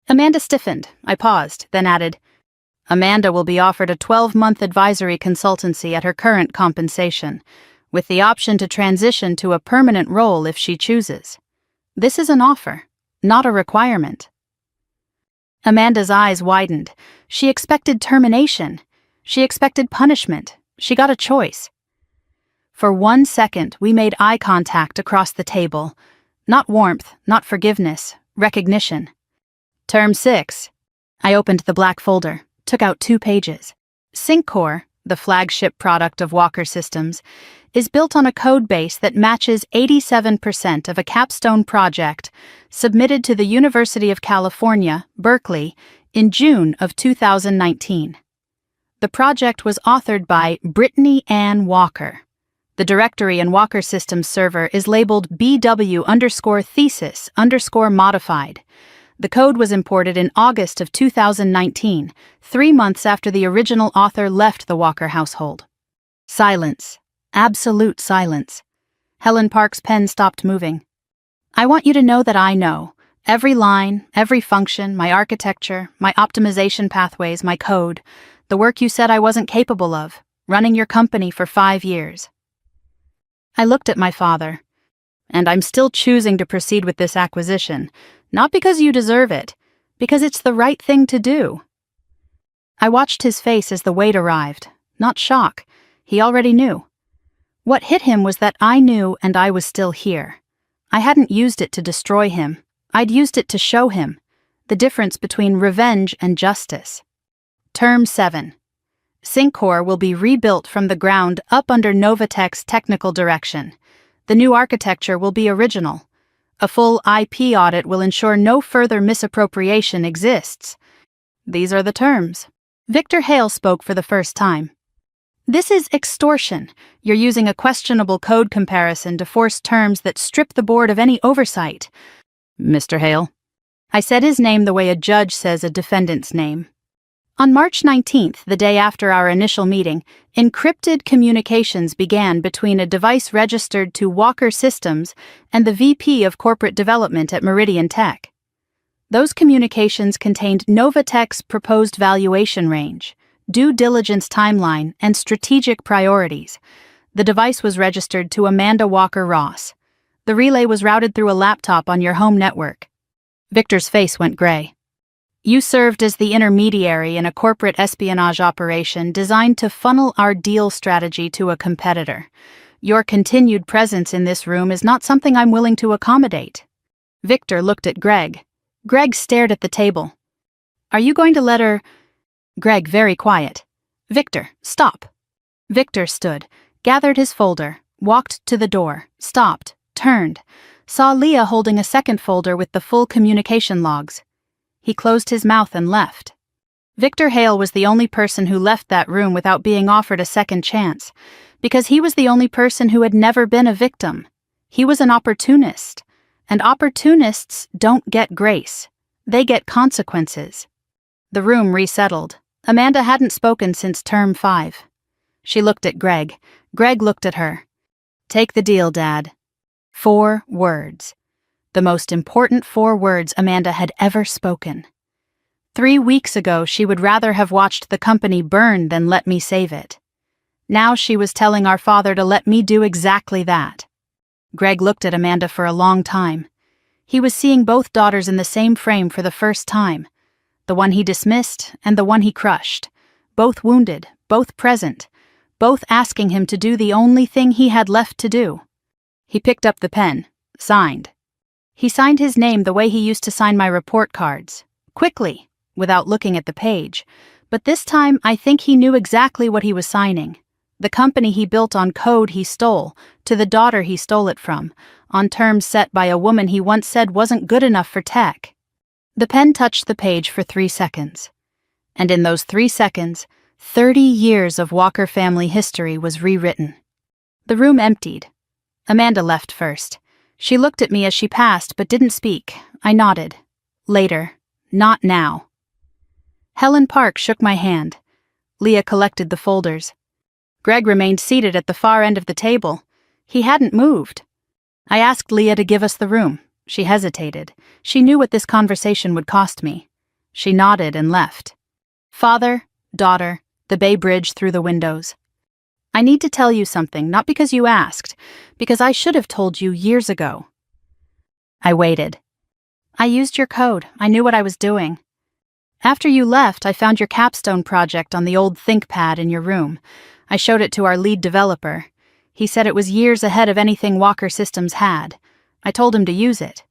Amanda stiffened. I paused, then added, Amanda will be offered a 12-month advisory consultancy at her current compensation, with the option to transition to a permanent role if she chooses. This is an offer, not a requirement. Amanda's eyes widened. She expected termination. She expected punishment. She got a choice. For 1 second, we made eye contact across the table. Not warmth, not forgiveness, recognition. Term 6. I opened the black folder, took out 2 pages. Syncor, the flagship product of Walker Systems, is built on a code base that matches 87% of a capstone project submitted to the University of California, Berkeley, in June of 2019. The project was authored by Brittany Ann Walker. The directory in Walker Systems server is labeled BW_thesis_modified. The code was imported in August of 2019, 3 months after the original author left the Walker household. Silence. Absolute silence. Helen Park's pen stopped moving. I want you to know that I know. Every line, every function, my architecture, my optimization pathways, my code, the work you said I wasn't capable of, running your company for 5 years. I looked at my father. And I'm still choosing to proceed with this acquisition, not because you deserve it, because it's the right thing to do. I watched his face as the weight arrived, not shock. He already knew. What hit him was that I knew and I was still here. I hadn't used it to destroy him. I'd used it to show him the difference between revenge and justice. Term 7. Syncor will be rebuilt from the ground up under Novatech's technical direction. The new architecture will be original. A full IP audit will ensure no further misappropriation exists. These are the terms. Victor Hale spoke for the first time. This is extortion. You're using a questionable code comparison to force terms that strip the board of any oversight. Mr. Hale. I said his name the way a judge says a defendant's name. On March 19th, the day after our initial meeting, encrypted communications began between a device registered to Walker Systems and the VP of Corporate Development at Meridian Tech. Those communications contained Novatech's proposed valuation range, due diligence timeline, and strategic priorities. The device was registered to Amanda Walker Ross. The relay was routed through a laptop on your home network. Victor's face went gray. You served as the intermediary in a corporate espionage operation designed to funnel our deal strategy to a competitor. Your continued presence in this room is not something I'm willing to accommodate. Victor looked at Greg. Greg stared at the table. Are you going to let her... Greg, very quiet. Victor, stop. Victor stood, gathered his folder, walked to the door, stopped, turned, saw Leah holding a second folder with the full communication logs. He closed his mouth and left. Victor Hale was the only person who left that room without being offered a second chance, because he was the only person who had never been a victim. He was an opportunist, and opportunists don't get grace. They get consequences. The room resettled. Amanda hadn't spoken since term 5. She looked at Greg. Greg looked at her. Take the deal, Dad. 4 words. The most important 4 words Amanda had ever spoken. 3 weeks ago, she would rather have watched the company burn than let me save it. Now she was telling our father to let me do exactly that. Greg looked at Amanda for a long time. He was seeing both daughters in the same frame for the first time. The one he dismissed and the one he crushed. Both wounded, both present, both asking him to do the only thing he had left to do. He picked up the pen, signed. He signed his name the way he used to sign my report cards, quickly, without looking at the page. But this time, I think he knew exactly what he was signing. The company he built on code he stole, to the daughter he stole it from, on terms set by a woman he once said wasn't good enough for tech. The pen touched the page for 3 seconds. And in those 3 seconds, 30 years of Walker family history was rewritten. The room emptied. Amanda left first. She looked at me as she passed but didn't speak. I nodded. Later. Not now. Helen Park shook my hand. Leah collected the folders. Greg remained seated at the far end of the table. He hadn't moved. I asked Leah to give us the room. She hesitated. She knew what this conversation would cost me. She nodded and left. Father, daughter, the Bay Bridge through the windows. I need to tell you something, not because you asked, because I should have told you years ago. I waited. I used your code. I knew what I was doing. After you left, I found your capstone project on the old ThinkPad in your room. I showed it to our lead developer. He said it was years ahead of anything Walker Systems had. I told him to use it.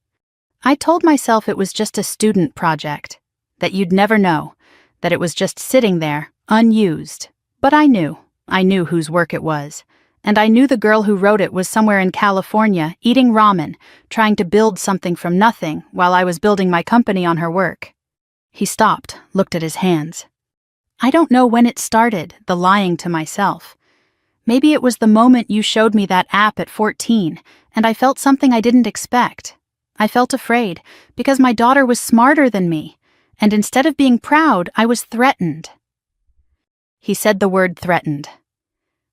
I told myself it was just a student project, that you'd never know, that it was just sitting there, unused. But I knew whose work it was. And I knew the girl who wrote it was somewhere in California, eating ramen, trying to build something from nothing while I was building my company on her work. He stopped, looked at his hands. I don't know when it started, the lying to myself. Maybe it was the moment you showed me that app at 14, and I felt something I didn't expect. I felt afraid, because my daughter was smarter than me, and instead of being proud, I was threatened. He said the word threatened.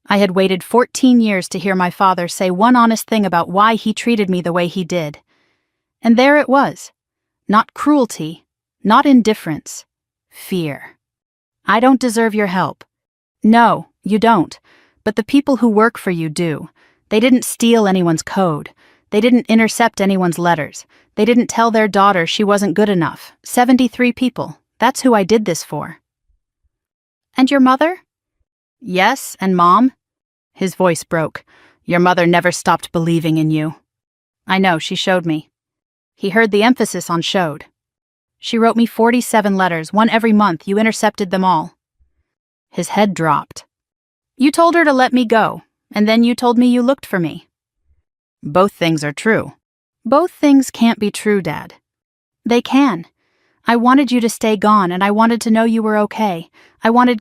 I had waited 14 years to hear my father say one honest thing about why he treated me the way he did. And there it was. Not cruelty, not indifference. Fear. I don't deserve your help. No, you don't. But the people who work for you do. They didn't steal anyone's code. They didn't intercept anyone's letters. They didn't tell their daughter she wasn't good enough. 73 people. That's who I did this for. And your mother? Yes, and Mom? His voice broke. Your mother never stopped believing in you. I know, she showed me. He heard the emphasis on showed. She wrote me 47 letters, one every month. You intercepted them all. His head dropped. You told her to let me go, and then you told me you looked for me. Both things are true. Both things can't be true, Dad. They can. I wanted you to stay gone, and I wanted to know you were okay. I wanted